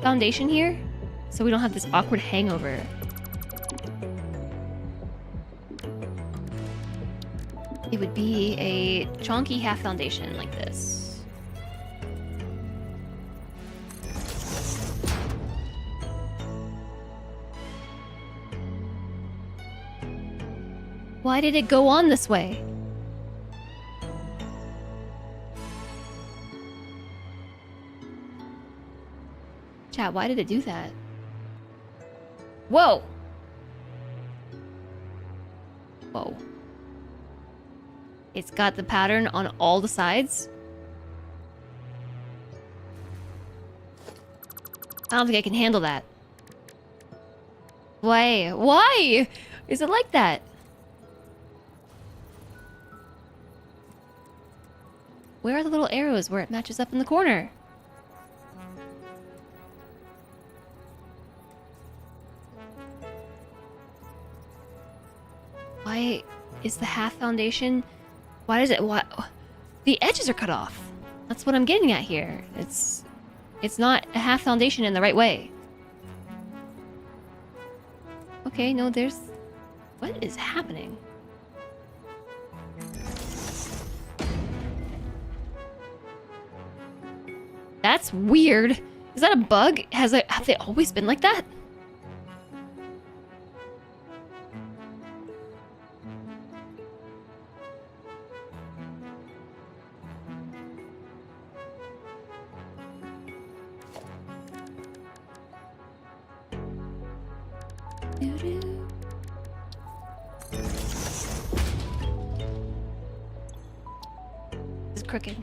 foundation here, so we don't have this awkward hangover. It would be a chonky half foundation like this. Why did it go on this way? Chat, why did it do that? Whoa! Whoa. It's got the pattern on all the sides. I don't think I can handle that. Why? Why is it like that? Where are the little arrows where it matches up in the corner? Why is the half foundation... Why is it... What? The edges are cut off. That's what I'm getting at here. It's not a half foundation in the right way. Okay, no, there's... What is happening? That's weird. Is that a bug? Have they always been like that? This is crooked.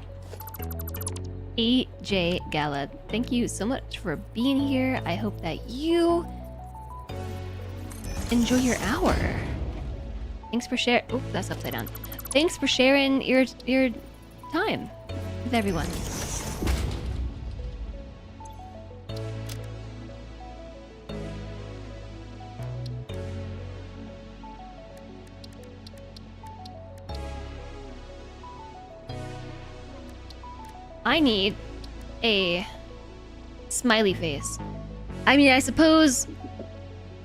AJ Gala, thank you so much for being here. I hope that you enjoy your hour. Thanks for sharing. Oh, that's upside down. Thanks for sharing your time with everyone. I need a smiley face. I mean, I suppose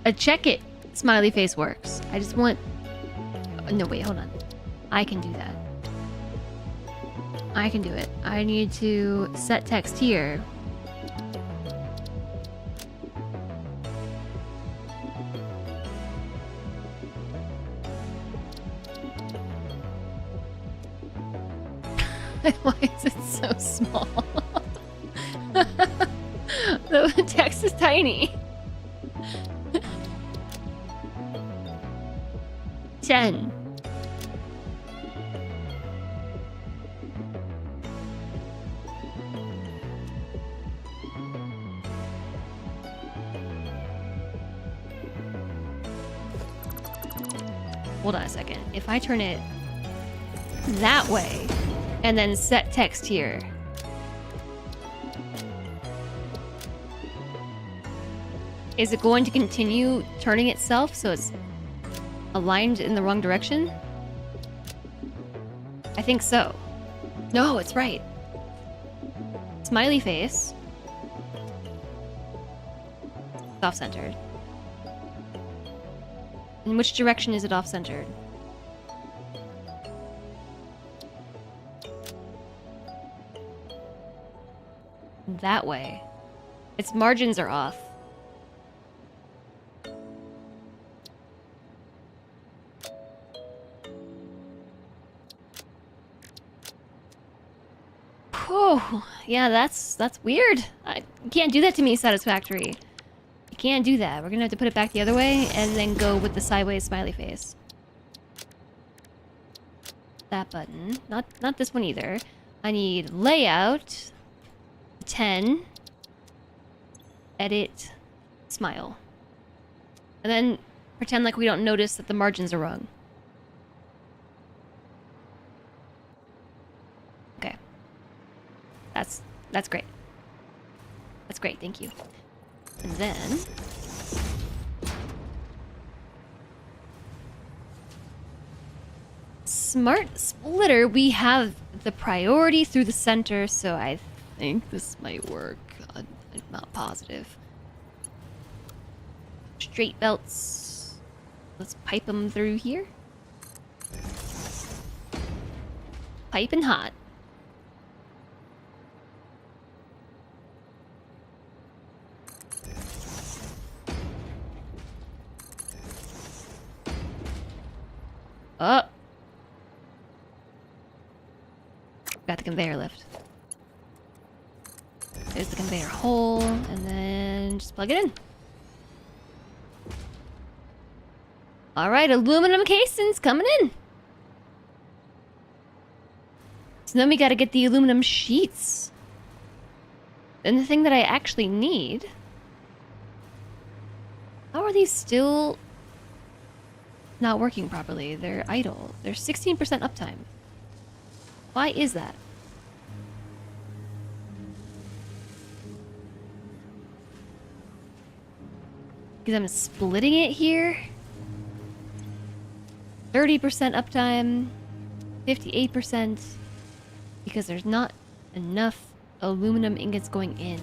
a check it smiley face works. I just want... No, wait, hold on. I can do that. I can do it. I need to set text here. Why is it so small? The text is tiny. 10. Hold on a second. If I turn it that way and then set text here. Is it going to continue turning itself so it's aligned in the wrong direction? I think so. No, it's right. Smiley face. Off-centered. In which direction is it off-centered? That way. Its margins are off. Oh, yeah, that's weird. You can't do that to me, Satisfactory. You can't do that. We're gonna have to put it back the other way and then go with the sideways smiley face. That button. Not this one either. I need layout, 10, edit, smile. And then pretend like we don't notice that the margins are wrong. Okay. That's great. That's great, thank you. And then Smart Splitter, we have the priority through the center, so I think this might work. I'm not positive. Straight belts. Let's pipe them through here. Piping hot. Oh. Got the conveyor lift. There's the conveyor hole, and then just plug it in. Alright, aluminum casings coming in. So then we gotta get the aluminum sheets. And the thing that I actually need... How are these still not working properly? They're idle. They're 16% uptime. Why is that? Because I'm splitting it here. 30% uptime. 58%. Because there's not enough aluminum ingots going in.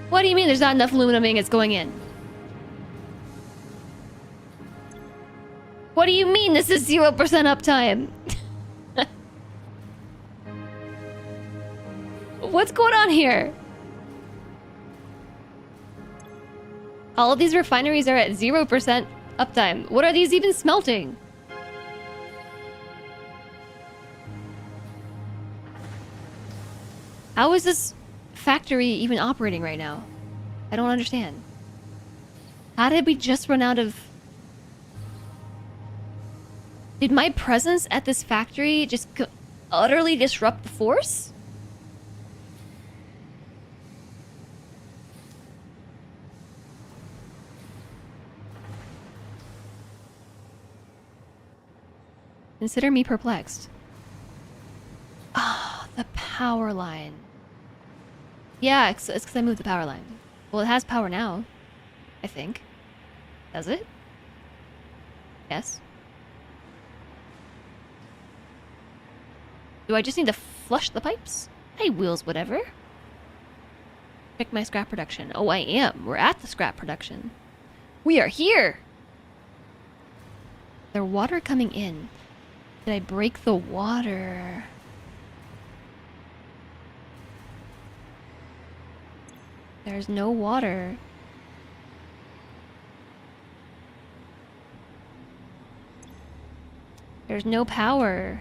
What do you mean there's not enough aluminum ingots going in? What do you mean this is 0% uptime? What's going on here? All of these refineries are at 0% uptime. What are these even smelting? How is this factory even operating right now? I don't understand. How did we just run out of... Did my presence at this factory just utterly disrupt the force? Consider me perplexed. Ah, the power line. Yeah, it's because I moved the power line. Well, it has power now, I think. Does it? Yes. Do I just need to flush the pipes? Hey, wheels, whatever. Check my scrap production. Oh, I am. We're at the scrap production. We are here! There's water coming in. Did I break the water? There's no water. There's no power.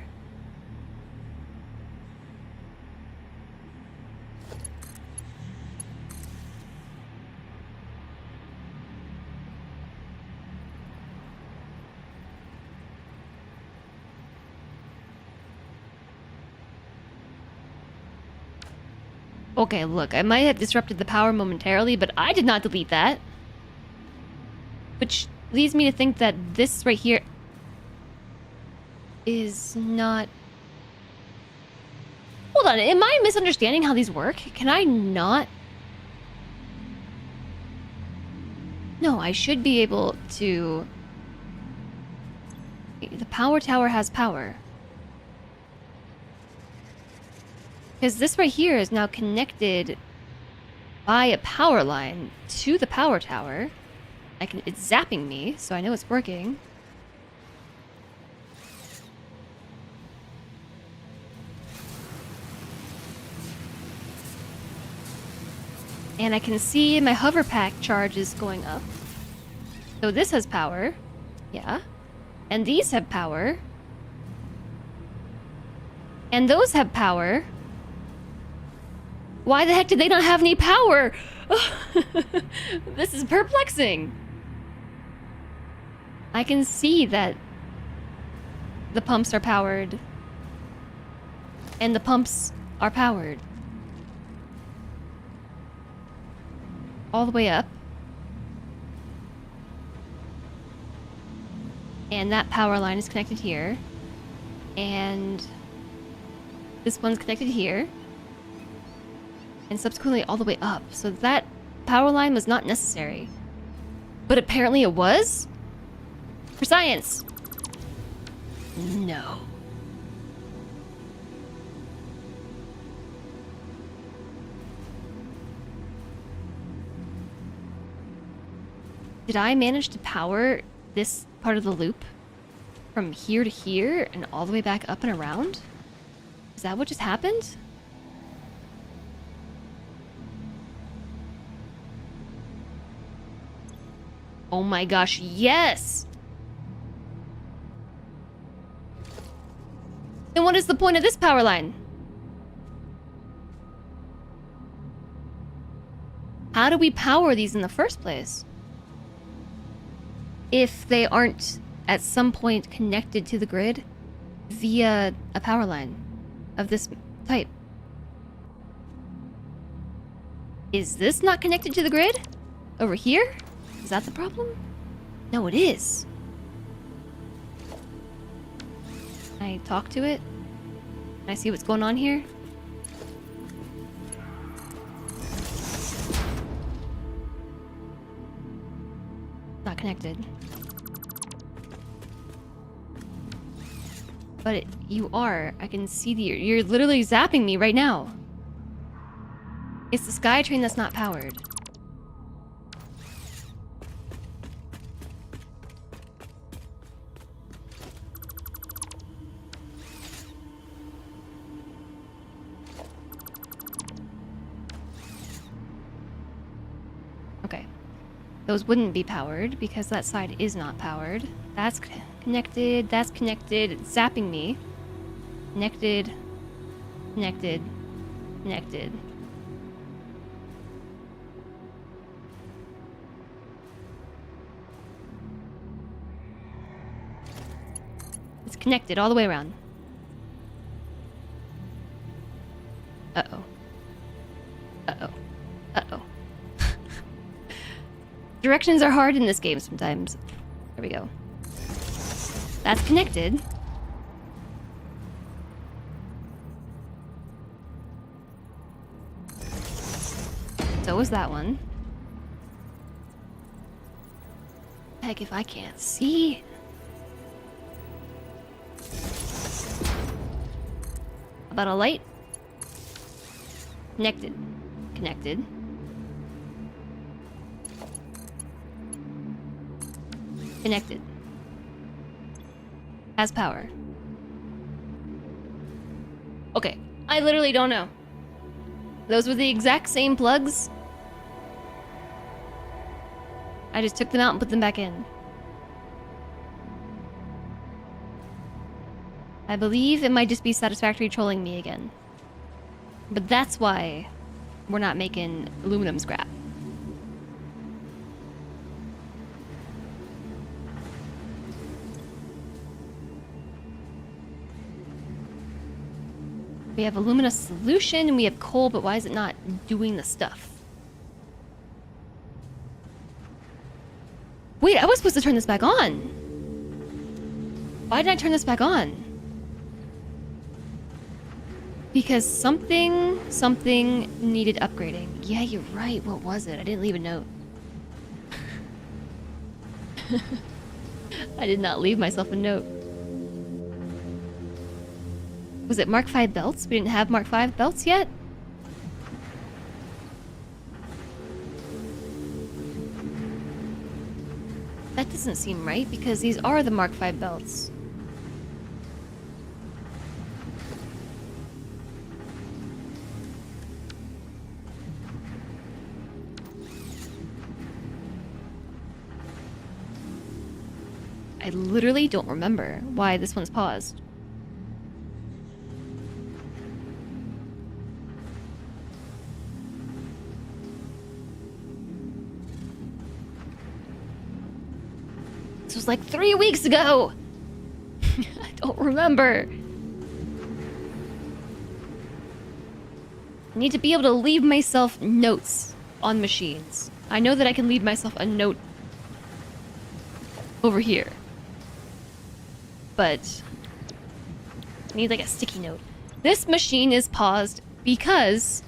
Okay, look, I might have disrupted the power momentarily, but I did not delete that. Which leads me to think that this right here is not... Hold on, am I misunderstanding how these work? Can I not... No, I should be able to... The power tower has power. Because this right here is now connected by a power line to the power tower. It's zapping me, so I know it's working. And I can see my hover pack charge is going up. So this has power. Yeah. And these have power. And those have power. Why the heck did they not have any power? This is perplexing. I can see that the pumps are powered. And the pumps are powered. All the way up. And that power line is connected here. And this one's connected here. And subsequently all the way up. So that power line was not necessary. But apparently it was? For science. No. Did I manage to power this part of the loop from here to here and all the way back up and around? Is that what just happened? Oh my gosh, yes! Then what is the point of this power line? How do we power these in the first place? If they aren't at some point connected to the grid via a power line of this type. Is this not connected to the grid? Over here? Is that the problem? No, it is. Can I talk to it? Can I see what's going on here? Not connected. But you are. I can see you're literally zapping me right now. It's the SkyTrain that's not powered. Okay. Those wouldn't be powered because that side is not powered. That's connected, it's zapping me. Connected, connected, connected. It's connected all the way around. Uh-oh. Uh-oh. Uh-oh. Directions are hard in this game sometimes. There we go. That's connected. So was that one. Heck, if I can't see. How about a light? Connected. Connected. Connected. Has power. Okay, I literally don't know. Those were the exact same plugs. I just took them out and put them back in. I believe it might just be Satisfactory trolling me again. But that's why we're not making aluminum scrap. We have alumina solution and we have coal, but why is it not doing the stuff? Wait, I was supposed to turn this back on. Why did I turn this back on? Because something needed upgrading. Yeah, you're right. What was it? I didn't leave a note. I did not leave myself a note. Was it Mark V belts? We didn't have Mark V belts yet? That doesn't seem right because these are the Mark V belts. I literally don't remember why this one's paused. This was like 3 weeks ago! I don't remember. I need to be able to leave myself notes on machines. I know that I can leave myself a note over here. But I need like a sticky note. This machine is paused because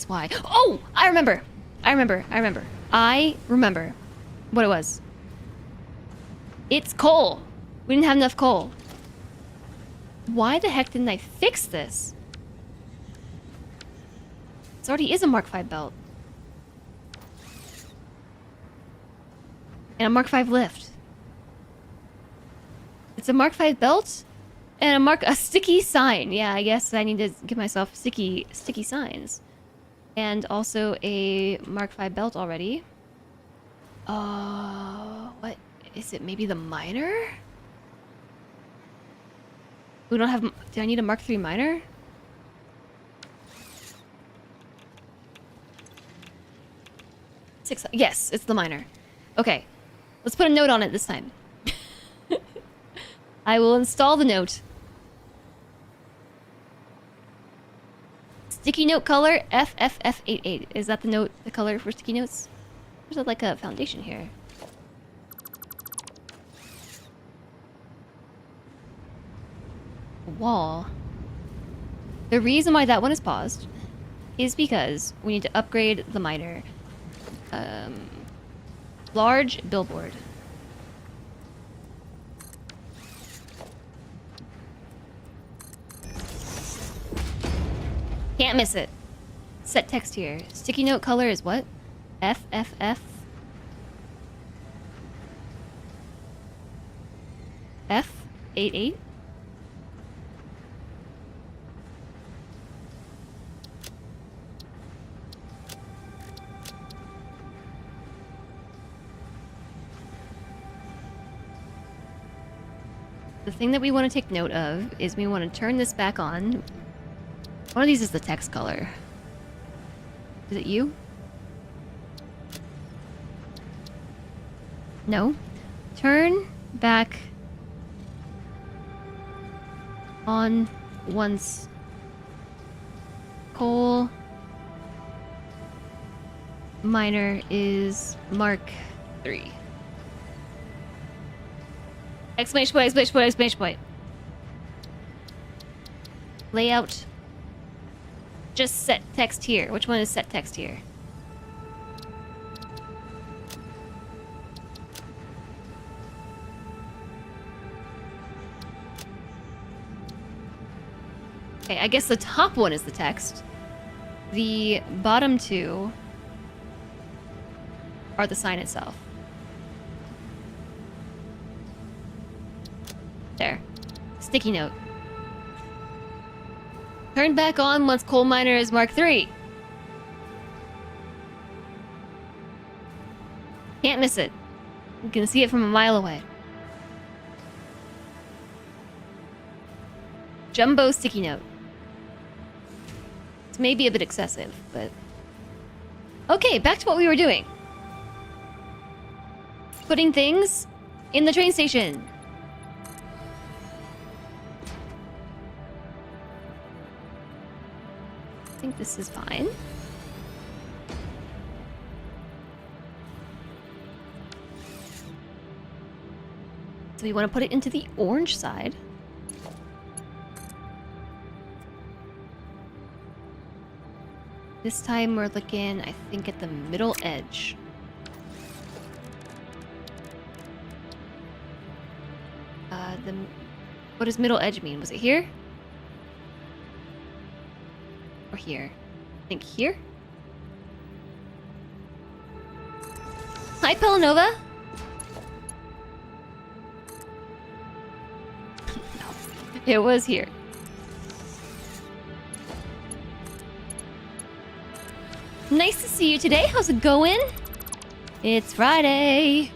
why? Oh, I remember what it was. It's coal. We didn't have enough coal. Why the heck didn't I fix this? This already is a Mark V belt. And a Mark V lift. It's a Mark V belt and a sticky sign. Yeah, I guess I need to give myself sticky signs. And also a Mark V belt already. What is it? Maybe the miner? We don't have... Do I need a Mark III miner? Yes, it's the miner. Okay. Let's put a note on it this time. I will install the note. Sticky note color FFF88. Is that the color for sticky notes? There's like a foundation here. A wall. The reason why that one is paused is because we need to upgrade the miner. Large billboard. Can't miss it. Set text here. Sticky note color is what? FFF. F88. The thing that we want to take note of is we want to turn this back on. One of these is the text color. Is it you? No. Turn back on once coal miner is Mark III. Exclamation point, exclamation point, exclamation point. Layout. Just set text here. Which one is set text here? Okay, I guess the top one is the text. The bottom two are the sign itself. There. Sticky note. Turn back on once coal miner is Mark III. Can't miss it. You can see it from a mile away. Jumbo sticky note. It's maybe a bit excessive, but... Okay, back to what we were doing. Putting things in the train station. I think this is fine. So we want to put it into the orange side. This time we're looking, I think, at the middle edge. What does middle edge mean? Was it here? Or here? I think here? Hi, Pelanova! No, it was here. Nice to see you today. How's it going? It's Friday.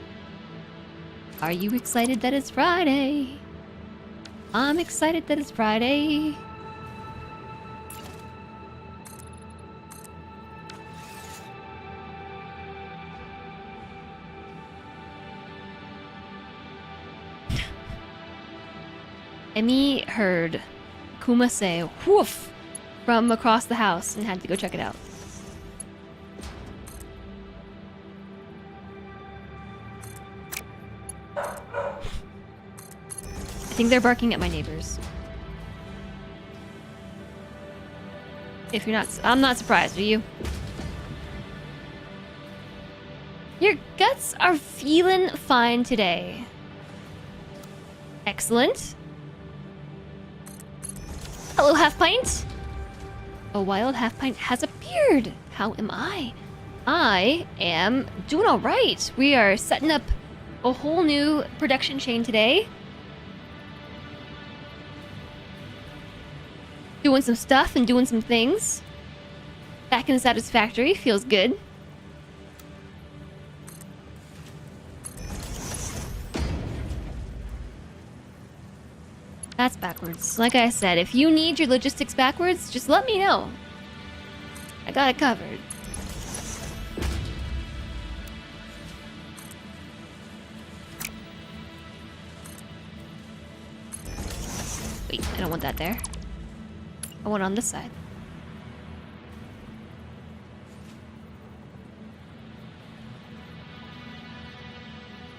Are you excited that it's Friday? I'm excited that it's Friday. Emmy heard Kuma say woof from across the house and had to go check it out. I think they're barking at my neighbors. If you're not, I'm not surprised, are you? Your guts are feeling fine today. Excellent. Hello, Half Pint. A wild Half Pint has appeared. How am I? I am doing all right. We are setting up a whole new production chain today. Doing some stuff and doing some things. Back in Satisfactory feels good. That's backwards. Like I said, if you need your logistics backwards, just let me know. I got it covered. Wait, I don't want that there. I want it on this side.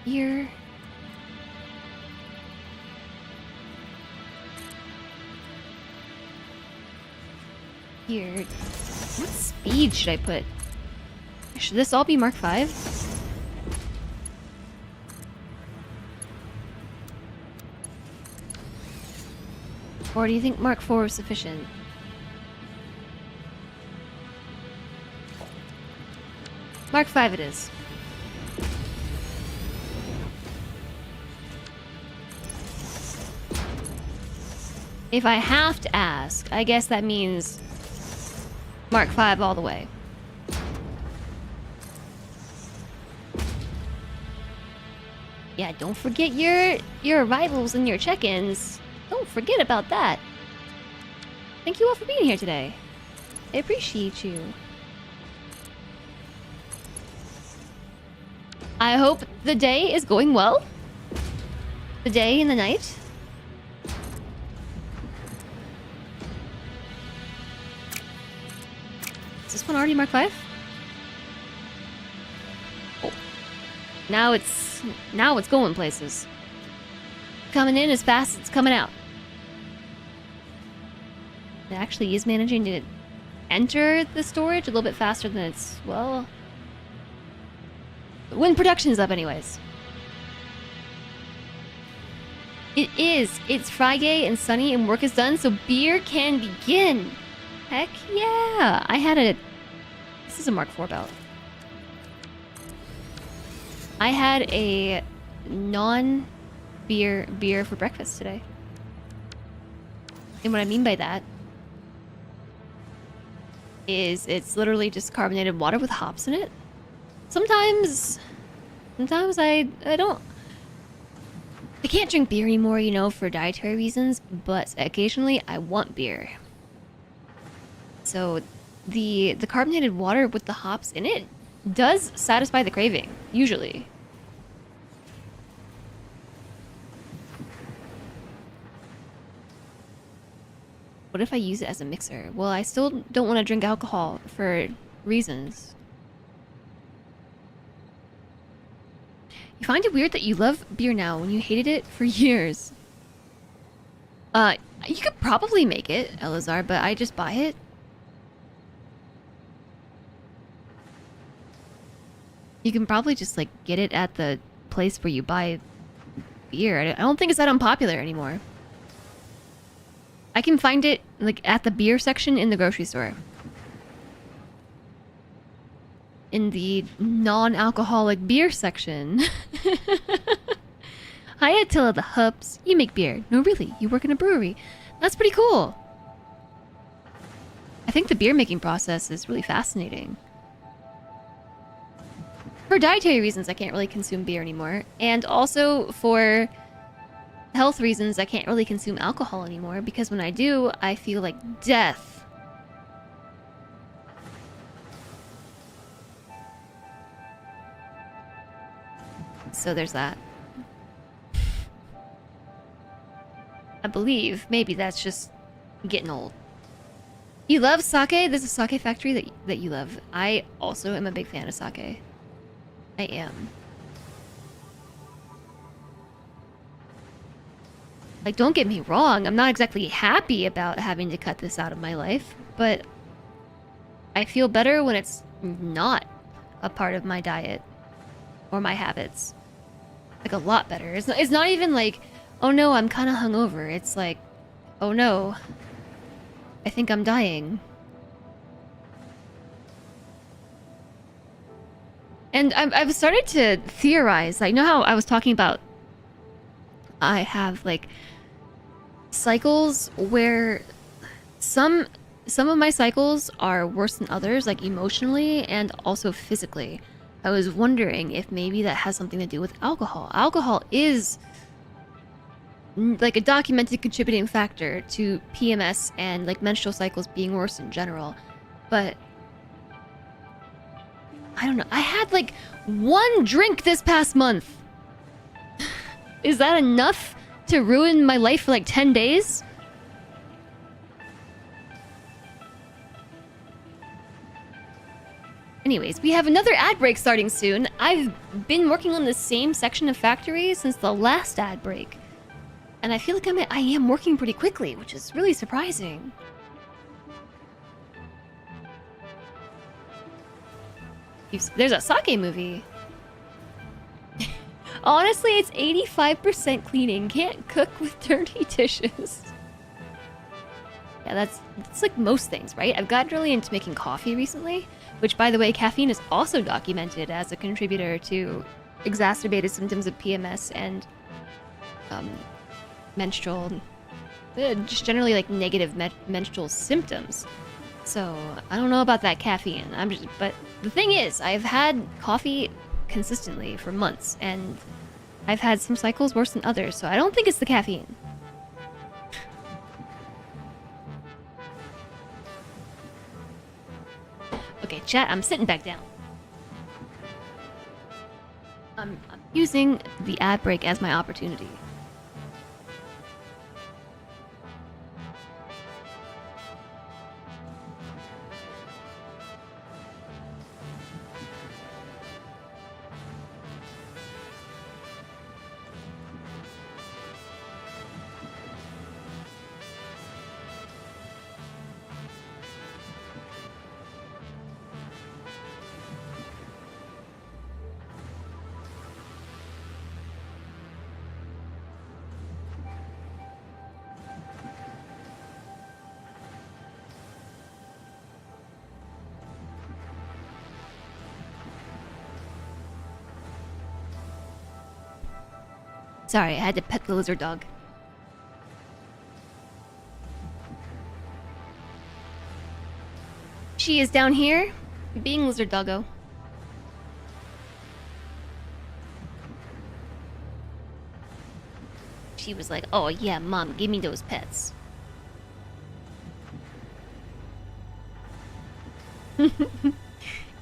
Here. Here. What speed should I put? Should this all be Mark 5? Or do you think Mark 4 is sufficient? Mark 5 it is. If I have to ask, I guess that means Mark 5 all the way. Yeah, don't forget your arrivals and your check-ins. Don't forget about that. Thank you all for being here today. I appreciate you. I hope the day is going well. The day and the night. Is this one already Mark 5? Oh. Now it's going places. Coming in as fast as it's coming out. It actually is managing to enter the storage a little bit faster than it's, well, when production is up anyways. It is. It's Friday and sunny and work is done, so beer can begin. Heck yeah. This is a Mark 4 belt. I had a non-beer beer for breakfast today. And what I mean by that is it's literally just carbonated water with hops in it. Sometimes I can't drink beer anymore, you know, for dietary reasons, but occasionally I want beer. So the carbonated water with the hops in it does satisfy the craving, usually. What if I use it as a mixer? Well, I still don't want to drink alcohol for reasons. You find it weird that you love beer now when you hated it for years. You could probably make it, Elazar, but I just buy it. You can probably just, like, get it at the place where you buy beer. I don't think it's that unpopular anymore. I can find it, like, at the beer section in the grocery store. In the non-alcoholic beer section. Hi, Attila the Hubs. You make beer. No, really. You work in a brewery. That's pretty cool. I think the beer making process is really fascinating. For dietary reasons, I can't really consume beer anymore. And also for health reasons, I can't really consume alcohol anymore. Because when I do, I feel like death. So there's that. I believe maybe that's just getting old. You love sake? There's a sake factory that you love. I also am a big fan of sake. I am. Like, don't get me wrong, I'm not exactly happy about having to cut this out of my life, but I feel better when it's not a part of my diet or my habits. Like, a lot better. It's not even like, oh no, I'm kind of hungover. It's like, oh no, I think I'm dying. And I've started to theorize. Like, you know how I was talking about I have, like, cycles where some of my cycles are worse than others, like emotionally and also physically. I was wondering if maybe that has something to do with alcohol. Alcohol is like a documented contributing factor to PMS and like menstrual cycles being worse in general. But I don't know. I had like one drink this past month. Is that enough to ruin my life for like 10 days? Anyways, we have another ad break starting soon. I've been working on the same section of Factory since the last ad break. And I feel like I am working pretty quickly, which is really surprising. There's a sake movie. Honestly, it's 85% cleaning. Can't cook with dirty dishes. Yeah, that's like most things, right? I've gotten really into making coffee recently, which, by the way, caffeine is also documented as a contributor to exacerbated symptoms of PMS and menstrual, just generally like negative menstrual symptoms. So I don't know about that caffeine. But the thing is, I've had coffee consistently for months, and I've had some cycles worse than others, so I don't think it's the caffeine. Okay, chat, I'm sitting back down. I'm using the ad break as my opportunity. Sorry, I had to pet the lizard dog. She is down here, being lizard doggo. She was like, oh yeah, mom, give me those pets.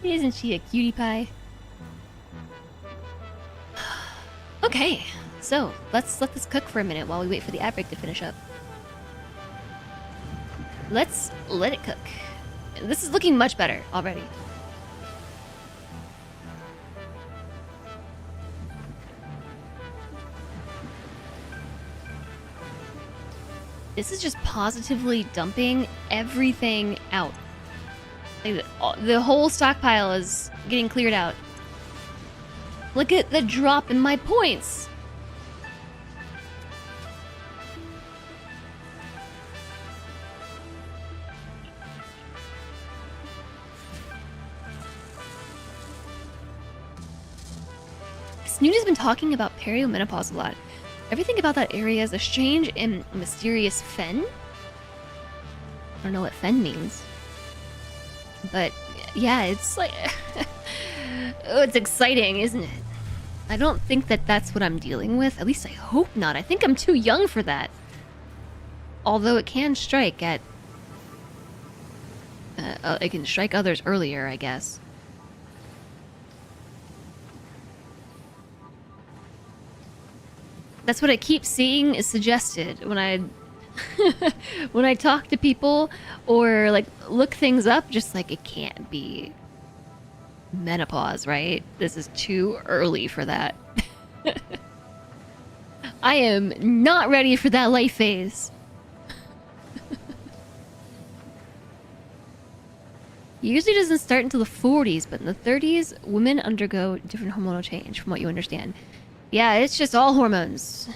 Isn't she a cutie pie? Okay, so let's let this cook for a minute while we wait for the ad break to finish up. Let's let it cook. This is looking much better already. This is just positively dumping everything out. Like the whole stockpile is getting cleared out. Look at the drop in my points. Snoot has been talking about perimenopause a lot. Everything about that area is a strange and mysterious fen. I don't know what fen means. But yeah, it's like... oh, it's exciting, isn't it? I don't think that that's what I'm dealing with. At least I hope not. I think I'm too young for that. Although it can strike at... it can strike others earlier, I guess. That's what I keep seeing is suggested when I when I talk to people or like look things up, just like it can't be menopause, right? This is too early for that. I am not ready for that life phase. It usually doesn't start until the 40s, but in the 30s, women undergo different hormonal change, from what you understand. Yeah, it's just all hormones.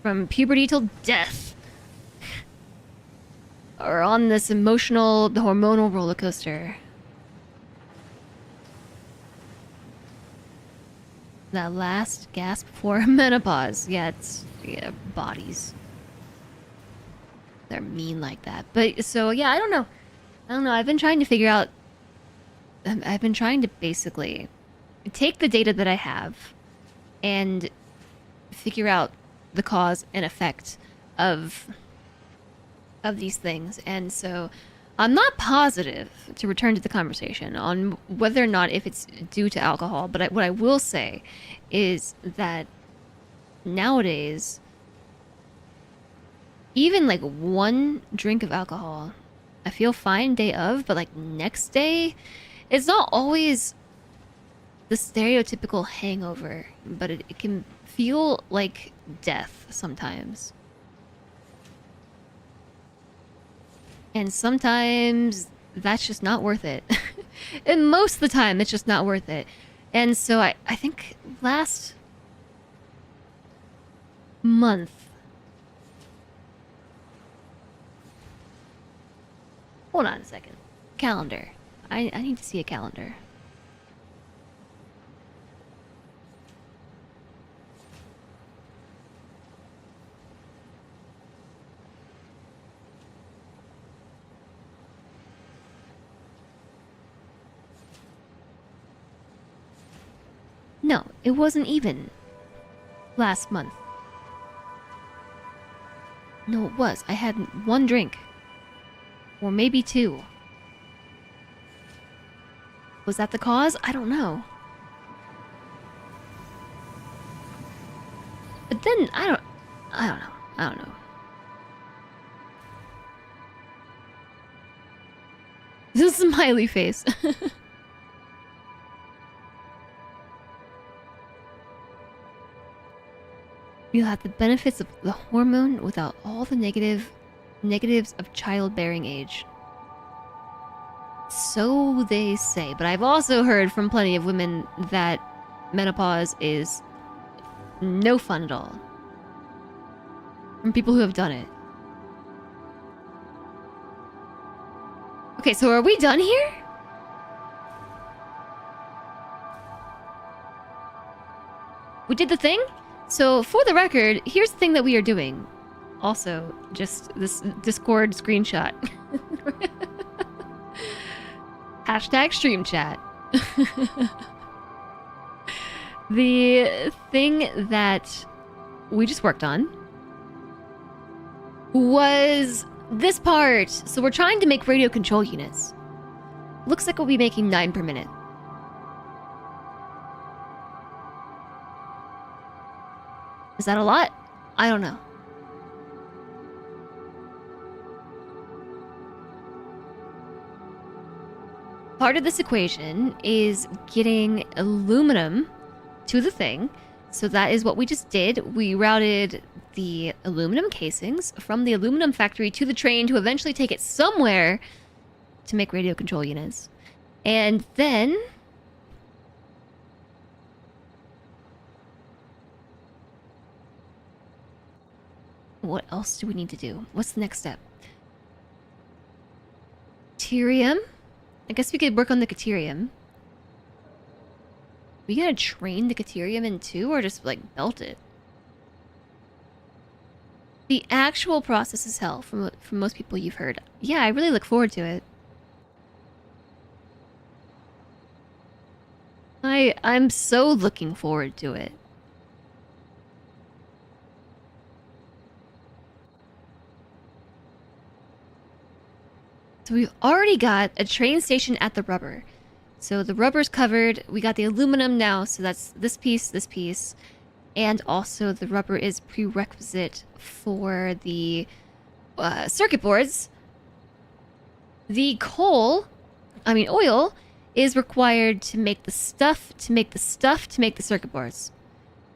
From puberty till death. Or on this the hormonal roller coaster. That last gasp before menopause. Yeah, it's... yeah, bodies. They're mean like that. But, so, yeah, I don't know. I've been trying to figure out... I've been trying to basically take the data that I have and figure out the cause and effect of these things. And so I'm not positive, to return to the conversation, on whether or not if it's due to alcohol, but what I will say is that nowadays, even like one drink of alcohol, I feel fine day of, but like next day, it's not always the stereotypical hangover, but it can feel like death sometimes. And sometimes that's just not worth it. And most of the time, it's just not worth it. And so I think last month... hold on a second. Calendar. I need to see a calendar. No, it wasn't even last month. No, it was. I had one drink. Or maybe two. Was that the cause? I don't know. But then, I don't know. This is a smiley face. You'll have the benefits of the hormone without all the negatives of childbearing age. So they say, but I've also heard from plenty of women that menopause is no fun at all. From people who have done it. Okay, so are we done here? We did the thing? So, for the record, here's the thing that we are doing. Also, just this Discord screenshot. Hashtag stream chat. The thing that we just worked on was this part. So we're trying to make radio control units. Looks like we'll be making 9 per minute. Is that a lot? I don't know. Part of this equation is getting aluminum to the thing. So that is what we just did. We routed the aluminum casings from the aluminum factory to the train to eventually take it somewhere to make radio control units. And then... what else do we need to do? What's the next step? Caterium? I guess we could work on the caterium. We gotta train the caterium in too, or just, like, melt it? The actual process is hell, from most people you've heard. Yeah, I really look forward to it. I'm so looking forward to it. So we've already got a train station at the rubber. So the rubber's covered. We got the aluminum now, so that's this piece. And also the rubber is prerequisite for the circuit boards. The oil is required to make the stuff, to make the circuit boards,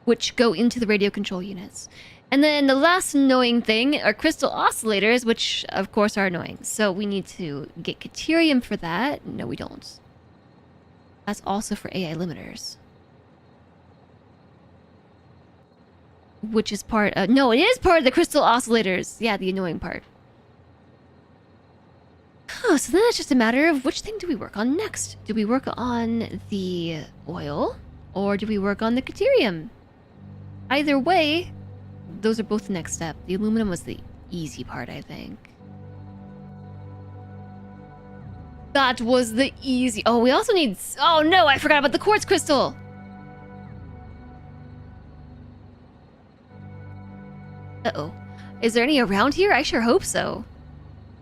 which go into the radio control units. And then the last annoying thing are crystal oscillators, which of course are annoying. So we need to get caterium for that. No, we don't. That's also for AI limiters. Which is part of... no, it is part of the crystal oscillators. Yeah, the annoying part. Oh, so then it's just a matter of which thing do we work on next? Do we work on the oil? Or do we work on the caterium? Either way, those are both the next step. The aluminum was the easy part, I think. That was the easy... oh, we also need... oh no, I forgot about the quartz crystal! Uh-oh. Is there any around here? I sure hope so.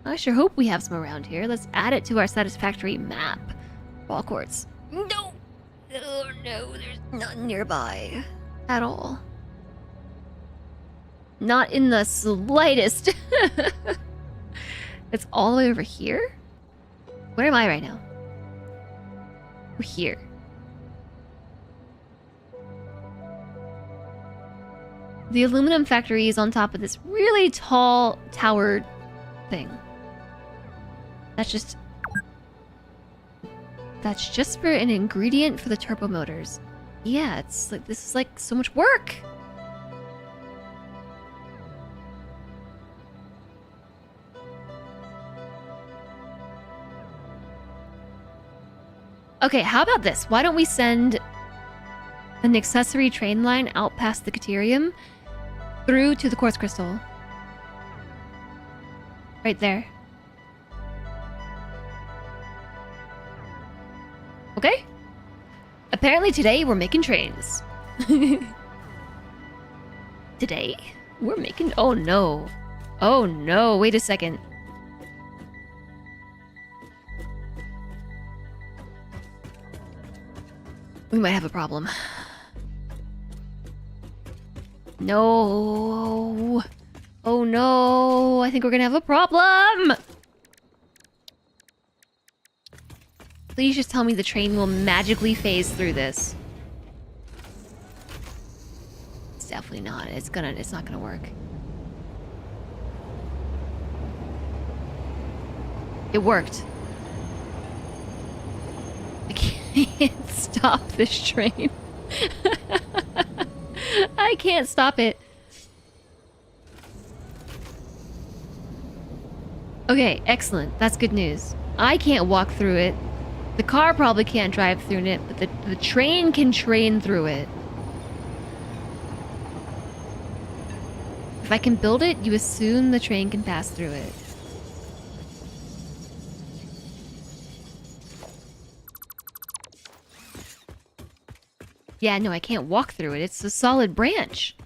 I sure hope we have some around here. Let's add it to our Satisfactory map. Raw quartz. No! Oh no, there's none nearby. At all. Not in the slightest. It's all the way over here? Where am I right now? We're here. The aluminum factory is on top of this really tall tower thing. That's just for an ingredient for the turbo motors. Yeah, it's like, this is like so much work. Okay, how about this? Why don't we send an accessory train line out past the caterium through to the quartz crystal? Right there. Okay? Apparently today we're making trains. Today? We're making... oh no. Oh no, wait a second. We might have a problem. No. Oh no, I think we're gonna have a problem. Please just tell me the train will magically phase through this. It's definitely not. It's not gonna work. It worked. I can't stop this train. I can't stop it. Okay, excellent. That's good news. I can't walk through it. The car probably can't drive through it, but the train can train through it. If I can build it, you assume the train can pass through it. Yeah, no, I can't walk through it. It's a solid branch.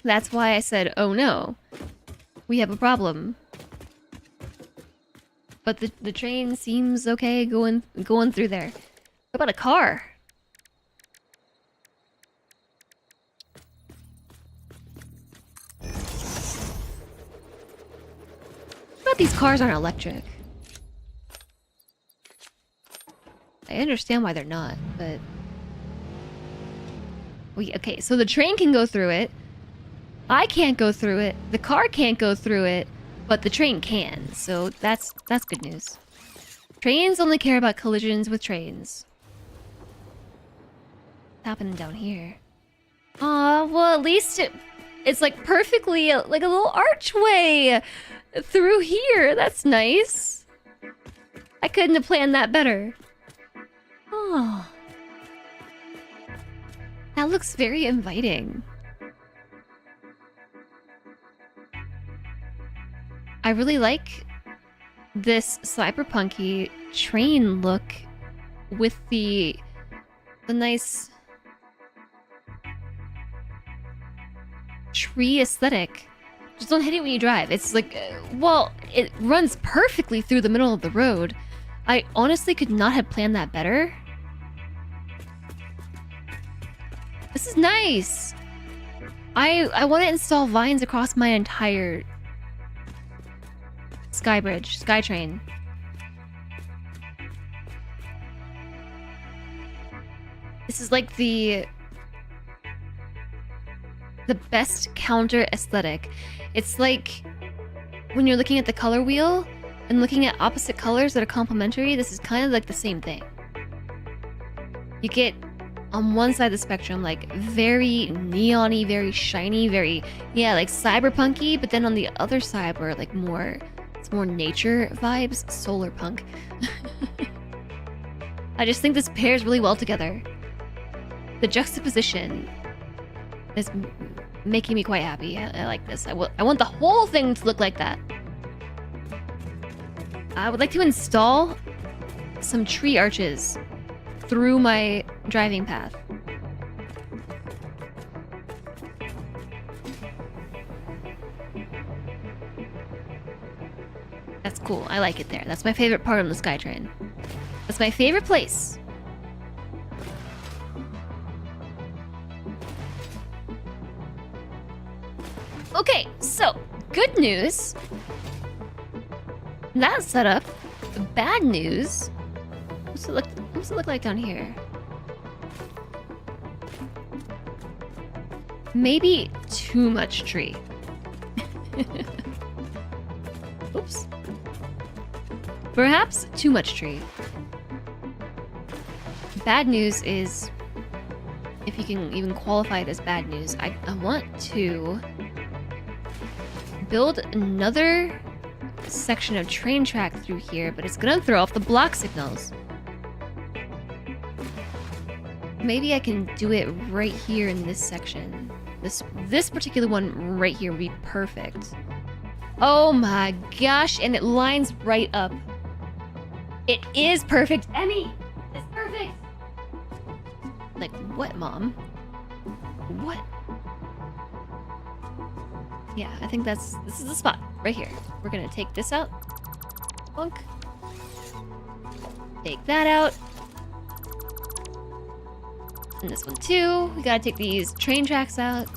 That's why I said, oh no. We have a problem. But the train seems okay going through there. What about a car? What about these cars aren't electric? I understand why they're not, but... Okay, so the train can go through it. I can't go through it. The car can't go through it, but the train can. So that's good news. Trains only care about collisions with trains. What's happening down here? Aw, well, at least it's like perfectly like a little archway through here. That's nice. I couldn't have planned that better. Oh. That looks very inviting. I really like this cyberpunky train look with the nice tree aesthetic. Just don't hit it when you drive. It's like, well, it runs perfectly through the middle of the road. I honestly could not have planned that better. This is nice. I want to install vines across my entire SkyTrain. This is like the best counter aesthetic. It's like when you're looking at the color wheel and looking at opposite colors that are complementary, this is kind of like the same thing. You get on one side of the spectrum like very neon-y, very shiny, very like cyberpunky, but then on the other side where like it's more nature vibes, solar punk. I just think this pairs really well together. The juxtaposition is making me quite happy. I like this. I want the whole thing to look like that. I would like to install some tree arches through my driving path. That's cool. I like it there. That's my favorite part on the SkyTrain. That's my favorite place. Okay, so good news. That's set up. Bad news. What's it look like down here? Maybe too much tree. Oops. Perhaps too much tree. Bad news is, if you can even qualify it as bad news, I want to build another section of train track through here, but it's gonna throw off the block signals. Maybe I can do it right here in this section. This particular one right here would be perfect. Oh my gosh, and it lines right up. It is perfect, Emmy! It's perfect! Like, what, Mom? What? Yeah, I think this is the spot, right here. We're gonna take this out. Plunk. Take that out. And this one too. We gotta take these train tracks out.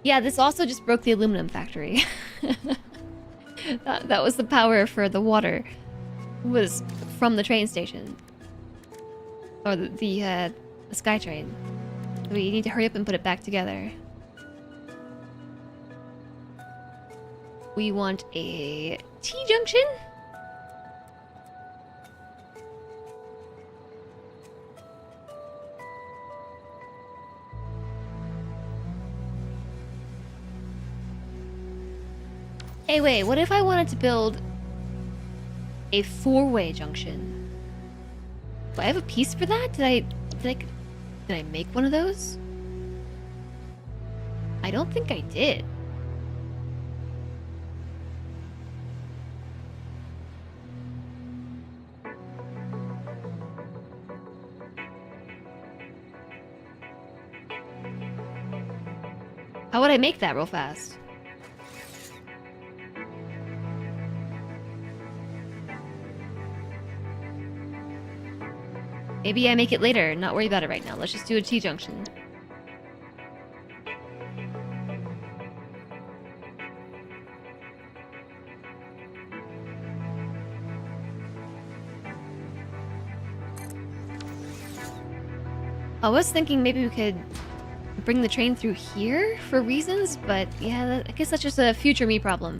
Yeah, this also just broke the aluminum factory. that was the power for the water. Was from the train station. Or the SkyTrain. We need to hurry up and put it back together. We want a T-junction? Hey, wait, what if I wanted to build a four-way junction? Do I have a piece for that? Did I make one of those? I don't think I did. How would I make that real fast? Maybe I make it later, not worry about it right now. Let's just do a T-junction. I was thinking maybe we could bring the train through here for reasons, but yeah, I guess that's just a future me problem.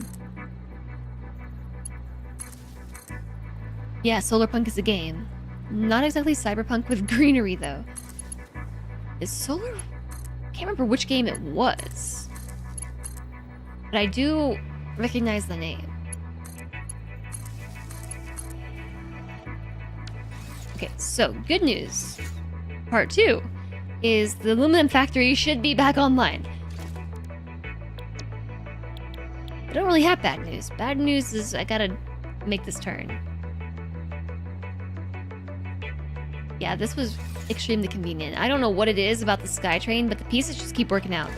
Yeah, Solarpunk is a game. Not exactly cyberpunk with greenery, though. Is Solar... I can't remember which game it was. But I do recognize the name. Okay, so good news. Part 2 is the aluminum factory should be back online. I don't really have bad news. Bad news is I gotta make this turn. Yeah, this was extremely convenient. I don't know what it is about the SkyTrain, but the pieces just keep working out.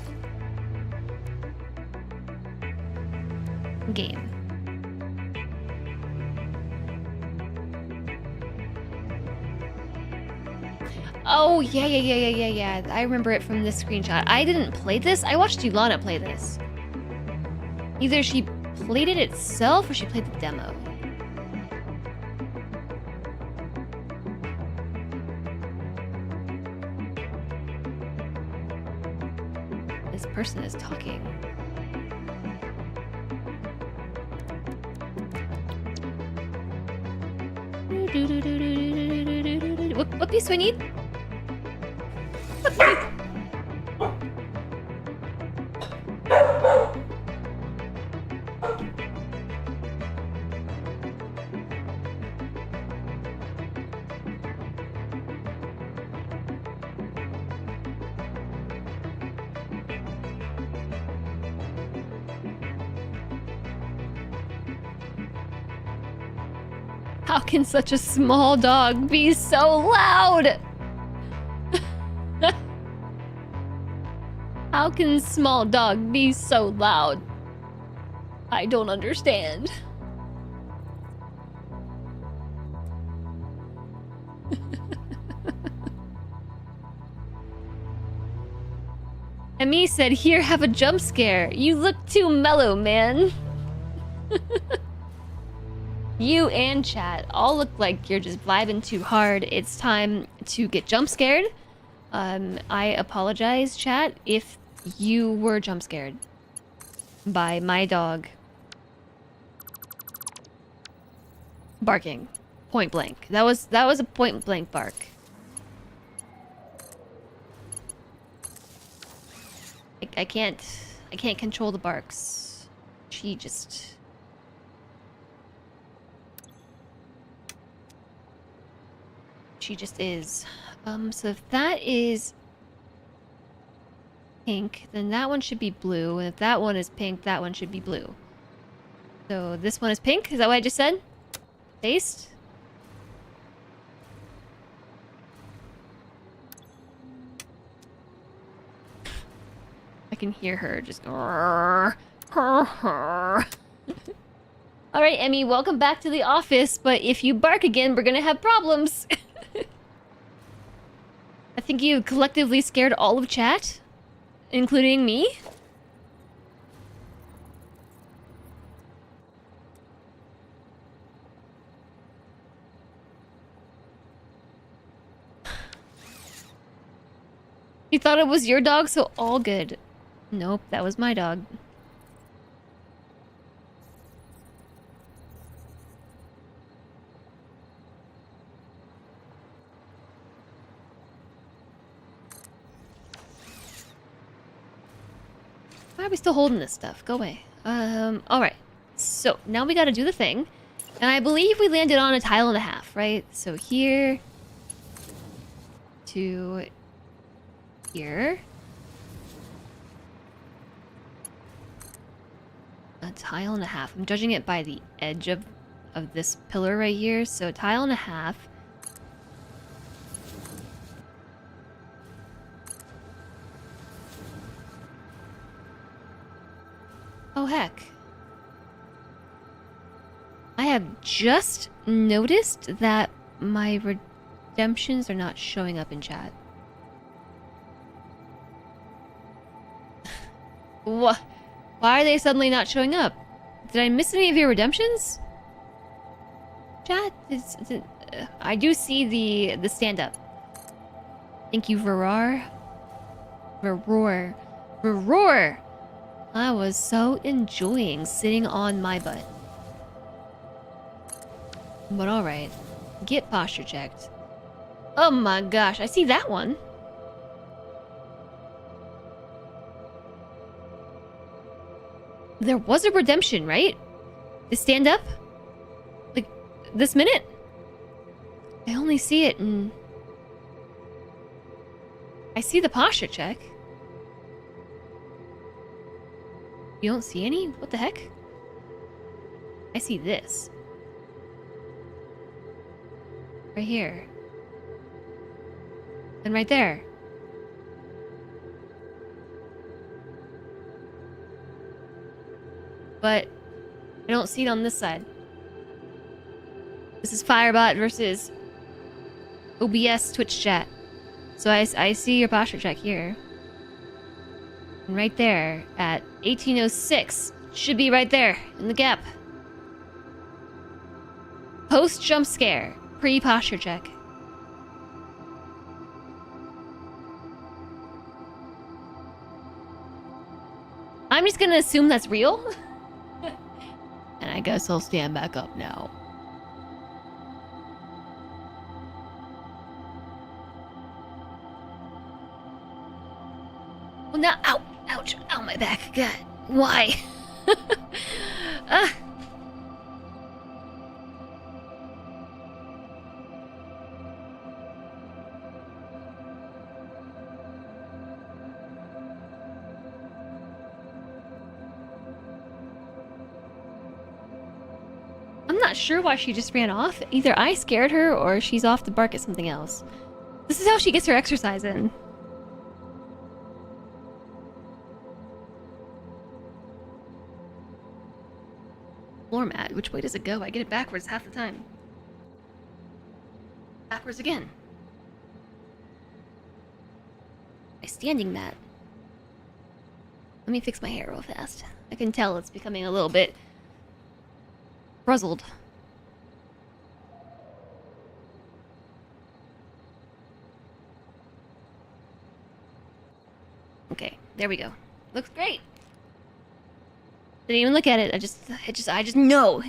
Game. Oh, yeah. I remember it from this screenshot. I didn't play this. I watched Yulana play this. Either she played it itself or she played the demo. This person is talking. What piece do I need? How can such a small dog be so loud? How can small dog be so loud? I don't understand. Emi said, "Here, have a jump scare. You look too mellow, man." You and chat all look like you're just vibing too hard. It's time to get jump scared. I apologize, chat, if you were jump scared by my dog barking point blank. That was a point blank bark. I can't control the barks. She just is. So if that is pink, then that one should be blue. And if that one is pink, that one should be blue. So this one is pink? Is that what I just said? Based? I can hear her just go. Alright, Emmy, welcome back to the office, but if you bark again, we're gonna have problems. I think you collectively scared all of chat, including me. You thought it was your dog, so all good. Nope, that was my dog. Why are we still holding this stuff? Go away. Alright. So, now we gotta do the thing. And I believe we landed on a tile and a half, right? So here... to... here... a tile and a half. I'm judging it by the edge of this pillar right here. So, a tile and a half... Oh, heck. I have just noticed that my redemptions are not showing up in chat. What? Why are they suddenly not showing up? Did I miss any of your redemptions? Chat? I do see the stand-up. Thank you, Verar. Veror. I was so enjoying sitting on my butt. But alright. Get posture checked. Oh my gosh, I see that one. There was a redemption, right? To stand up? Like, this minute? I only see it in... I see the posture check. You don't see any? What the heck? I see this. Right here. And right there. But I don't see it on this side. This is Firebot versus OBS Twitch chat. So I see your posture check here. And right there at 1806. Should be right there in the gap. Post jump scare. Pre posture check. I'm just gonna assume that's real. And I guess I'll stand back up now. Well, now, ow, ouch, ow, my back. God, why? I'm not sure why she just ran off. Either I scared her or she's off to bark at something else. This is how she gets her exercise in. Floor mat. Which way does it go? I get it backwards half the time. Backwards again. My standing mat. Let me fix my hair real fast. I can tell it's becoming a little bit frizzled. Okay, there we go. Looks great. Didn't even look at it. I just know.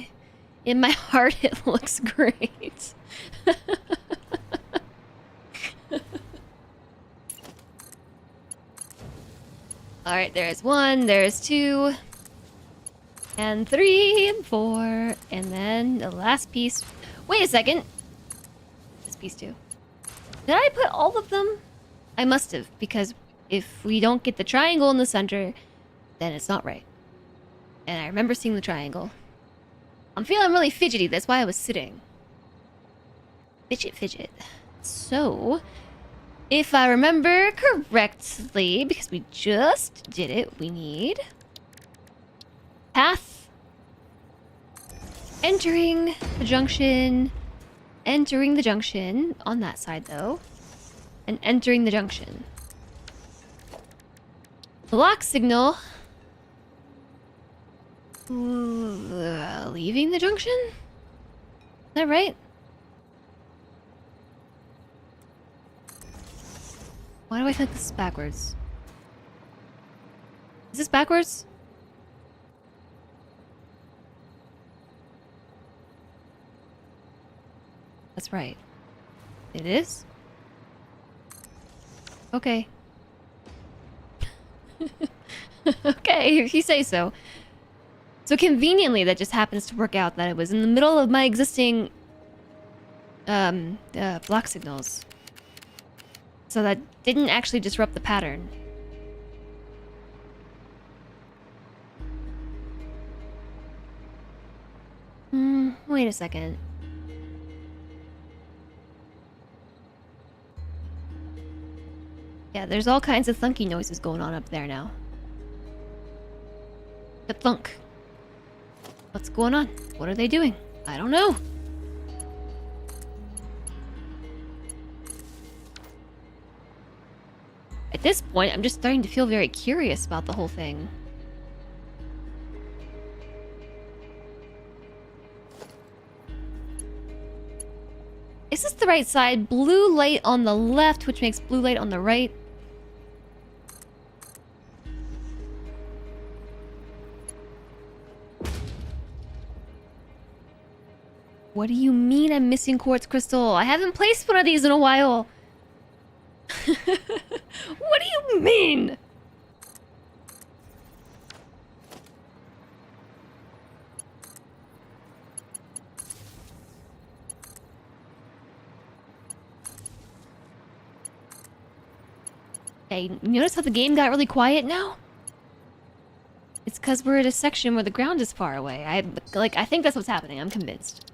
In my heart, it looks great. Alright, there's 1, there's 2, and 3, and 4, and then the last piece. Wait a second. This piece too. Did I put all of them? I must have, because if we don't get the triangle in the center, then it's not right. And I remember seeing the triangle. I'm feeling really fidgety, that's why I was sitting. Fidget. So, if I remember correctly, because we just did it, we need path, entering the junction on that side though, and entering the junction. Block signal. Leaving the junction? Is that right? Why do I think this is backwards? Is this backwards? That's right. It is? Okay. Okay, if you say so. So conveniently, that just happens to work out that it was in the middle of my existing block signals. So that didn't actually disrupt the pattern. Wait a second. Yeah, there's all kinds of thunky noises going on up there now. The thunk. What's going on? What are they doing? I don't know. At this point, I'm just starting to feel very curious about the whole thing. Is this the right side? Blue light on the left, which makes blue light on the right. What do you mean I'm missing quartz crystal? I haven't placed one of these in a while. What do you mean? Hey, you notice how the game got really quiet now? It's because we're at a section where the ground is far away. I think that's what's happening. I'm convinced.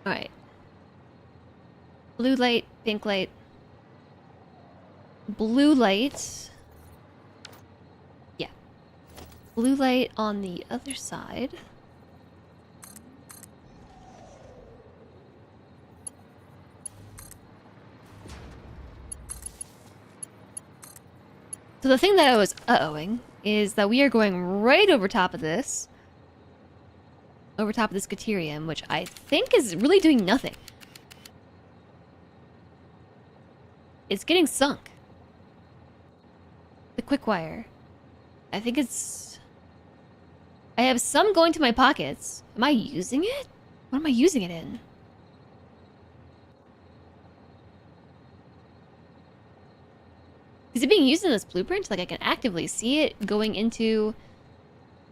Alright. Blue light, pink light. Blue light. Yeah. Blue light on the other side. So the thing that I was uh-ohing is that we are going right over top of this. Over top of this Caterium, which I think is really doing nothing. It's getting sunk. The quick wire. I think it's... I have some going to my pockets. Am I using it? What am I using it in? Is it being used in this blueprint? Like I can actively see it going into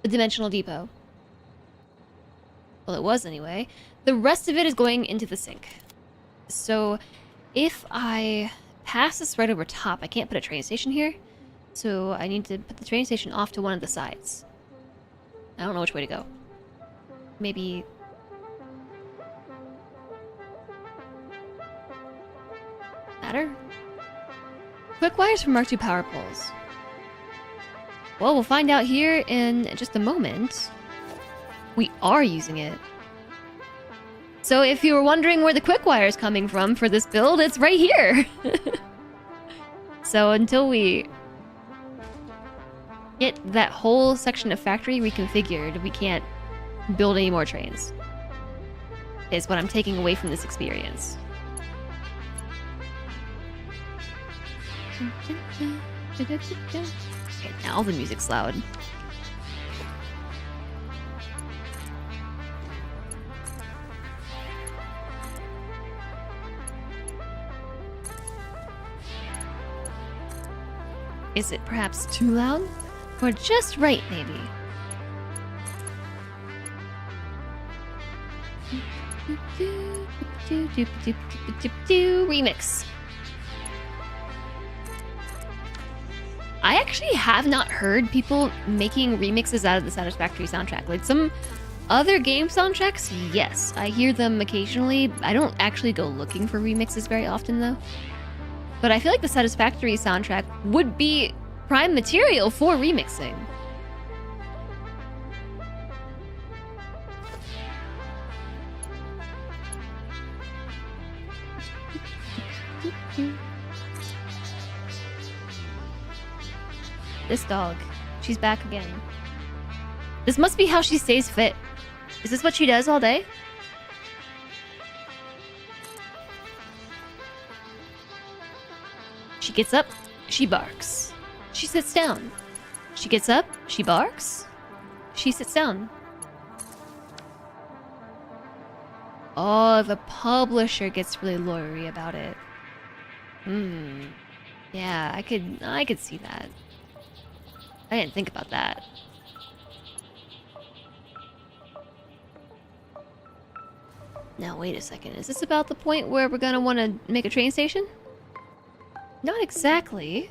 the dimensional depot. Well, it was anyway. The rest of it is going into the sink. So if I pass this right over top, I can't put a train station here. So I need to put the train station off to one of the sides. I don't know which way to go. Maybe... Matter? Quick wires from Mark II power poles. Well, we'll find out here in just a moment. We are using it. So if you were wondering where the quick wire is coming from for this build, it's right here. So until we get that whole section of factory reconfigured, we can't build any more trains. Is what I'm taking away from this experience. Okay, now the music's loud. Is it perhaps too loud? Or just right, maybe? Remix. I actually have not heard people making remixes out of the Satisfactory soundtrack. Like some other game soundtracks, yes, I hear them occasionally. I don't actually go looking for remixes very often, though. But I feel like the Satisfactory soundtrack would be prime material for remixing. This dog. She's back again. This must be how she stays fit. Is this what she does all day? She gets up, she barks. She sits down. She gets up, she barks. She sits down. Oh, the publisher gets really lawyery about it. Yeah, I could see that. I didn't think about that. Now, wait a second. Is this about the point where we're gonna want to make a train station? Not exactly.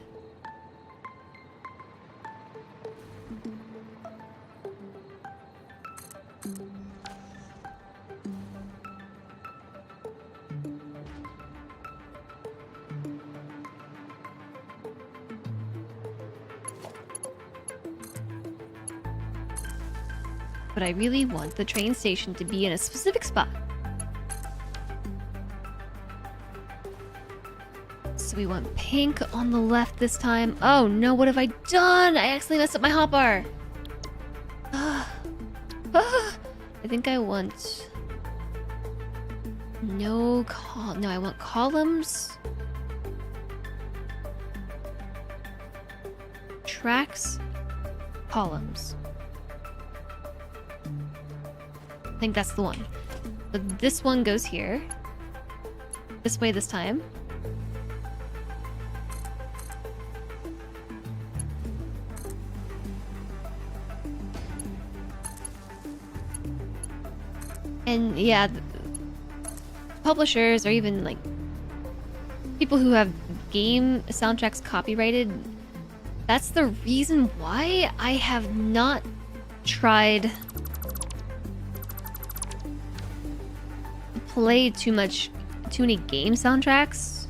But I really want the train station to be in a specific spot. So we want pink on the left this time. Oh no, what have I done? I accidentally messed up my hotbar. I think I want... No, I want columns. Tracks. Columns. I think that's the one. But this one goes here. This way this time. And yeah, publishers or even like people who have game soundtracks copyrighted, that's the reason why I have not tried to play too many game soundtracks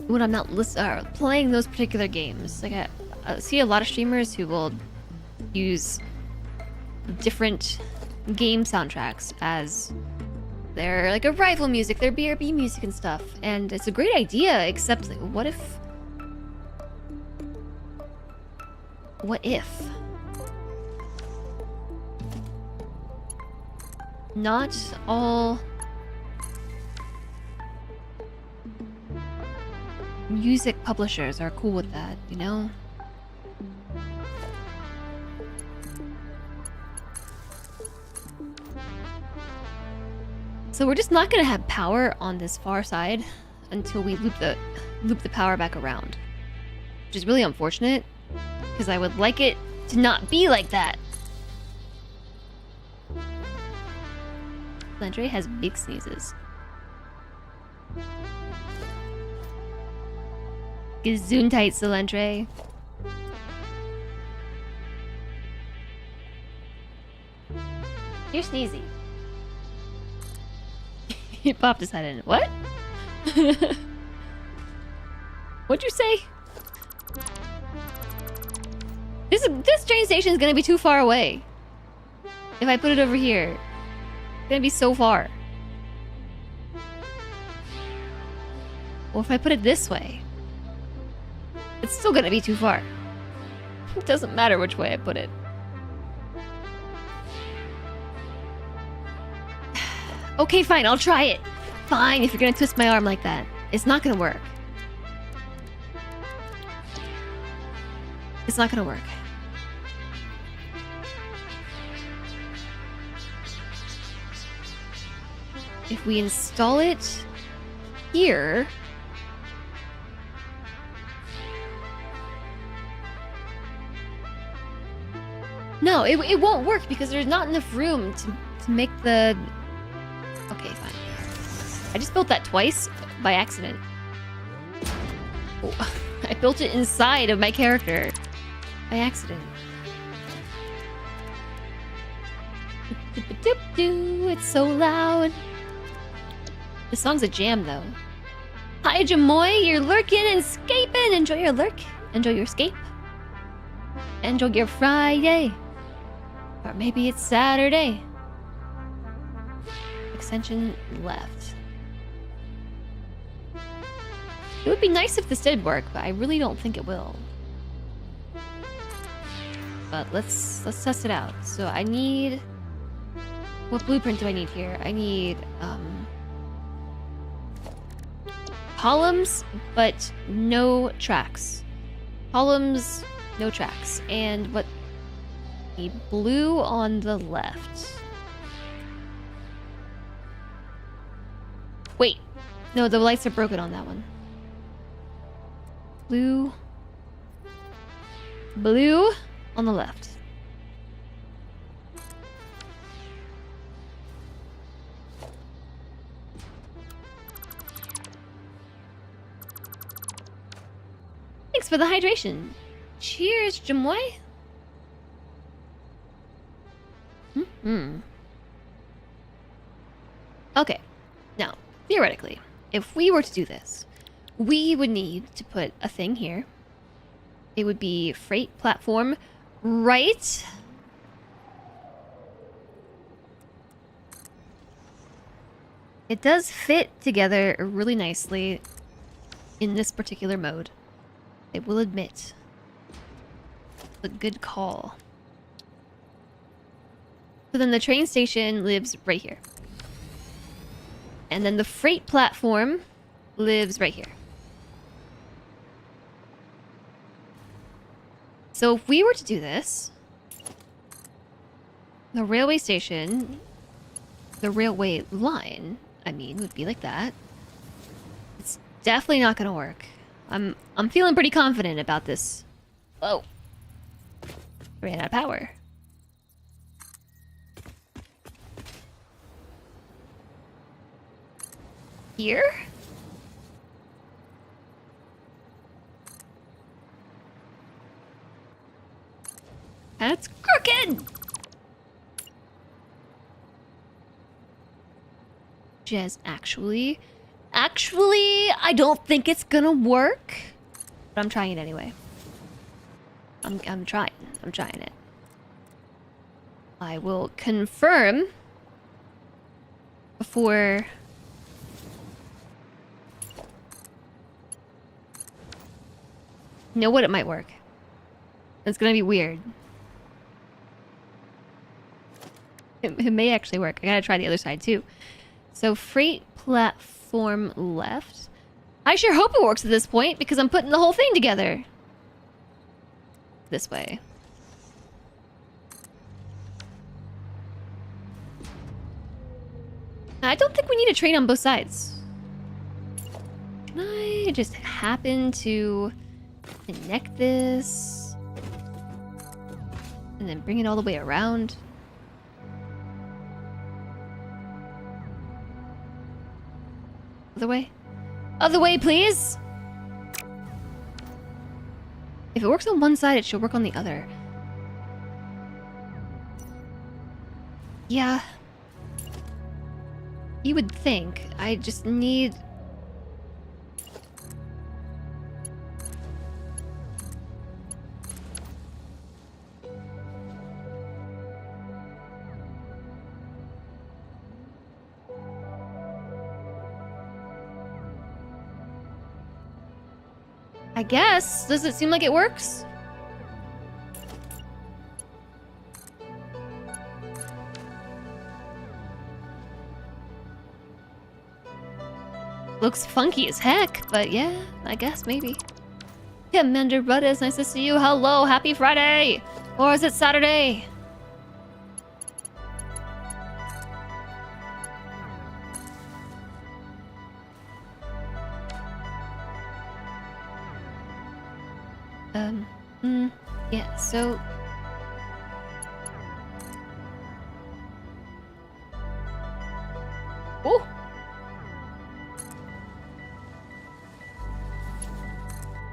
when I'm not playing those particular games. Like I see a lot of streamers who will use different game soundtracks as their like arrival music, their BRB music and stuff, and it's a great idea, except like, what if not all music publishers are cool with that, you know? So we're just not gonna have power on this far side until we loop the power back around, which is really unfortunate because I would like it to not be like that. Landry has big sneezes. Gesundheit, Solantre. You're sneezy. He popped his head in. What? What'd you say? This train station is gonna be too far away. If I put it over here, it's gonna be so far. Or if I put it this way, it's still gonna be too far. It doesn't matter which way I put it. Okay, fine, I'll try it. Fine, if you're gonna twist my arm like that. It's not gonna work. It's not gonna work. If we install it here... No, it won't work because there's not enough room to make the... Okay, fine. I just built that twice by accident. Oh, I built it inside of my character by accident. It's so loud. This song's a jam, though. Hi, Jamoy. You're lurking and escaping. Enjoy your lurk. Enjoy your escape. Enjoy your Friday. Or maybe it's Saturday. Extension left. It would be nice if this did work, but I really don't think it will. But let's test it out. So I need... What blueprint do I need here? I need columns, but no tracks. Columns, no tracks. And what? Need blue on the left. Wait. No, the lights are broken on that one. Blue. Blue on the left. Thanks for the hydration. Cheers, Jamoy. Okay. Now, theoretically, if we were to do this, we would need to put a thing here. It would be freight platform right... It does fit together really nicely in this particular mode. I will admit. It's a good call. So then the train station lives right here. And then the freight platform lives right here. So if we were to do this, the railway station, the railway line, I mean, would be like that. It's definitely not gonna work. I'm feeling pretty confident about this. Whoa. Ran out of power. Here? That's crooked! Jez, actually, I don't think it's gonna work. But I'm trying it anyway. I'm trying it. I will confirm before... You know what? It might work. It's gonna be weird. It may actually work. I gotta try the other side too. So freight platform left. I sure hope it works at this point because I'm putting the whole thing together. This way. I don't think we need a train on both sides. Can I just happen to connect this and then bring it all the way around? Other way? Other way, please! If it works on one side, it should work on the other. Yeah. You would think. I just need... I guess. Does it seem like it works? Looks funky as heck, but yeah, I guess maybe. Commander Ruddis, nice to see you. Hello, happy Friday! Or is it Saturday? Yeah, so... Oh!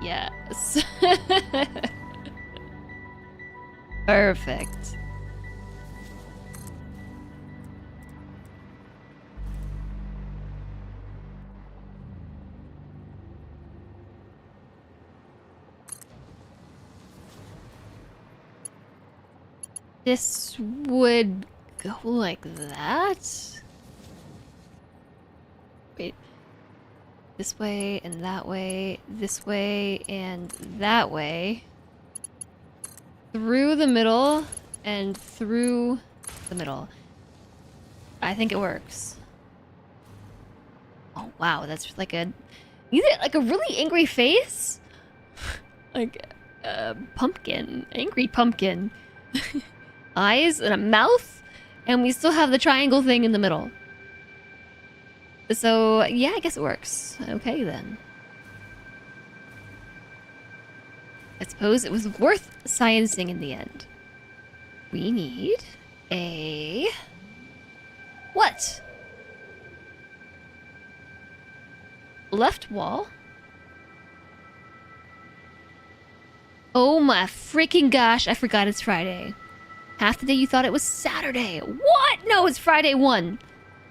Yes. Perfect. This would go like that? Wait. This way and that way, this way and that way. Through the middle and through the middle. I think it works. Oh wow, that's like a... Either like a really angry face? Like a pumpkin. Angry pumpkin. Eyes and a mouth, and we still have the triangle thing in the middle. So, yeah, I guess it works. Okay, then. I suppose it was worth sciencing in the end. We need a... What? Left wall. Oh my freaking gosh, I forgot it's Friday. Half the day you thought it was Saturday. What? No, it's Friday 1.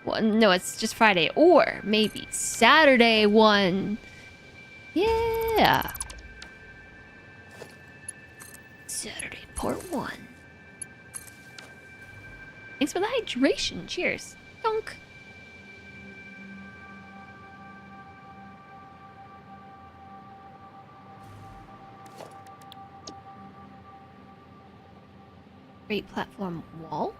Well, no, it's just Friday. Or maybe Saturday 1. Yeah. Saturday part 1. Thanks for the hydration. Cheers. Dunk. Great platform wall.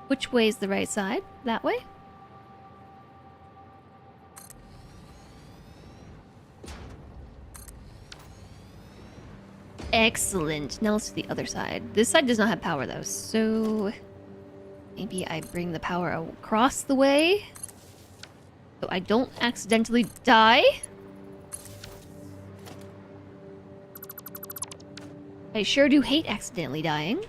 Which way is the right side? That way? Excellent. Now let's do the other side. This side does not have power though, so maybe I bring the power across the way so I don't accidentally die. I sure do hate accidentally dying.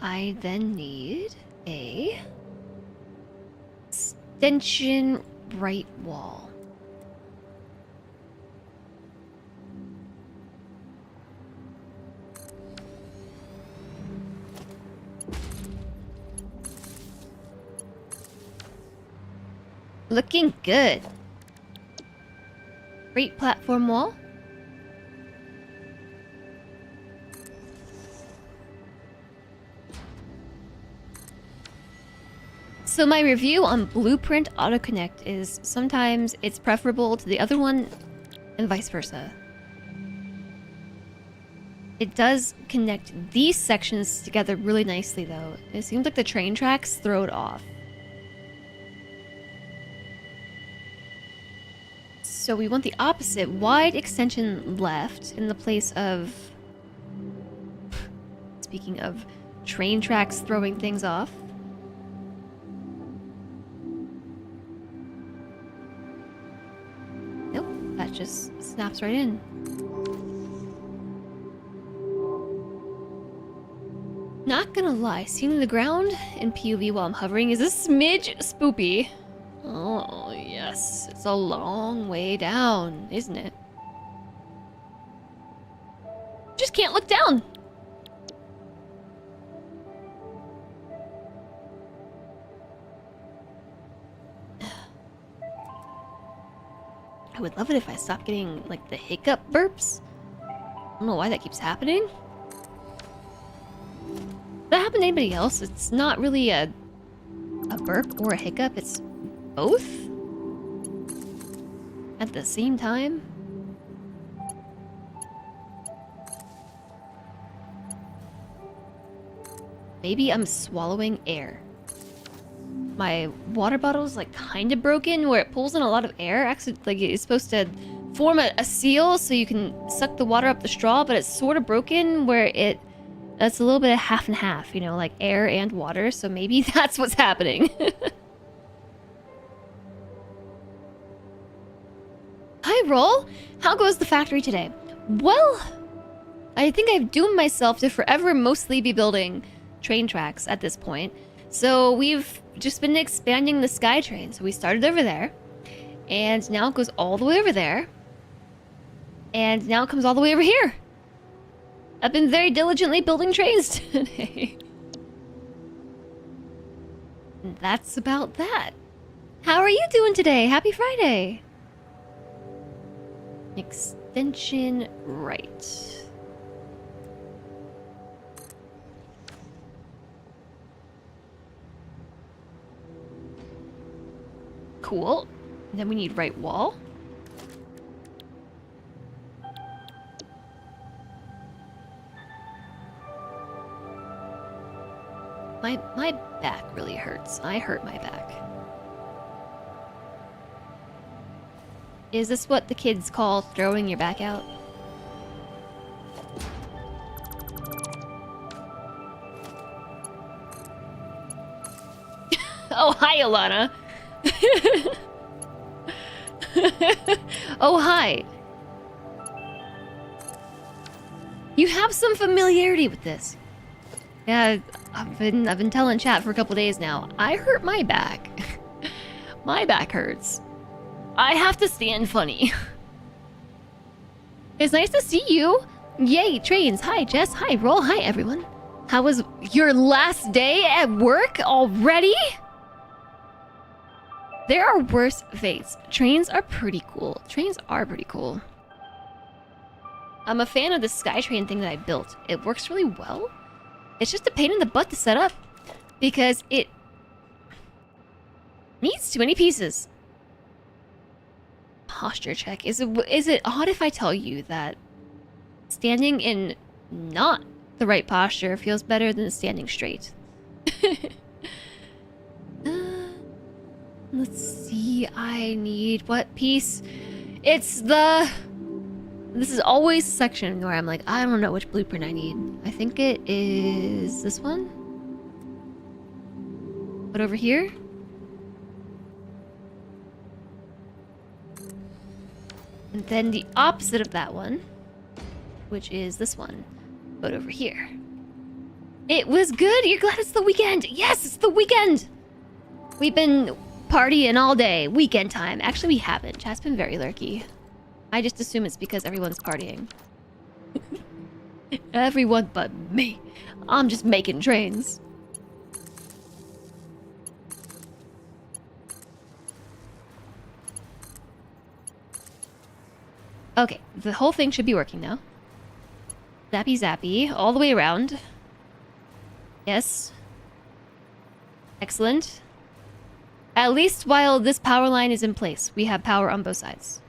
I then need a extension right wall. Looking good. Great platform wall. So my review on Blueprint Autoconnect is sometimes it's preferable to the other one and vice versa. It does connect these sections together really nicely though. It seems like the train tracks throw it off. So we want the opposite, wide extension left in the place of, speaking of train tracks throwing things off. Nope, that just snaps right in. Not gonna lie, seeing the ground in POV while I'm hovering is a smidge spoopy. Oh, yes. It's a long way down, isn't it? Just can't look down. I would love it if I stopped getting, like, the hiccup burps. I don't know why that keeps happening. Does that happen to anybody else? It's not really a burp or a hiccup. It's both at the same time. Maybe I'm swallowing air. My water bottle's like kind of broken where it pulls in a lot of air. Actually, like it's supposed to form a seal so you can suck the water up the straw, but it's sort of broken where it's a little bit of half and half, you know, like air and water. So maybe that's what's happening. Hi, Roll. How goes the factory today? Well, I think I've doomed myself to forever mostly be building train tracks at this point. So we've just been expanding the SkyTrain. So we started over there, and now it goes all the way over there, and now it comes all the way over here. I've been very diligently building trains today. And that's about that. How are you doing today? Happy Friday. Extension right. Cool. And then we need right wall. My back really hurts. I hurt my back. Is this what the kids call throwing your back out? Oh, hi, Alana. Oh, hi. You have some familiarity with this. Yeah, I've been telling chat for a couple days now. I hurt my back. My back hurts. I have to stand funny. It's nice to see you. Yay, trains. Hi, Jess. Hi, Roll. Hi, everyone. How was your last day at work already? There are worse fates. Trains are pretty cool. Trains are pretty cool. I'm a fan of the SkyTrain thing that I built. It works really well. It's just a pain in the butt to set up because it needs too many pieces. Posture check. Is it odd if I tell you that standing in not the right posture feels better than standing straight. Let's see, I need what piece? It's the... This is always a section where I'm like, I don't know which blueprint I need. I think it is this one. But over here? And then the opposite of that one, which is this one, but over here. It was good! You're glad it's the weekend! Yes, it's the weekend! We've been partying all day. Weekend time. Actually, we haven't. Chat's been very lurky. I just assume it's because everyone's partying. Everyone but me. I'm just making trains. Okay, the whole thing should be working now. Zappy zappy, all the way around. Yes. Excellent. At least while this power line is in place, we have power on both sides.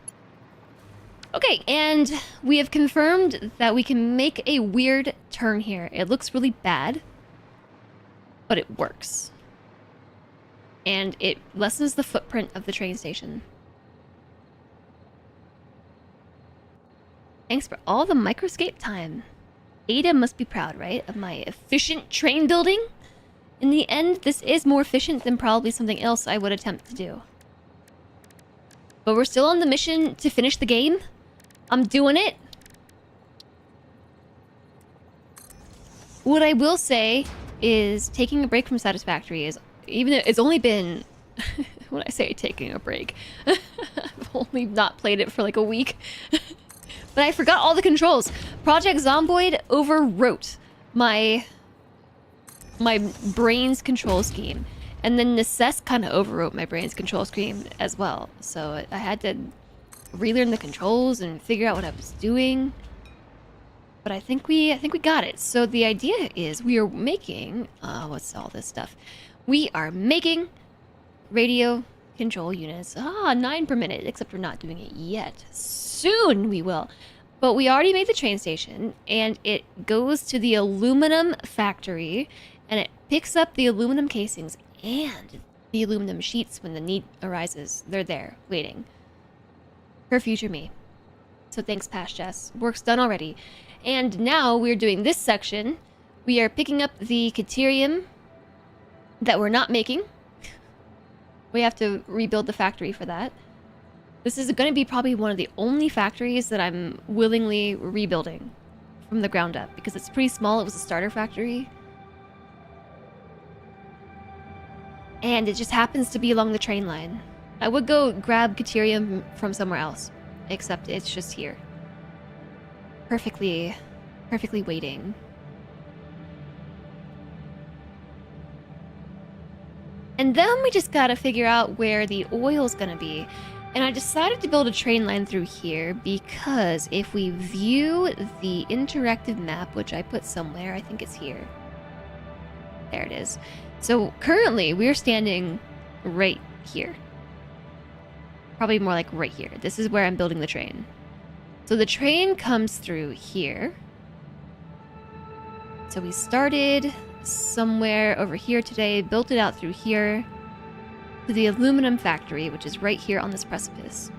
Okay, and we have confirmed that we can make a weird turn here. It looks really bad, but it works. And it lessens the footprint of the train station. Thanks for all the microscape time. Ada must be proud, right, of my efficient train building? In the end, this is more efficient than probably something else I would attempt to do. But we're still on the mission to finish the game. I'm doing it. What I will say is taking a break from Satisfactory is, even though it's only been, when I say taking a break, I've only not played it for like a week. But I forgot all the controls. Project Zomboid overwrote my brain's control scheme. And then Necess kind of overwrote my brain's control scheme as well. So I had to relearn the controls and figure out what I was doing. But I think we got it. So the idea is we are making... what's all this stuff? We are making radio control units. 9 per minute, except we're not doing it yet. Soon we will. But we already made the train station, and it goes to the aluminum factory, and it picks up the aluminum casings and the aluminum sheets when the need arises. They're there, waiting. For future me. So thanks, past Jess. Work's done already. And now we're doing this section. We are picking up the Caterium that we're not making. We have to rebuild the factory for that. This is going to be probably one of the only factories that I'm willingly rebuilding from the ground up, because it's pretty small. It was a starter factory. And it just happens to be along the train line. I would go grab Caterium from somewhere else, except it's just here. Perfectly waiting. And then we just gotta figure out where the oil's gonna be. And I decided to build a train line through here because if we view the interactive map, which I put somewhere, I think it's here. There it is. So currently we're standing right here. Probably more like right here. This is where I'm building the train. So the train comes through here. So we started somewhere over here today, built it out through here to the aluminum factory, which is right here on this precipice.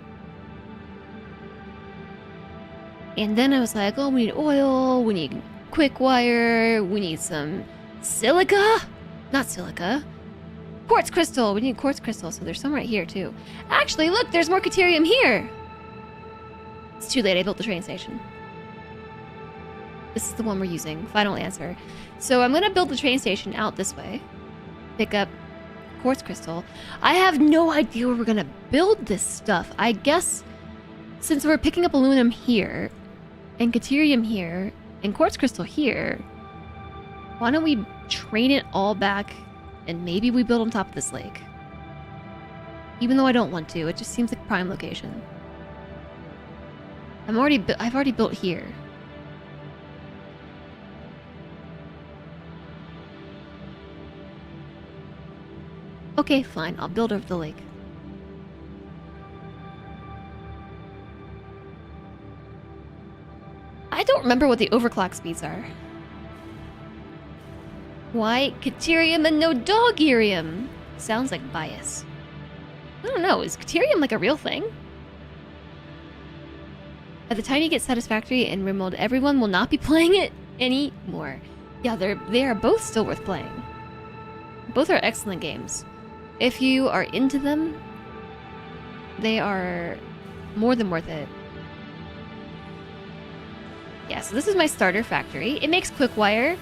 And then I was like, oh, we need oil, we need quick wire, we need some silica? Not silica. Quartz crystal! We need quartz crystal, so there's some right here too. Actually, look, there's more Caterium here! It's too late, I built the train station. This is the one we're using. Final answer. So I'm gonna build the train station out this way. Pick up quartz crystal. I have no idea where we're gonna build this stuff. I guess since we're picking up aluminum here, and Caterium here, and quartz crystal here, why don't we train it all back and maybe we build on top of this lake? Even though I don't want to, it just seems like prime location. I've already built here. Okay, fine. I'll build over the lake. I don't remember what the overclock speeds are. Why Caterium and no Dogerium? Sounds like bias. I don't know, is Caterium like a real thing? At the time you get Satisfactory and Rimworld, everyone will not be playing it anymore. Yeah, they are both still worth playing. Both are excellent games. If you are into them, they are more than worth it. Yeah, so this is my starter factory. It makes quick wire.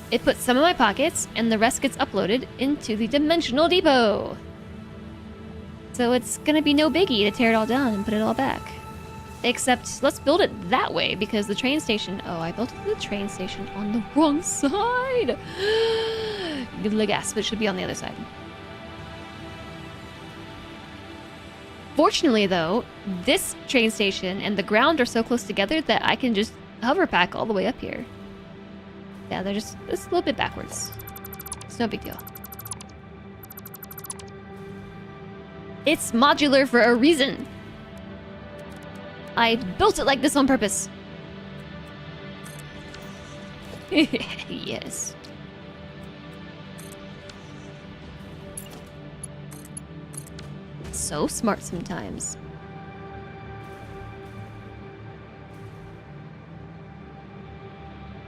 It puts some in my pockets, and the rest gets uploaded into the Dimensional Depot. So it's gonna be no biggie to tear it all down and put it all back. Except, let's build it that way, because the train station... Oh, I built the train station on the wrong side! Give it a gasp, it should be on the other side. Fortunately, though, this train station and the ground are so close together that I can just hover pack all the way up here. Yeah, they're just a little bit backwards. It's no big deal. It's modular for a reason. I built it like this on purpose. Yes. So smart sometimes.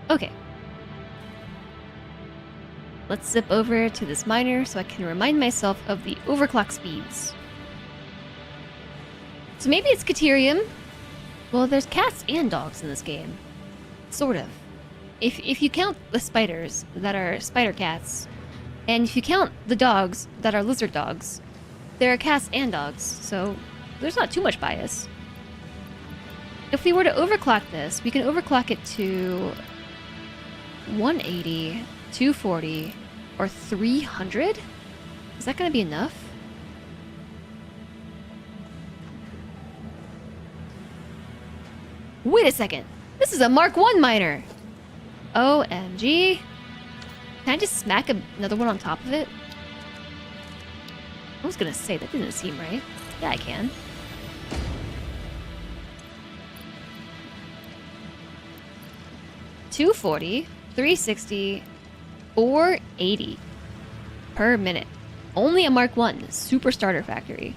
Okay. Let's zip over to this miner so I can remind myself of the overclock speeds. So maybe it's Caterium. Well, there's cats and dogs in this game. Sort of. If you count the spiders that are spider cats, and if you count the dogs that are lizard dogs, there are cats and dogs, so there's not too much bias. If we were to overclock this, we can overclock it to 180, 240, or 300? Is that going to be enough? Wait a second! This is a Mark 1 miner! OMG. Can I just smack another one on top of it? I was gonna say, that didn't seem right. Yeah, I can. $240, $360, $480 per minute. Only a Mark 1 Super Starter Factory.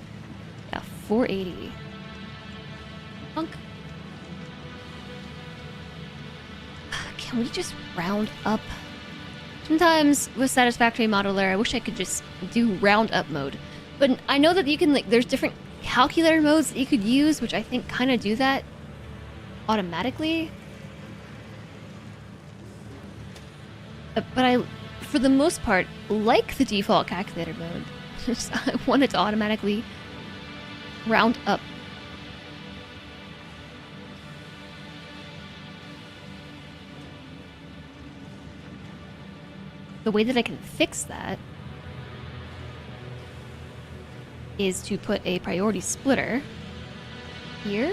Yeah, $480. Punk. Can we just round up? Sometimes with Satisfactory Modeler, I wish I could just do round up mode. But I know that you can, like, there's different calculator modes that you could use, which I think kind of do that automatically. But I, for the most part, like the default calculator mode. I want it to automatically round up. The way that I can fix that is to put a priority splitter here.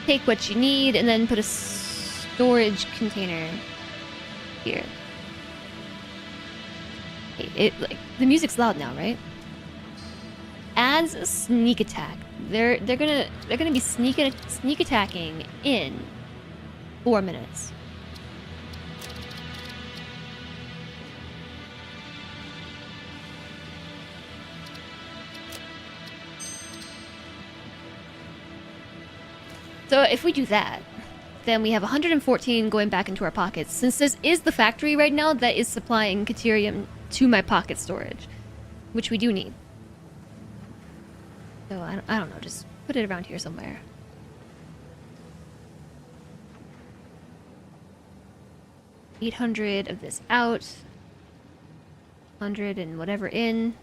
Take what you need and then put a storage container here. Like, the music's loud now, right? Adds a sneak attack. They're gonna be sneak attacking in 4 minutes. So if we do that, then we have 114 going back into our pockets, since this is the factory right now that is supplying Caterium to my pocket storage, which we do need. So I don't know, just put it around here somewhere. $800 of this out, 100 and whatever in.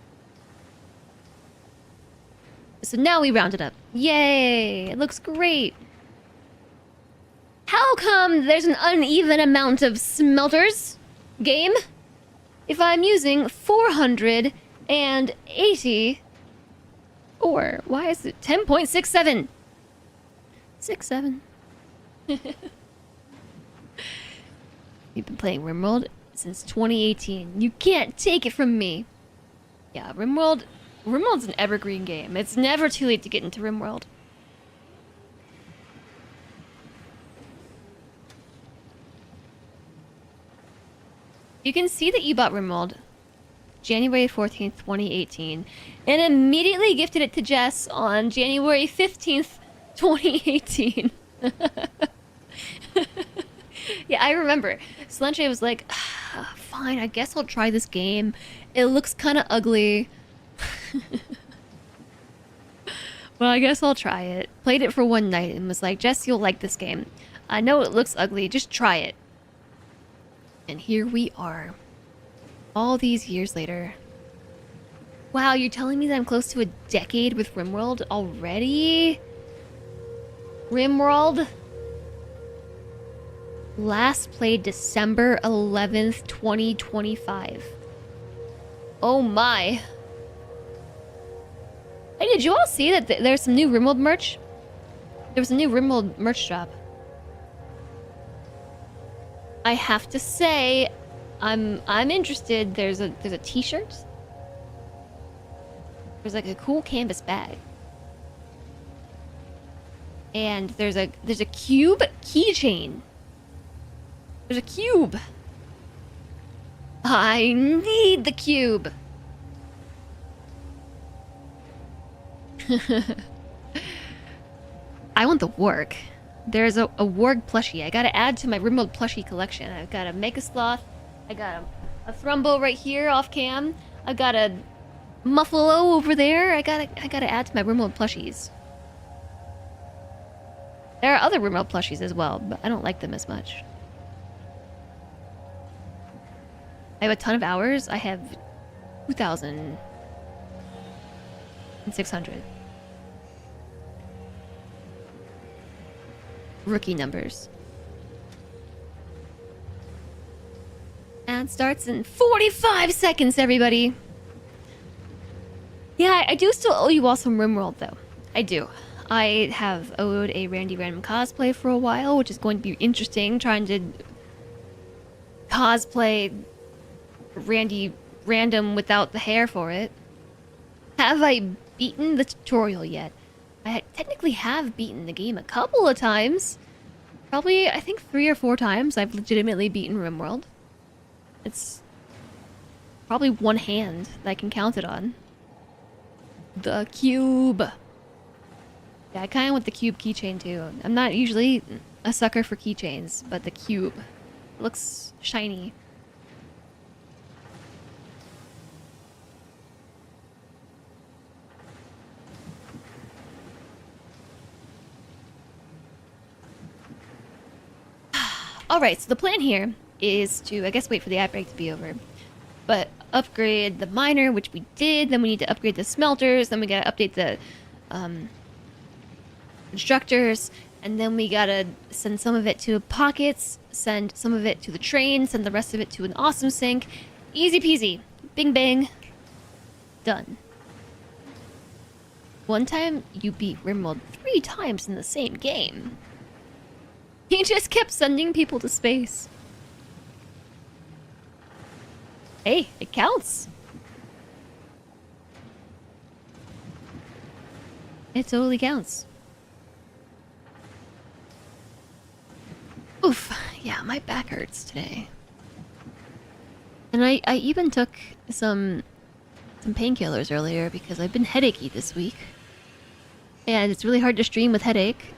So now we round it up. Yay! It looks great. How come there's an uneven amount of smelters? Game? If I'm using 480... Or, why is it 10.67? 67. You've been playing RimWorld since 2018. You can't take it from me. Yeah, RimWorld's an evergreen game. It's never too late to get into RimWorld. You can see that you bought RimWorld January 14th, 2018, and immediately gifted it to Jess on January 15th, 2018. Yeah, I remember. Slenche was like, "Ah, fine, I guess I'll try this game. It looks kind of ugly. Well, I guess I'll try it." Played it for one night and was like, "Jess, you'll like this game. I know it looks ugly, just try it." And here we are. All these years later. Wow, you're telling me that I'm close to a decade with RimWorld already? RimWorld? Last played December 11th, 2025. Oh my. Hey, did you all see that there's some new RimWorld merch? There was a new RimWorld merch drop. I have to say, I'm interested. There's a t-shirt. There's like a cool canvas bag. And there's a cube keychain. There's a cube. I need the cube. I want the warg. There's a warg plushie. I gotta add to my RimWorld plushie collection. I've got a Mega Sloth. I got a Thrumbo right here off cam. I've got a Muffalo over there. I gotta add to my RimWorld plushies. There are other RimWorld plushies as well, but I don't like them as much. I have a ton of hours. I have 2,600. Rookie numbers. And starts in 45 seconds, everybody. Yeah, I do still owe you all some RimWorld, though. I do. I have owed a Randy Random cosplay for a while, which is going to be interesting, trying to cosplay Randy Random without the hair for it. Have I beaten the tutorial yet? I technically have beaten the game a couple of times. Probably, I think 3 or 4 times I've legitimately beaten RimWorld. It's probably one hand that I can count it on. The cube. Yeah, I kind of want the cube keychain too. I'm not usually a sucker for keychains, but the cube looks shiny. Alright, so the plan here is to, I guess, wait for the ad break to be over. But upgrade the miner, which we did. Then we need to upgrade the smelters. Then we gotta update the constructors. And then we gotta send some of it to pockets, send some of it to the train, send the rest of it to an awesome sink. Easy peasy. Bing bang. Done. One time, you beat RimWorld 3 times in the same game. He just kept sending people to space. Hey, it counts. It totally counts. Oof. Yeah, my back hurts today. And I even took some painkillers earlier because I've been headachy this week. And it's really hard to stream with headache.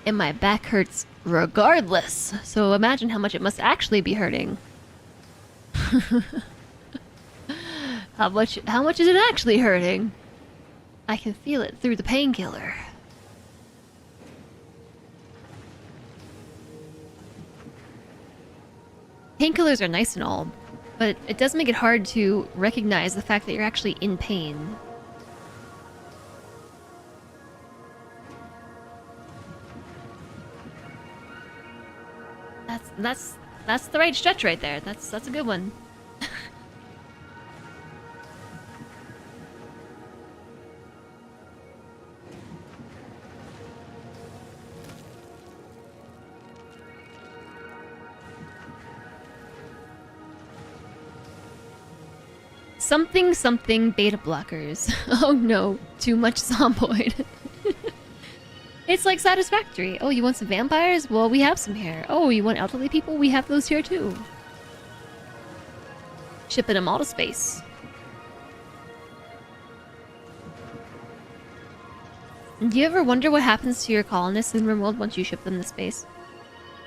And my back hurts regardless. So imagine how much it must actually be hurting. How much is it actually hurting? I can feel it through the painkiller. Painkillers are nice and all, but it does make it hard to recognize the fact that you're actually in pain. That's the right stretch right there. That's a good one. Something beta blockers. Oh no, too much zomboid. It's like Satisfactory. Oh, you want some vampires? Well, we have some here. Oh, you want elderly people? We have those here too. shipping them all to space. Do you ever wonder what happens to your colonists in RimWorld once you ship them to space?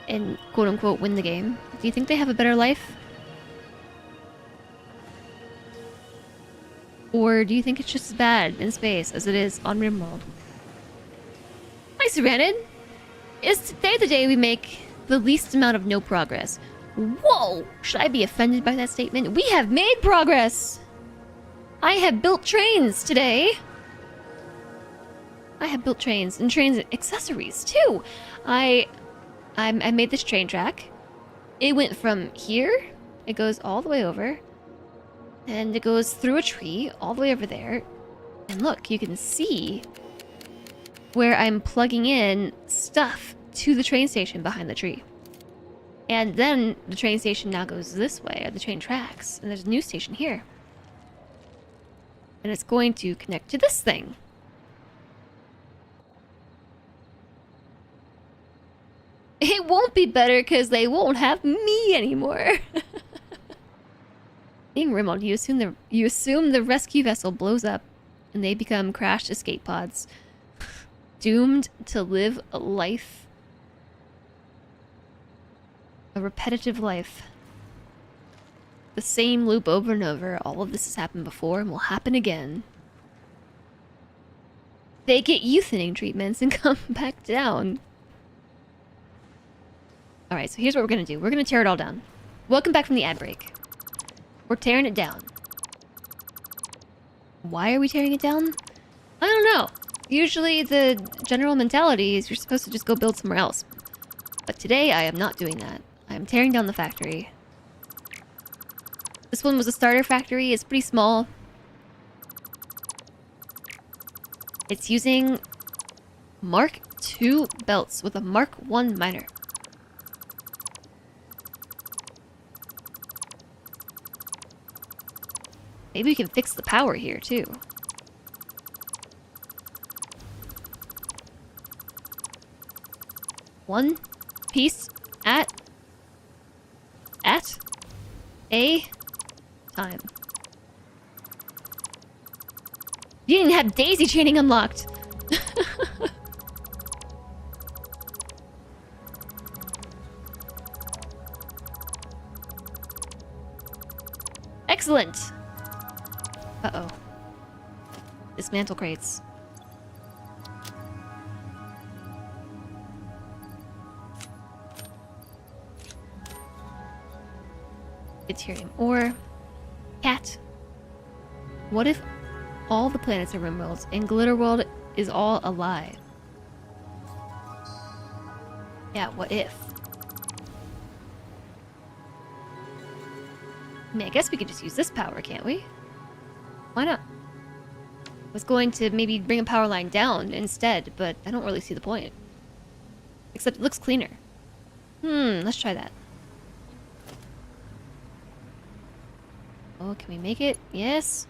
And quote-unquote win the game? Do you think they have a better life? Or do you think it's just as bad in space as it is on RimWorld? Hi, Serenid! Is today the day we make the least amount of no progress? Whoa! Should I be offended by that statement? We have made progress! I have built trains today! I have built trains and trains accessories too. I made this train track. It went from here. It goes all the way over, and it goes through a tree all the way over there. And look, you can see where I'm plugging in stuff to the train station behind the tree. And then the train station now goes this way, or the train tracks, and there's a new station here. And it's going to connect to this thing. It won't be better because they won't have me anymore. Being RimWorld, you assume the rescue vessel blows up and they become crashed escape pods, doomed to live a life, a repetitive life. The same loop over and over. All of this has happened before and will happen again. They get euthaning treatments and come back down. Alright, so here's what we're gonna do. We're gonna tear it all down. Welcome back from the ad break. We're tearing it down. Why are we tearing it down? I don't know. Usually the general mentality is you're supposed to just go build somewhere else. But today I am not doing that. I am tearing down the factory. This one was a starter factory. It's pretty small. It's using Mark II belts with a Mark I miner. Maybe we can fix the power here, too. One piece at a time. You didn't have daisy chaining unlocked. Excellent. Uh-oh. Dismantle crates. Deuterium ore. Cat. What if all the planets are RimWorlds and Glitterworld is all alive? Yeah, what if? I mean, I guess we could just use this power, can't we? Why not? I was going to maybe bring a power line down instead, but I don't really see the point. Except it looks cleaner. Let's try that. Oh, can we make it? Yes.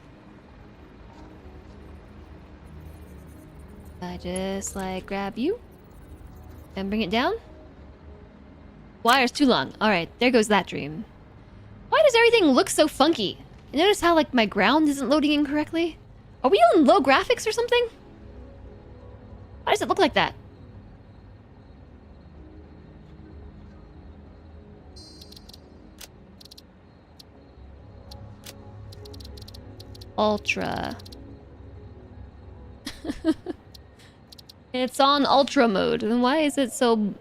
I just, like, grab you and bring it down? Wire's too long. Alright, there goes that dream. Why does everything look so funky? You notice how, like, my ground isn't loading in correctly? Are we on low graphics or something? Why does it look like that? Ultra. It's on ultra mode. Then why is it so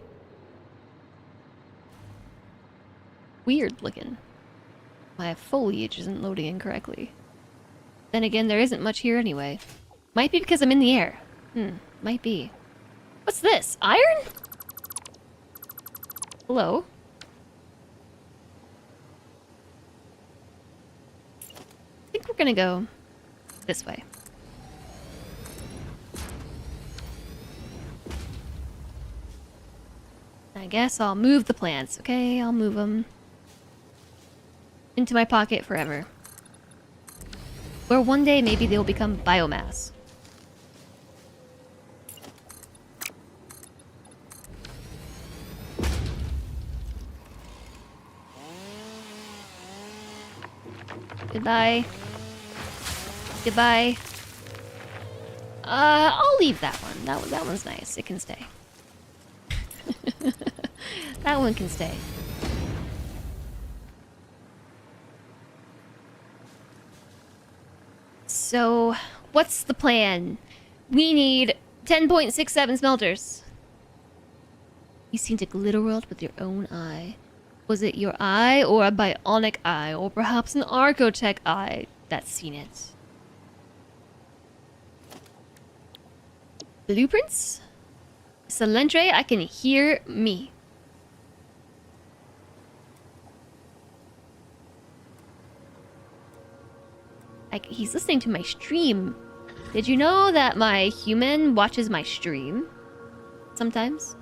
weird looking? My foliage isn't loading in correctly. Then again, there isn't much here anyway. Might be because I'm in the air. Might be. What's this? Iron? Hello? I think we're gonna go this way. I guess I'll move the plants, okay? I'll move them into my pocket forever. Or one day, maybe they'll become biomass. Goodbye. Goodbye. I'll leave that one. That one's nice. It can stay. That one can stay. So, what's the plan? We need 10.67 smelters. You've seen the glitter world with your own eye. Was it your eye or a bionic eye or perhaps an archotech eye that's seen it? Blueprints? Salendre, I can hear me. He's listening to my stream. Did you know that my human watches my stream? Sometimes.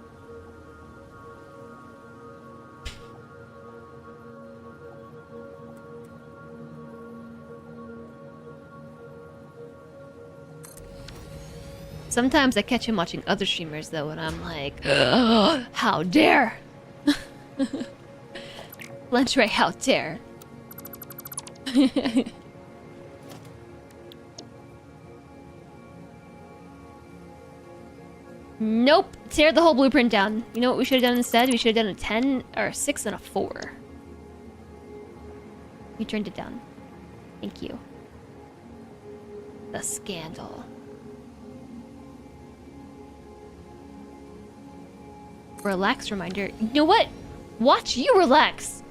Sometimes I catch him watching other streamers though, and I'm like, how dare! Lunchray, how dare! Nope, tear the whole blueprint down. You know what we should have done instead? We should have done a 10 or a 6 and a 4. You turned it down. Thank you. The scandal. Relax reminder. You know what? Watch you relax.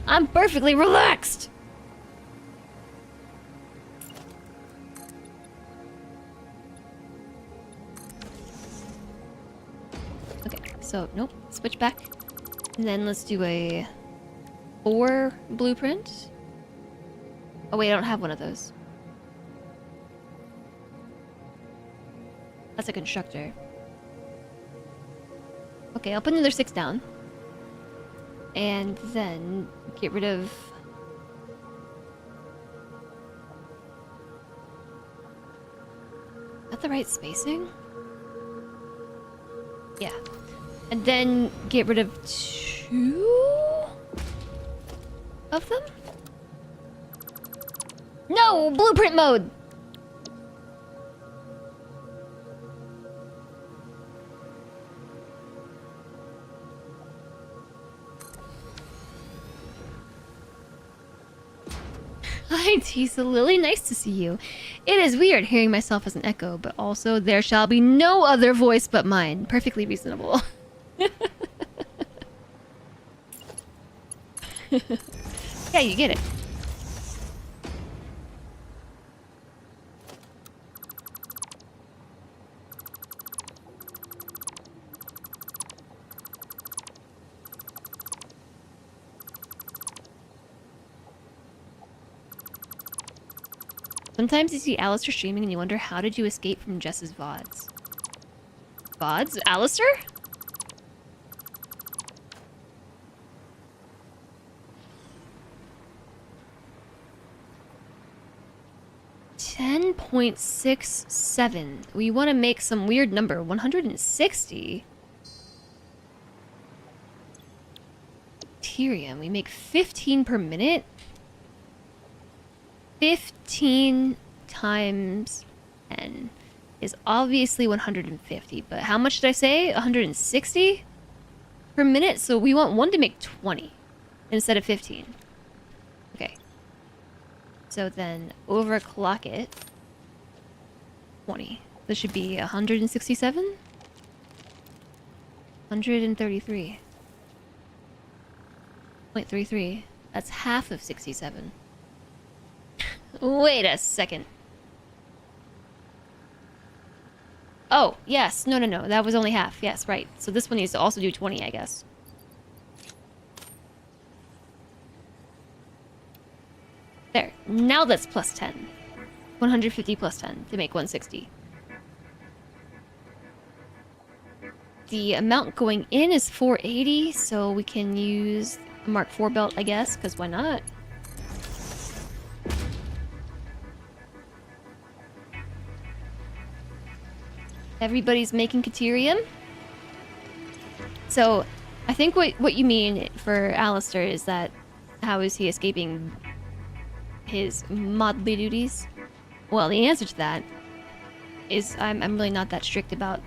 I'm perfectly relaxed. Okay, so nope. Switch back. And then let's do a 4 blueprint. Oh wait, I don't have one of those. That's a constructor. Okay, I'll put another 6 down. And then get rid of... Is that the right spacing? Yeah. And then get rid of 2 of them? No! Blueprint mode! Hi, Tisa Lily. Nice to see you. It is weird hearing myself as an echo, but also there shall be no other voice but mine. Perfectly reasonable. Yeah, you get it. Sometimes you see Alistair streaming and you wonder, how did you escape from Jess's VODs? VODs? Alistair? $10.67. We want to make some weird number. 160? Tyrium. We make 15 per minute? 15 times 10 is obviously 150, but how much did I say? 160 per minute? So we want one to make 20 instead of 15. Okay. So then overclock it. 20. This should be 167? 133. 0.33. That's half of 67. Wait a second. Oh, yes. No. That was only half. Yes, right. So this one needs to also do 20, I guess. There. Now that's plus 10. 150 plus 10 to make 160. The amount going in is 480, so we can use a Mark IV belt, I guess, because why not? Everybody's making Caterium. So, I think what you mean for Alistair is that how is he escaping his modly duties? Well, the answer to that is I'm really not that strict about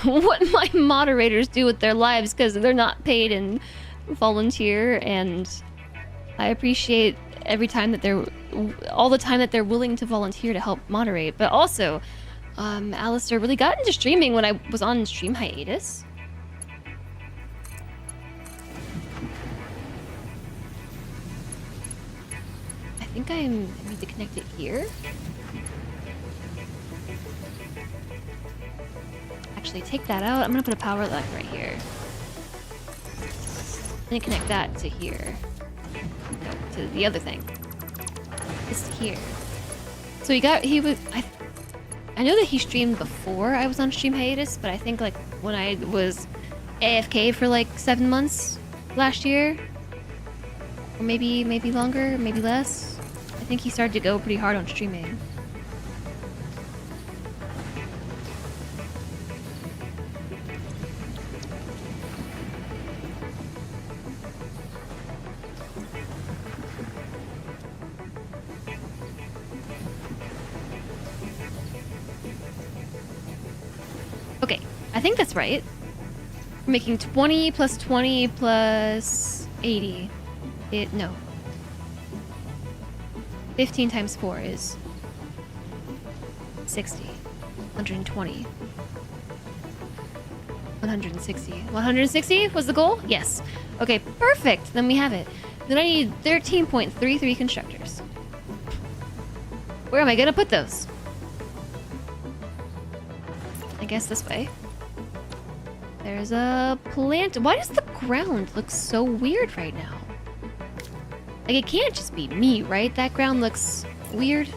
what my moderators do with their lives because they're not paid and volunteer, and I appreciate all the time that they're willing to volunteer to help moderate. But also, Alistair really got into streaming when I was on stream hiatus. I think I need to connect it here. Actually, take that out. I'm gonna put a power line right here. And connect that to here. No, to the other thing. This to here. So I know that he streamed before I was on stream hiatus, but I think like when I was AFK for like 7 months last year, or maybe longer, maybe less. I think he started to go pretty hard on streaming. Okay, I think that's right. We're making 20 plus 20 plus 80. No. 15 times 4 is 60. 120. 160. 160 was the goal? Yes. Okay, perfect. Then we have it. Then I need 13.33 constructors. Where am I gonna put those? I guess this way. There's a plant. Why does the ground look so weird right now? Like, it can't just be me, right? That ground looks weird.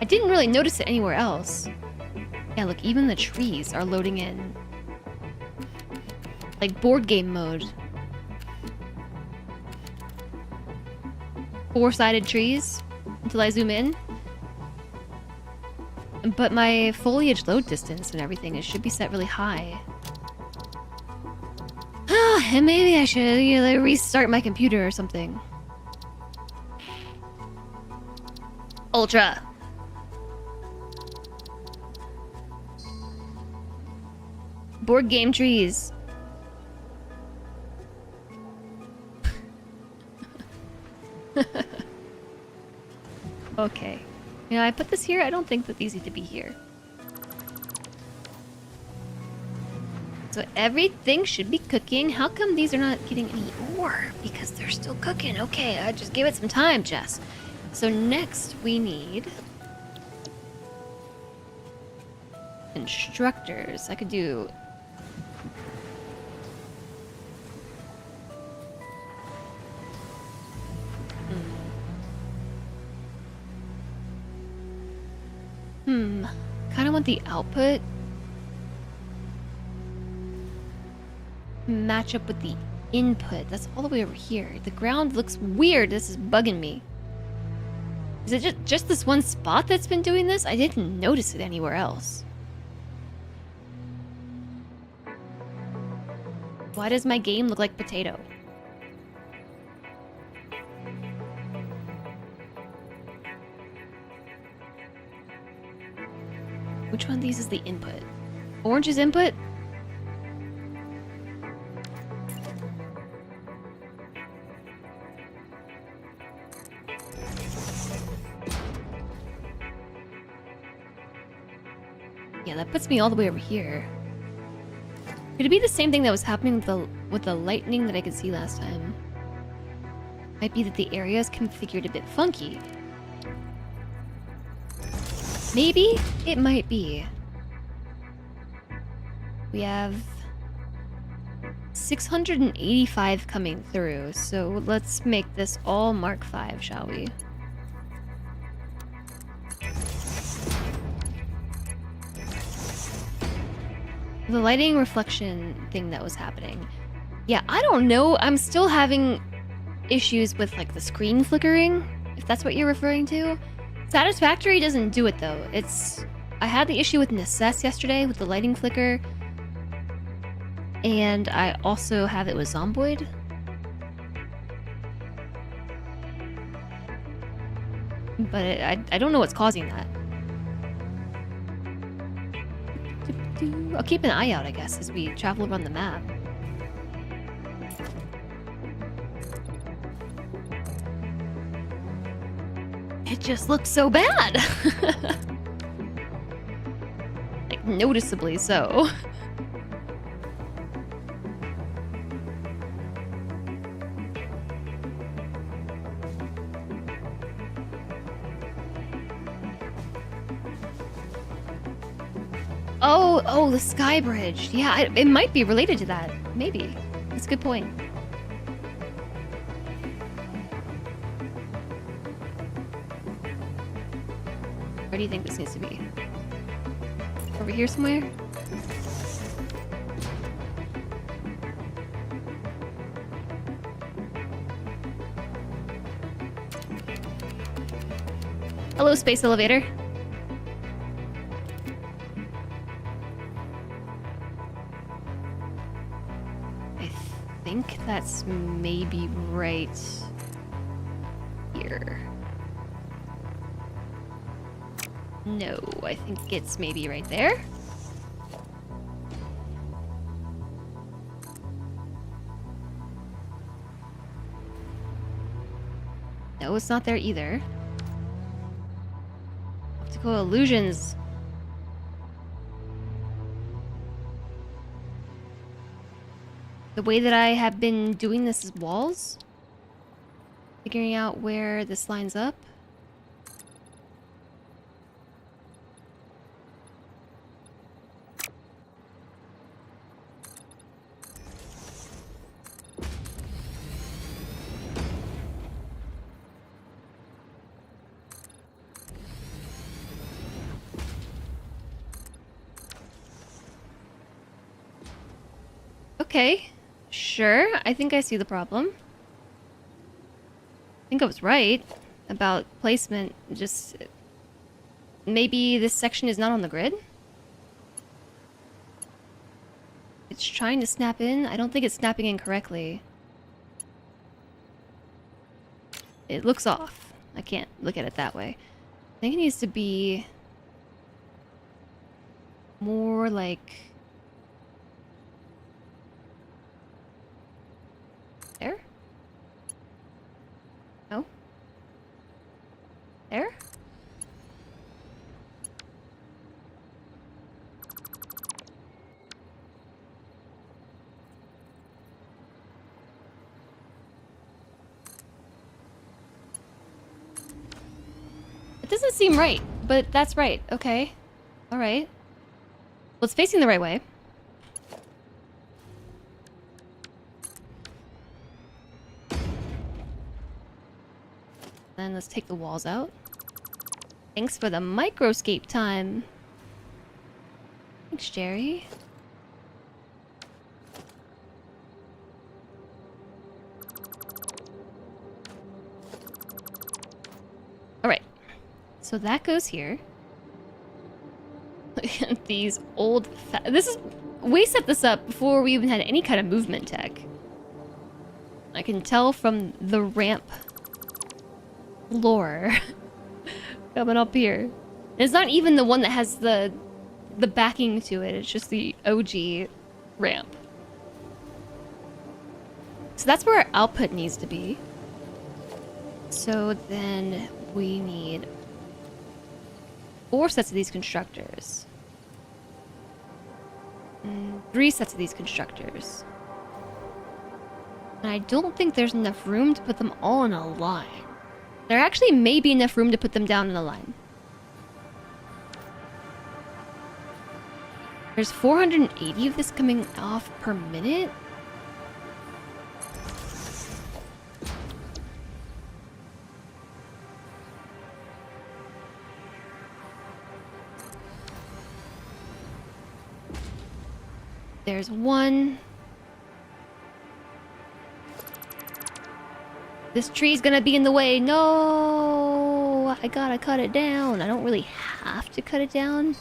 I didn't really notice it anywhere else. Yeah, look, even the trees are loading in. Like board game mode. 4-sided trees until I zoom in. But my foliage load distance and everything, it should be set really high. And maybe I should restart my computer or something. Ultra. Board game trees. Okay. You know, I put this here. I don't think that these need to be here. So everything should be cooking. How come these are not getting any ore? Because they're still cooking. Okay, I just gave it some time, Jess. So next we need constructors. I could do kind of want the output match up with the input. That's all the way over here. The ground looks weird. This is bugging me. Is it just this one spot that's been doing this? I didn't notice it anywhere else. Why does my game look like potato? Which one of these is the input? Orange is input? Yeah, that puts me all the way over here. Could it be the same thing that was happening with the lightning that I could see last time? Might be that the area is configured a bit funky. Maybe it might be. We have 685 coming through, so let's make this all Mark 5, shall we? The lighting reflection thing that was happening. Yeah, I don't know. I'm still having issues with like the screen flickering, if that's what you're referring to. Satisfactory doesn't do it though. I had the issue with Necess yesterday with the lighting flicker. And I also have it with Zomboid. But I don't know what's causing that. I'll keep an eye out, I guess, as we travel around the map. It just looks so bad! Like, noticeably so. Oh, the sky bridge. Yeah, it might be related to that. Maybe. That's a good point. Where do you think this needs to be? Over here somewhere? Hello, space elevator. I think that's maybe right here. No, I think it's maybe right there. No, it's not there either. Optical illusions. The way that I have been doing this is walls. Figuring out where this lines up. Okay, sure. I think I see the problem. I think I was right about placement. Just maybe this section is not on the grid. It's trying to snap in. I don't think it's snapping in correctly. It looks off. I can't look at it that way. I think it needs to be more like there? No? There? It doesn't seem right, but that's right. Okay. Alright. Well, it's facing the right way. Then let's take the walls out. Thanks for the microscape time. Thanks, Jerry. Alright. So that goes here. Look at these old... This is... We set this up before we even had any kind of movement tech. I can tell from the ramp floor coming up here. And it's not even the one that has the backing to it. It's just the OG ramp. So that's where our output needs to be. So then we need 4 sets of these constructors. 3 sets of these constructors. And I don't think there's enough room to put them all in a line. There actually may be enough room to put them down in a line. There's 480 of this coming off per minute. There's 1. This tree's gonna be in the way. No! I gotta cut it down. I don't really have to cut it down.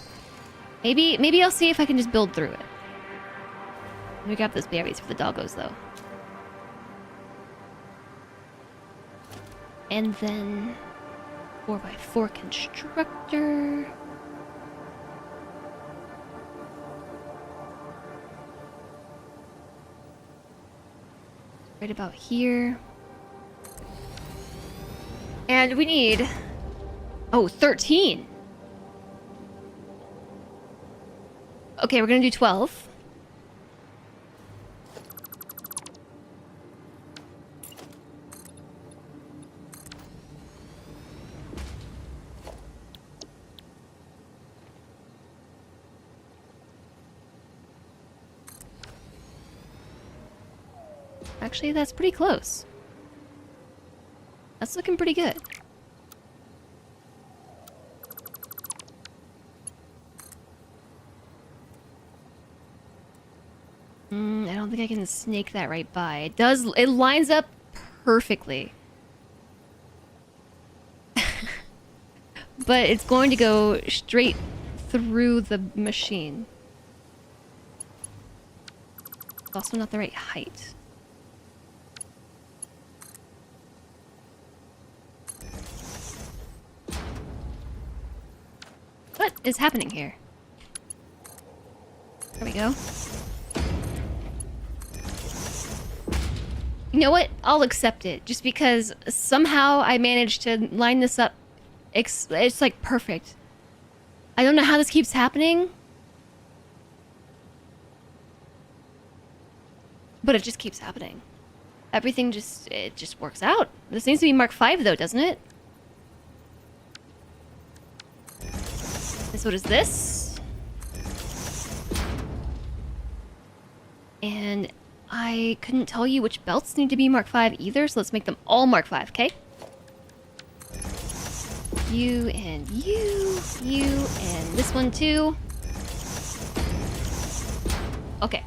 Maybe I'll see if I can just build through it. Let me grab those berries for the doggos, though. And then 4x4 constructor. Right about here. And we need... Oh, 13. Okay, we're gonna do 12. Actually, that's pretty close. That's looking pretty good. I don't think I can snake that right by. It does, it lines up perfectly. But it's going to go straight through the machine. It's also not the right height. What is happening here? There we go. You know what? I'll accept it. Just because somehow I managed to line this up. It's like perfect. I don't know how this keeps happening. But it just keeps happening. Everything just, it just works out. This needs to be Mark 5 though, doesn't it? And so does this. And I couldn't tell you which belts need to be Mark 5 either, so let's make them all Mark 5, okay? You and you and this one too. Okay.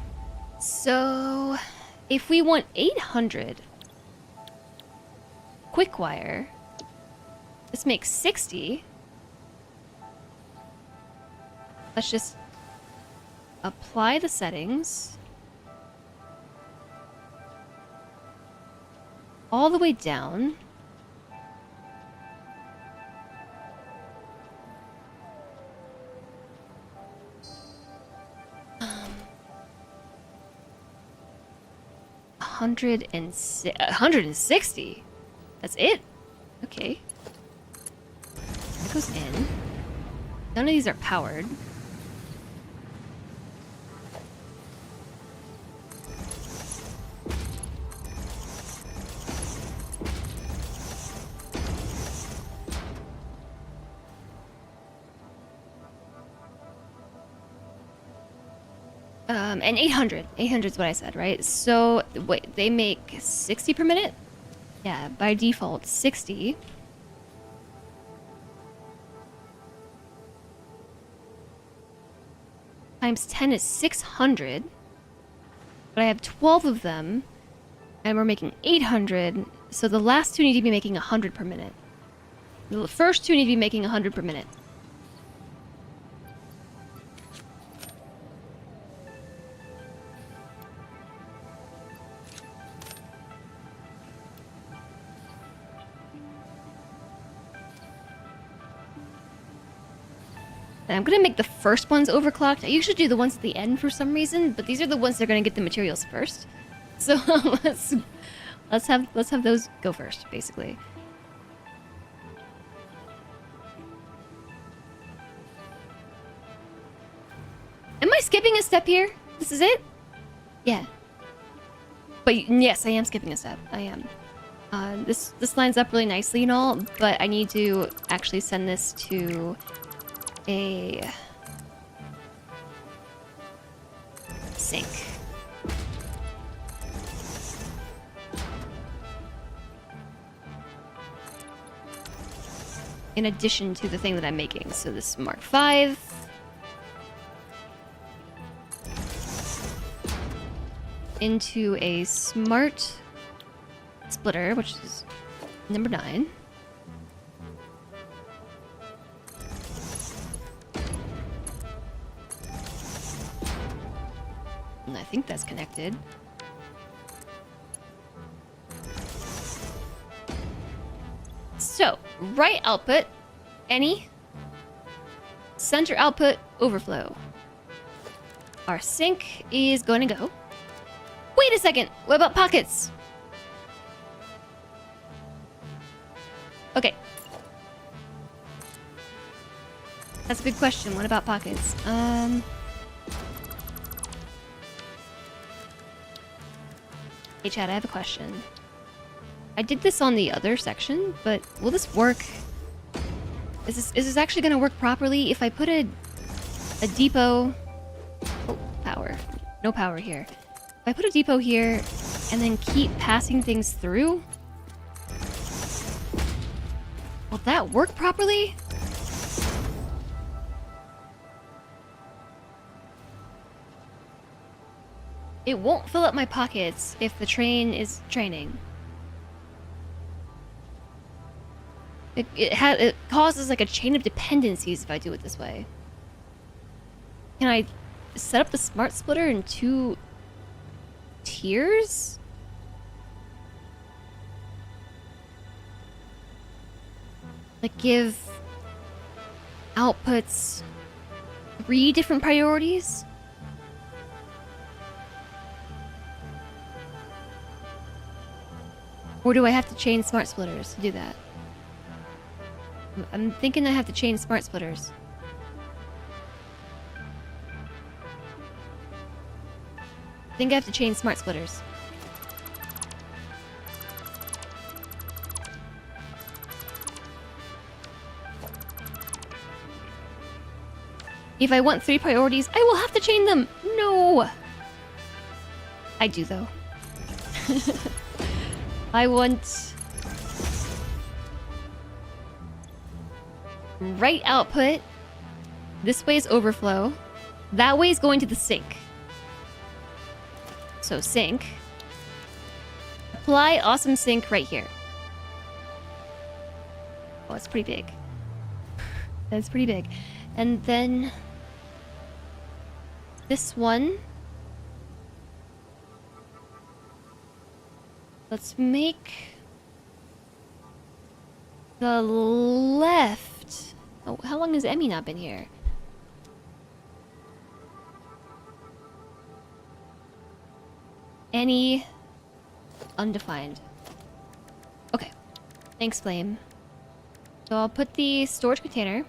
So if we want 800 quick wire, this makes 60. Let's just apply the settings all the way down. Um, 160. That's it. Okay. That goes in. None of these are powered. And 800. 800 is what I said, right? So, wait, they make 60 per minute? Yeah, by default, 60. Times 10 is 600. But I have 12 of them, and we're making 800, so the last two need to be making 100 per minute. The first two need to be making 100 per minute. And I'm gonna make the first ones overclocked. I usually do the ones at the end for some reason, but these are the ones that are gonna get the materials first. So let's have those go first, basically. Am I skipping a step here? This is it? Yeah. But yes, I am skipping a step. I am. This lines up really nicely and all, but I need to actually send this to a sink. In addition to the thing that I'm making. So this is Mark 5. Into a smart splitter, which is number 9. And I think that's connected. So, right output, any. Center output, overflow. Our sink is going to go. Wait a second, what about pockets? Okay. That's a good question. What about pockets? Hey Chad, I have a question. I did this on the other section, but will this work? Is this actually gonna work properly if I put a depot? Oh, power. No power here. If I put a depot here and then keep passing things through, will that work properly? It won't fill up my pockets if the train is training. It causes like a chain of dependencies if I do it this way. Can I set up the smart splitter in 2 tiers? Like give outputs 3 different priorities? Or do I have to chain smart splitters to do that? I'm thinking I have to chain smart splitters. I think I have to chain smart splitters. If I want 3 priorities, I will have to chain them! No! I do, though. I want... right output. This way is overflow. That way is going to the sink. So sink. Apply awesome sink right here. Oh, it's pretty big. That's pretty big. And then... this one. Let's make... the left. Oh, how long has Emmy not been here? Any undefined. Okay. Thanks, Flame. So I'll put the storage container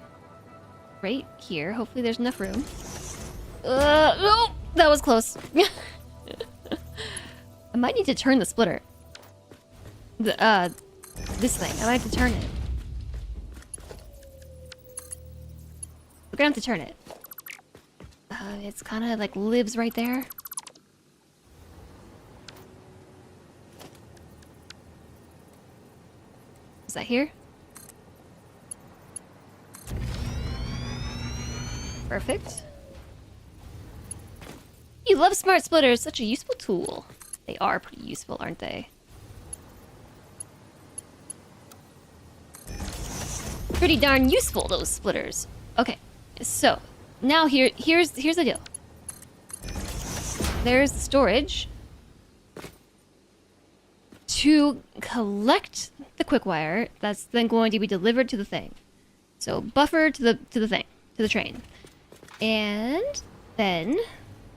right here. Hopefully there's enough room. No! That was close. I might need to turn the splitter. This thing. I might have to turn it. We're gonna have to turn it. It's kind of like lives right there. Is that here? Perfect. You love smart splitters, such a useful tool. They are pretty useful, aren't they? Pretty darn useful, those splitters. Okay, so now here's the deal. There's the storage to collect the quick wire that's then going to be delivered to the thing. So buffer to the thing, to the train. And then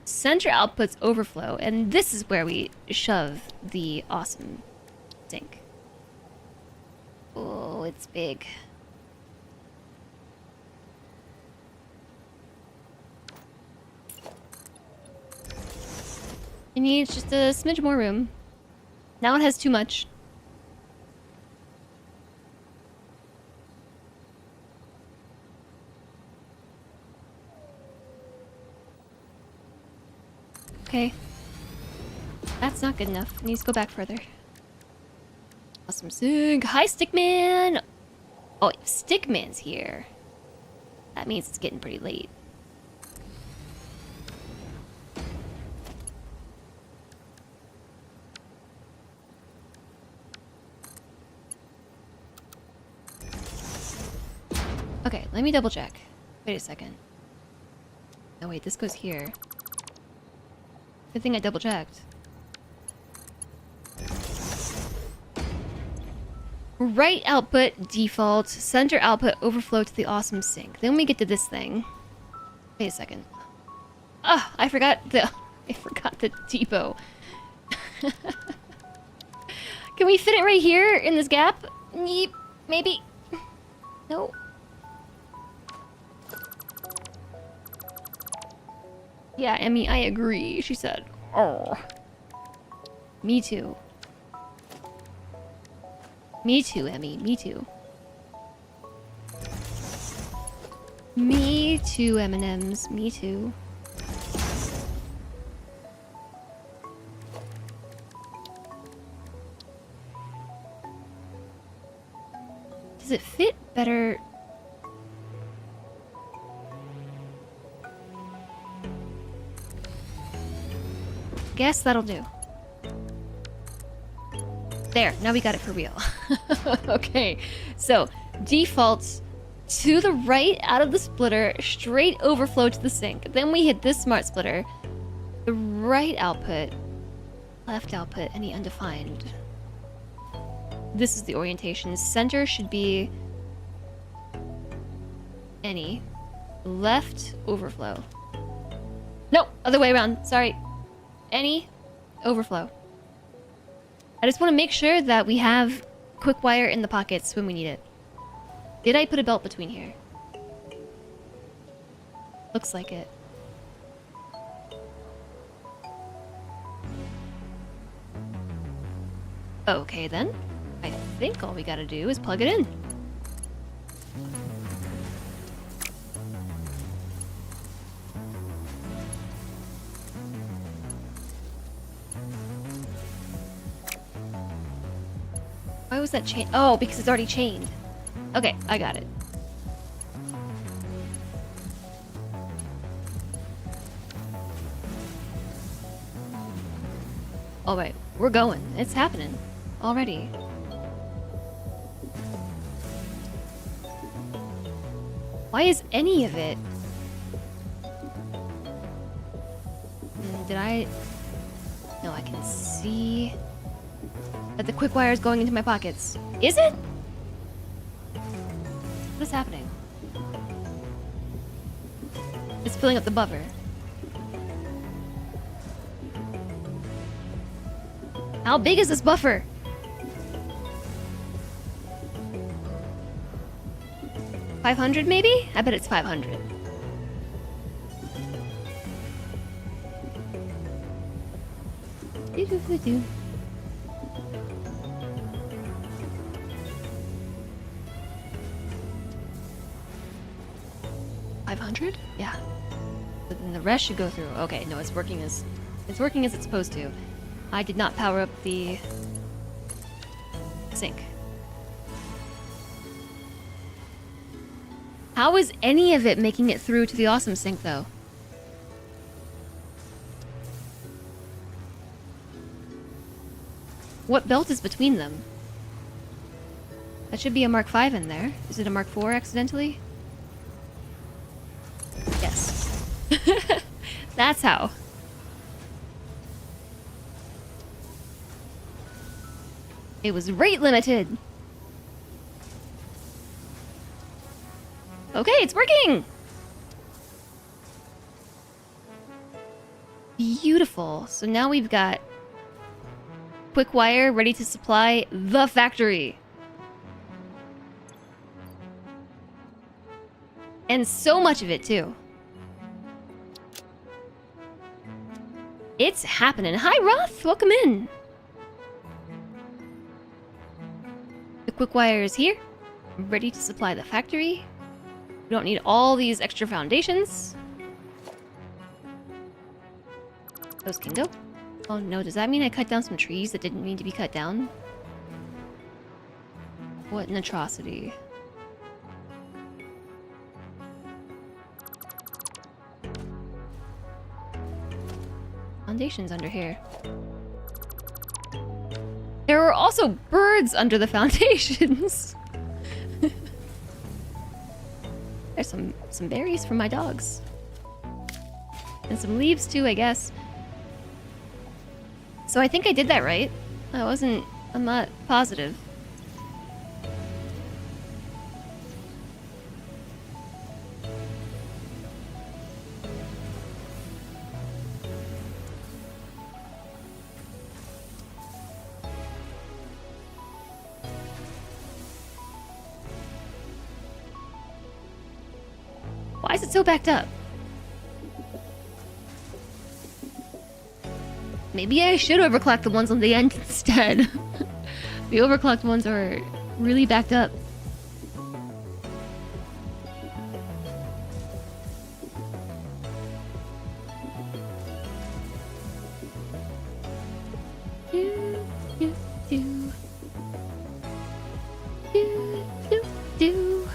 center outputs overflow, and this is where we shove the awesome sink. Oh, it's big. It needs just a smidge more room. Now it has too much. Okay. That's not good enough. It needs to go back further. Awesome sink. Hi, Stickman! Oh, Stickman's here. That means it's getting pretty late. Okay, let me double check. Wait a second. No, wait, this goes here. Good thing I double checked. Right output default, center output overflow to the awesome sink. Then we get to this thing. Wait a second. Ah, I forgot the depot. Can we fit it right here in this gap? Yeep, maybe. No. Yeah, Emmy, I agree, she said. Oh. Me too. Me too, Emmy, me too. Me too, M&Ms, me too. Does it fit better? Guess that'll do. There, now we got it for real. Okay, so defaults to the right out of the splitter, straight overflow to the sink. Then we hit this smart splitter. The right output, left output, any undefined. This is the orientation. Center should be any. Left, overflow. No, other way around. Sorry. Any, overflow. I just want to make sure that we have quick wire in the pockets when we need it. Did I put a belt between here? Looks like it. Okay then. I think all we gotta do is plug it in. Why was that chained? Oh, because it's already chained. Okay, I got it. Alright, we're going. It's happening. Already. Why is any of it? Did I... No, I can see that the quick wire is going into my pockets. Is it? What is happening? It's filling up the buffer. How big is this buffer? $500 maybe? I bet it's 500. Do-do-do-do. $500? Yeah. But then the rest should go through. Okay, no, it's working as it's supposed to. I did not power up the sink. How is any of it making it through to the awesome sink, though? What belt is between them? That should be a Mark V in there. Is it a Mark IV accidentally? Yes. That's how. It was rate limited. Okay, it's working! Beautiful. So now we've got quick wire ready to supply the factory. And so much of it, too. It's happening. Hi, Roth! Welcome in! The quick wire is here, ready to supply the factory. We don't need all these extra foundations. Those can go. Oh no, does that mean I cut down some trees that didn't need to be cut down? What an atrocity. Foundations under here. There are also birds under the foundations. There's some berries from my dogs. And some leaves too, I guess. So I think I did that right. I'm not positive. Why is it so backed up? Maybe I should overclock the ones on the end instead. The overclocked ones are really backed up. Do, do, do. Do, do, do.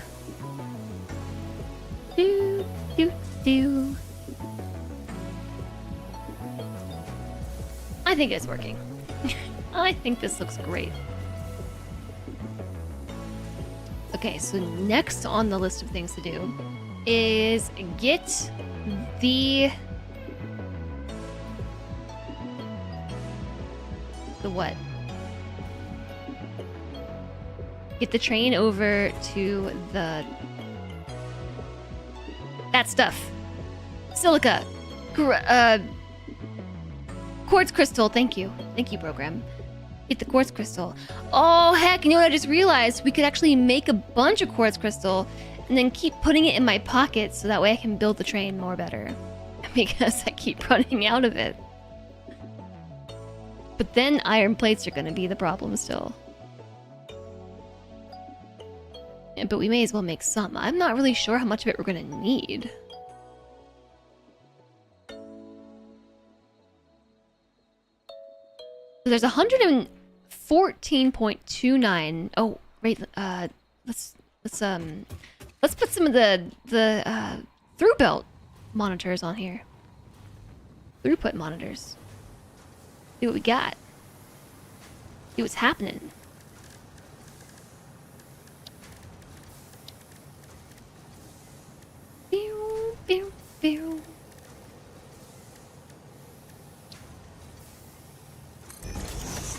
Do, do, do. I think it's working. I think this looks great. Okay, so next on the list of things to do is get the what? Get the train over to that stuff. Silica. Quartz crystal. Thank you, program. Get the quartz crystal. Oh heck, you know what I just realized? We could actually make a bunch of quartz crystal and then keep putting it in my pocket so that way I can build the train more better. Because I keep running out of it. But then iron plates are gonna be the problem still. Yeah, but we may as well make some. I'm not really sure how much of it we're gonna need. There's 114.29. Oh, wait. Let's put some of the through belt monitors on here. Throughput monitors. See what we got. See what's happening. Pew, pew, pew.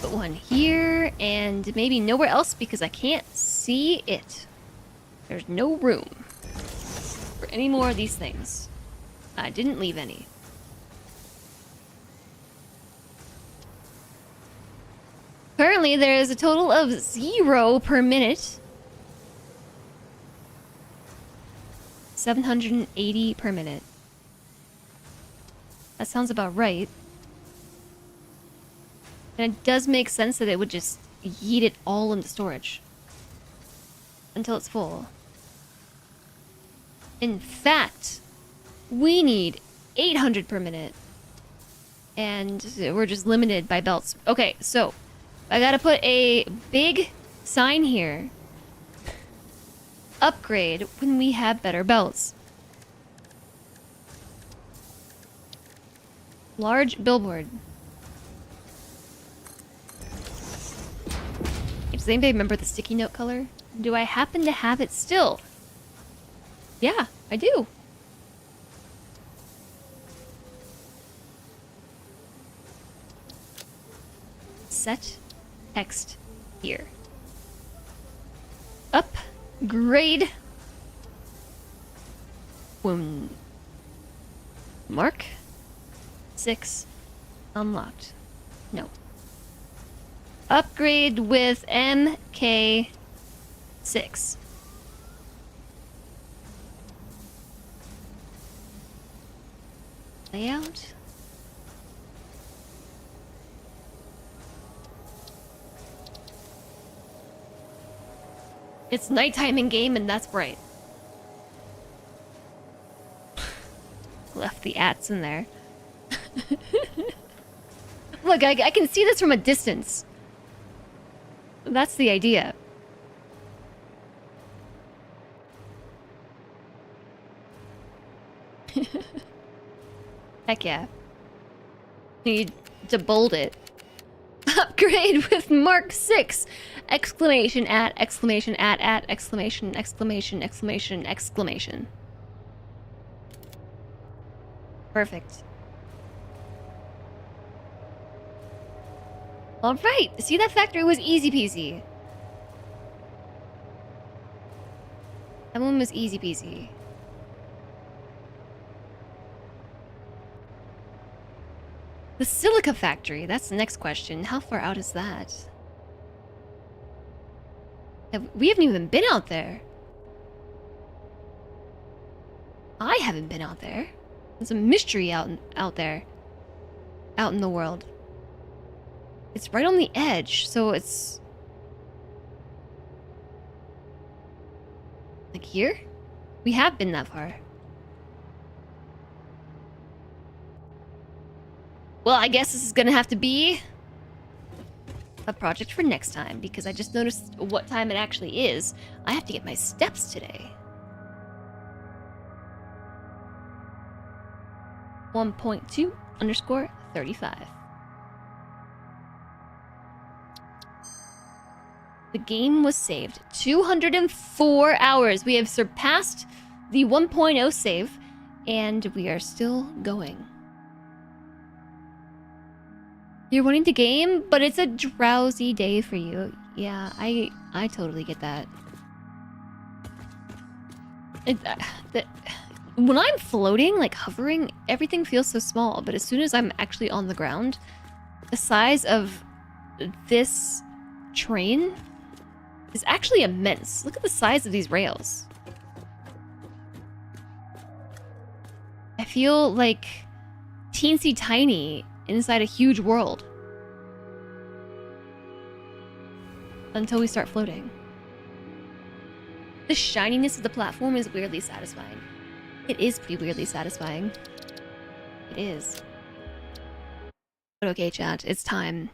Put one here and maybe nowhere else because I can't see it. There's no room for any more of these things. I didn't leave any. Currently, there is a total of 0 per minute. 780 per minute. That sounds about right. And it does make sense that it would just yeet it all into storage. Until it's full. In fact, we need 800 per minute. And we're just limited by belts. Okay, so I gotta put a big sign here. Upgrade when we have better belts. Large billboard. Does anybody remember the sticky note color? Do I happen to have it still? Yeah, I do. Set text here. Upgrade. When Mark 6 unlocked. No. Upgrade with MK6. Layout. It's nighttime in game and that's bright. Left the ats in there. Look, I can see this from a distance. That's the idea. Heck yeah. Need to bold it. Upgrade with Mark 6! Exclamation at, exclamation at, exclamation, exclamation, exclamation, exclamation. Perfect. All right. See, that factory was easy peasy. That one was easy peasy. The silica factory. That's the next question. How far out is that? We haven't even been out there. I haven't been out there. There's a mystery out there. Out in the world. It's right on the edge, so it's... like here? We have been that far. Well, I guess this is gonna have to be a project for next time, because I just noticed what time it actually is. I have to get my steps today. 1.2_35. The game was saved. 204 hours. We have surpassed the 1.0 save, and we are still going. You're wanting to game, but it's a drowsy day for you. Yeah, I totally get that. When I'm floating, like hovering, everything feels so small, but as soon as I'm actually on the ground, the size of this train is actually immense. Look at the size of these rails. I feel like teensy tiny inside a huge world. Until we start floating. The shininess of the platform is weirdly satisfying. It is pretty weirdly satisfying. It is. But okay, chat, it's time.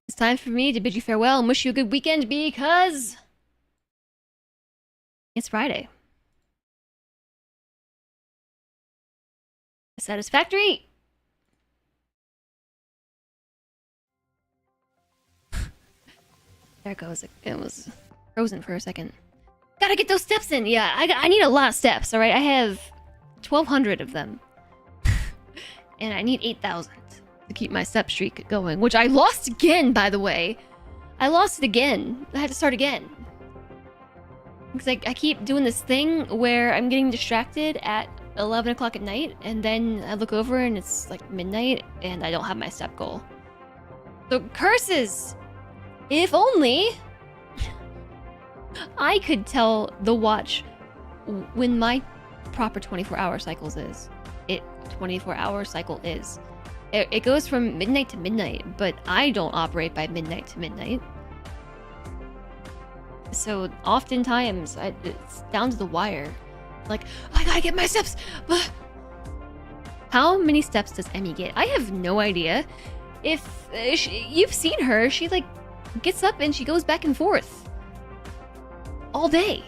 It's time for me to bid you farewell and wish you a good weekend because... it's Friday. Satisfactory! There it goes. It was frozen for a second. Gotta get those steps in! Yeah, I need a lot of steps, alright? I have 1,200 of them. And I need 8,000 to keep my step streak going, which I lost again, by the way. I lost it again. I had to start again. Because I keep doing this thing where I'm getting distracted at 11 o'clock at night, and then I look over and it's like midnight, and I don't have my step goal. So curses! If only I could tell the watch when my proper 24-hour cycles is. 24-hour cycle is. It goes from midnight to midnight, but I don't operate by midnight to midnight. So oftentimes, it's down to the wire. Like, I gotta get my steps! How many steps does Emmy get? I have no idea. If you've seen her, she like gets up and she goes back and forth. All day.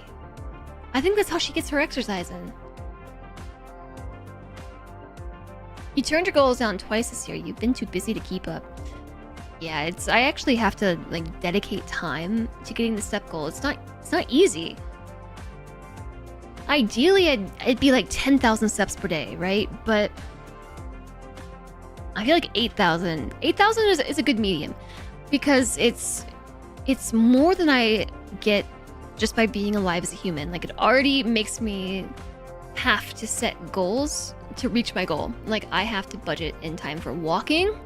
I think that's how she gets her exercise in. You turned your goals down twice this year. You've been too busy to keep up. Yeah, I actually have to like dedicate time to getting the step goal. It's not easy. Ideally, it'd be like 10,000 steps per day, right? But I feel like 8,000. 8,000 is a good medium because it's more than I get just by being alive as a human. Like, it already makes me have to set goals to reach my goal. Like, I have to budget in time for walking.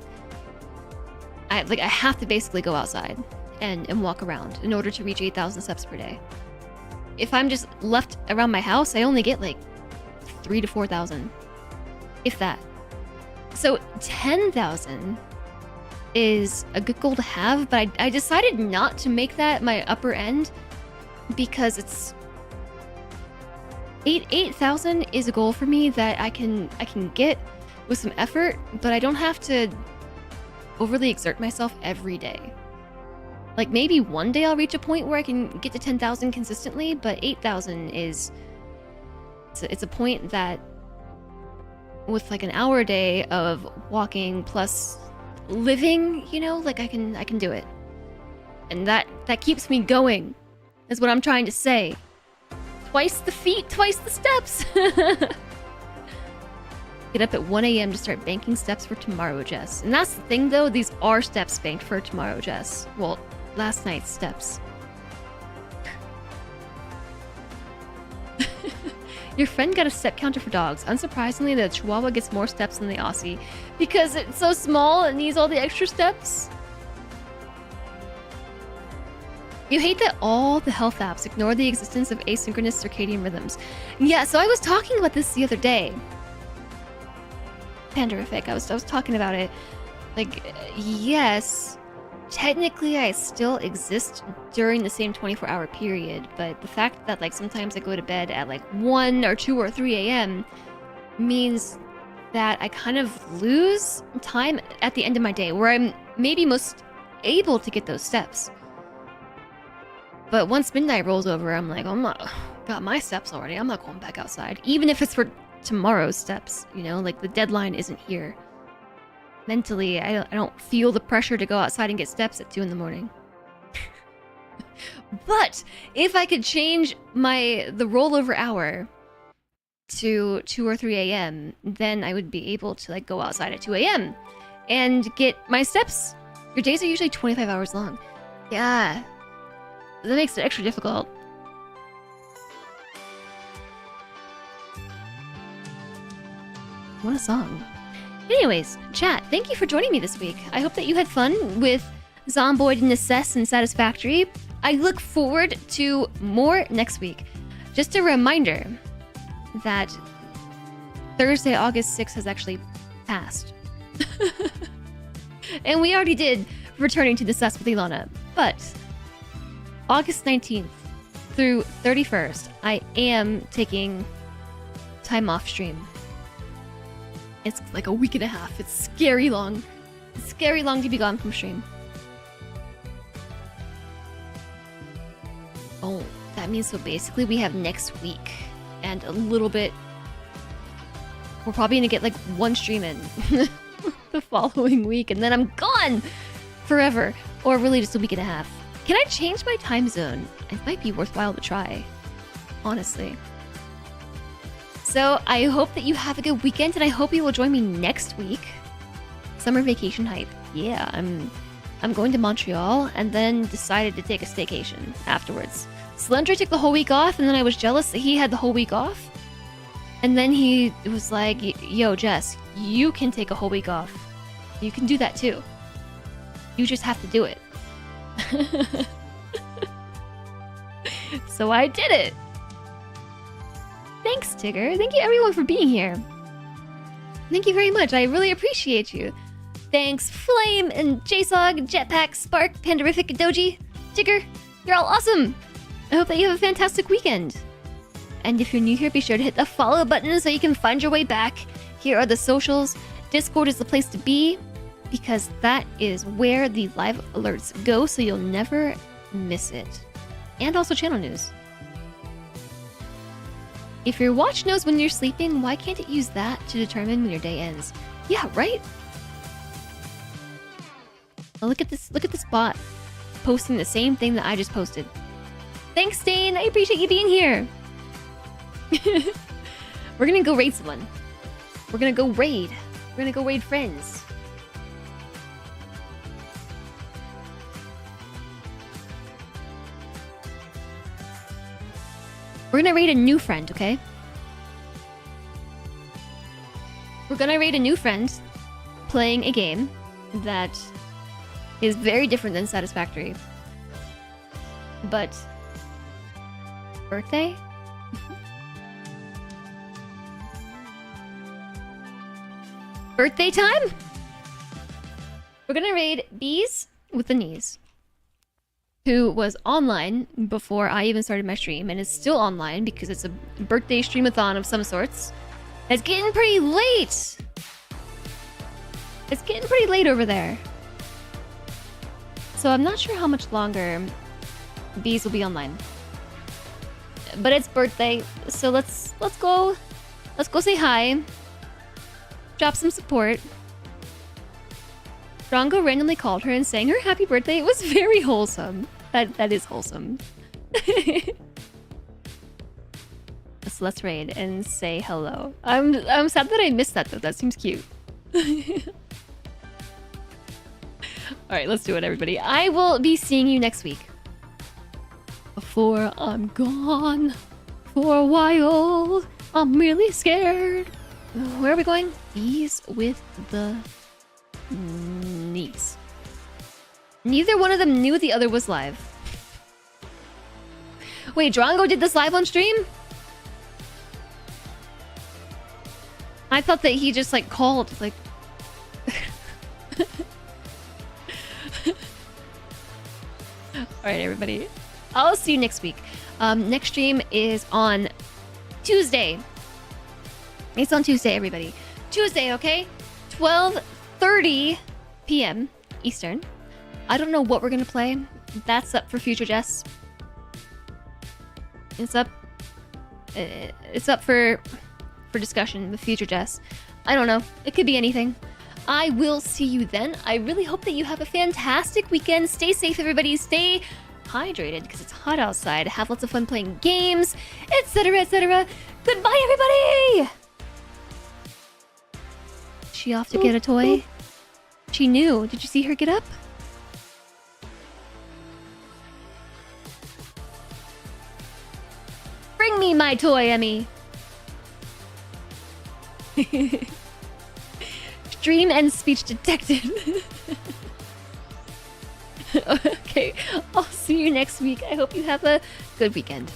I have to basically go outside and walk around in order to reach 8,000 steps per day. If I'm just left around my house, I only get like 3,000 to 4,000, if that. So 10,000 is a good goal to have, but I decided not to make that my upper end because it's 8,000 is a goal for me that I can get with some effort, but I don't have to overly exert myself every day. Like, maybe one day I'll reach a point where I can get to 10,000 consistently, but 8,000 is... It's a point that with like an hour a day of walking plus living, you know, like I can do it. And that keeps me going, is what I'm trying to say. Twice the feet, twice the steps! Get up at 1 a.m. to start banking steps for tomorrow, Jess. And that's the thing, though. These are steps banked for tomorrow, Jess. Well, last night's steps. Your friend got a step counter for dogs. Unsurprisingly, the Chihuahua gets more steps than the Aussie. Because it's so small, it needs all the extra steps. You hate that all the health apps ignore the existence of asynchronous circadian rhythms. Yeah, so I was talking about this the other day. Panderific, I was talking about it. Like, yes, technically I still exist during the same 24-hour period, but the fact that like sometimes I go to bed at like 1 or 2 or 3 a.m. means that I kind of lose time at the end of my day where I'm maybe most able to get those steps. But once midnight rolls over, I'm like, oh, I'm not, got my steps already. I'm not going back outside. Even if it's for tomorrow's steps, you know, like the deadline isn't here. Mentally, I don't feel the pressure to go outside and get steps at 2 in the morning. But if I could change the rollover hour to 2 or 3 a.m., then I would be able to like go outside at 2 a.m. and get my steps. Your days are usually 25 hours long. Yeah. That makes it extra difficult. What a song. Anyways, chat, thank you for joining me this week. I hope that you had fun with Zomboid, Necess, and Satisfactory. I look forward to more next week. Just a reminder that Thursday, August 6th has actually passed. And we already did Returning to Necess with Ilana, but August 19th through 31st, I am taking time off stream. It's like a week and a half. It's scary long. It's scary long to be gone from stream. Oh, that means so basically we have next week and a little bit. We're probably gonna get like one stream in the following week, and then I'm gone forever, or really just a week and a half. Can I change my time zone? It might be worthwhile to try, honestly. So I hope that you have a good weekend, and I hope you will join me next week. Summer vacation hype. Yeah, I'm going to Montreal, and then decided to take a staycation afterwards. Slender took the whole week off, and then I was jealous that he had the whole week off. And then he was like, yo, Jess, you can take a whole week off. You can do that too. You just have to do it. So I did it. Thanks, Tigger. Thank you everyone for being here. Thank you very much. I really appreciate you. Thanks, Flame and JSOG, Jetpack, Spark, Panderific, Doji, Tigger. You're all awesome. I hope that you have a fantastic weekend. And if you're new here, be sure to hit the follow button so you can find your way back. Here are the socials. Discord is the place to be, because that is where the live alerts go, so you'll never miss it. And also channel news. If your watch knows when you're sleeping, why can't it use that to determine when your day ends? Yeah, right? Oh, look at this bot posting the same thing that I just posted. Thanks, Stain. I appreciate you being here. We're gonna go raid someone. We're gonna go raid. We're gonna go raid friends. We're gonna raid a new friend, okay? We're gonna raid a new friend playing a game that is very different than Satisfactory. But birthday? Birthday time? We're gonna raid Bees with the Knees, who was online before I even started my stream and is still online because it's a birthday streamathon of some sorts. It's getting pretty late. It's getting pretty late over there. So I'm not sure how much longer Bees will be online. But it's birthday, so let's go say hi. Drop some support. Drongo randomly called her and sang her happy birthday. It was very wholesome. That is wholesome. Yes, let's raid and say hello. I'm sad that I missed that though. That seems cute. Alright, let's do it, everybody. I will be seeing you next week. Before I'm gone for a while, I'm really scared. Where are we going? These with the knees. Neither one of them knew the other was live. Wait, Drongo did this live on stream? I thought that he just like called, like... Alright, everybody. I'll see you next week. Next stream is on Tuesday. It's on Tuesday, everybody. Tuesday, okay? 12:30 p.m. Eastern. I don't know what we're gonna play. That's up for future Jess. It's up for discussion with future Jess. I don't know. It could be anything. I will see you then. I really hope that you have a fantastic weekend. Stay safe, everybody. Stay hydrated because it's hot outside. Have lots of fun playing games, etc., etc. Goodbye, everybody! She off to get a toy? She knew. Did you see her get up? Bring me my toy, Emmy. Dream and speech detected. Okay, I'll see you next week. I hope you have a good weekend.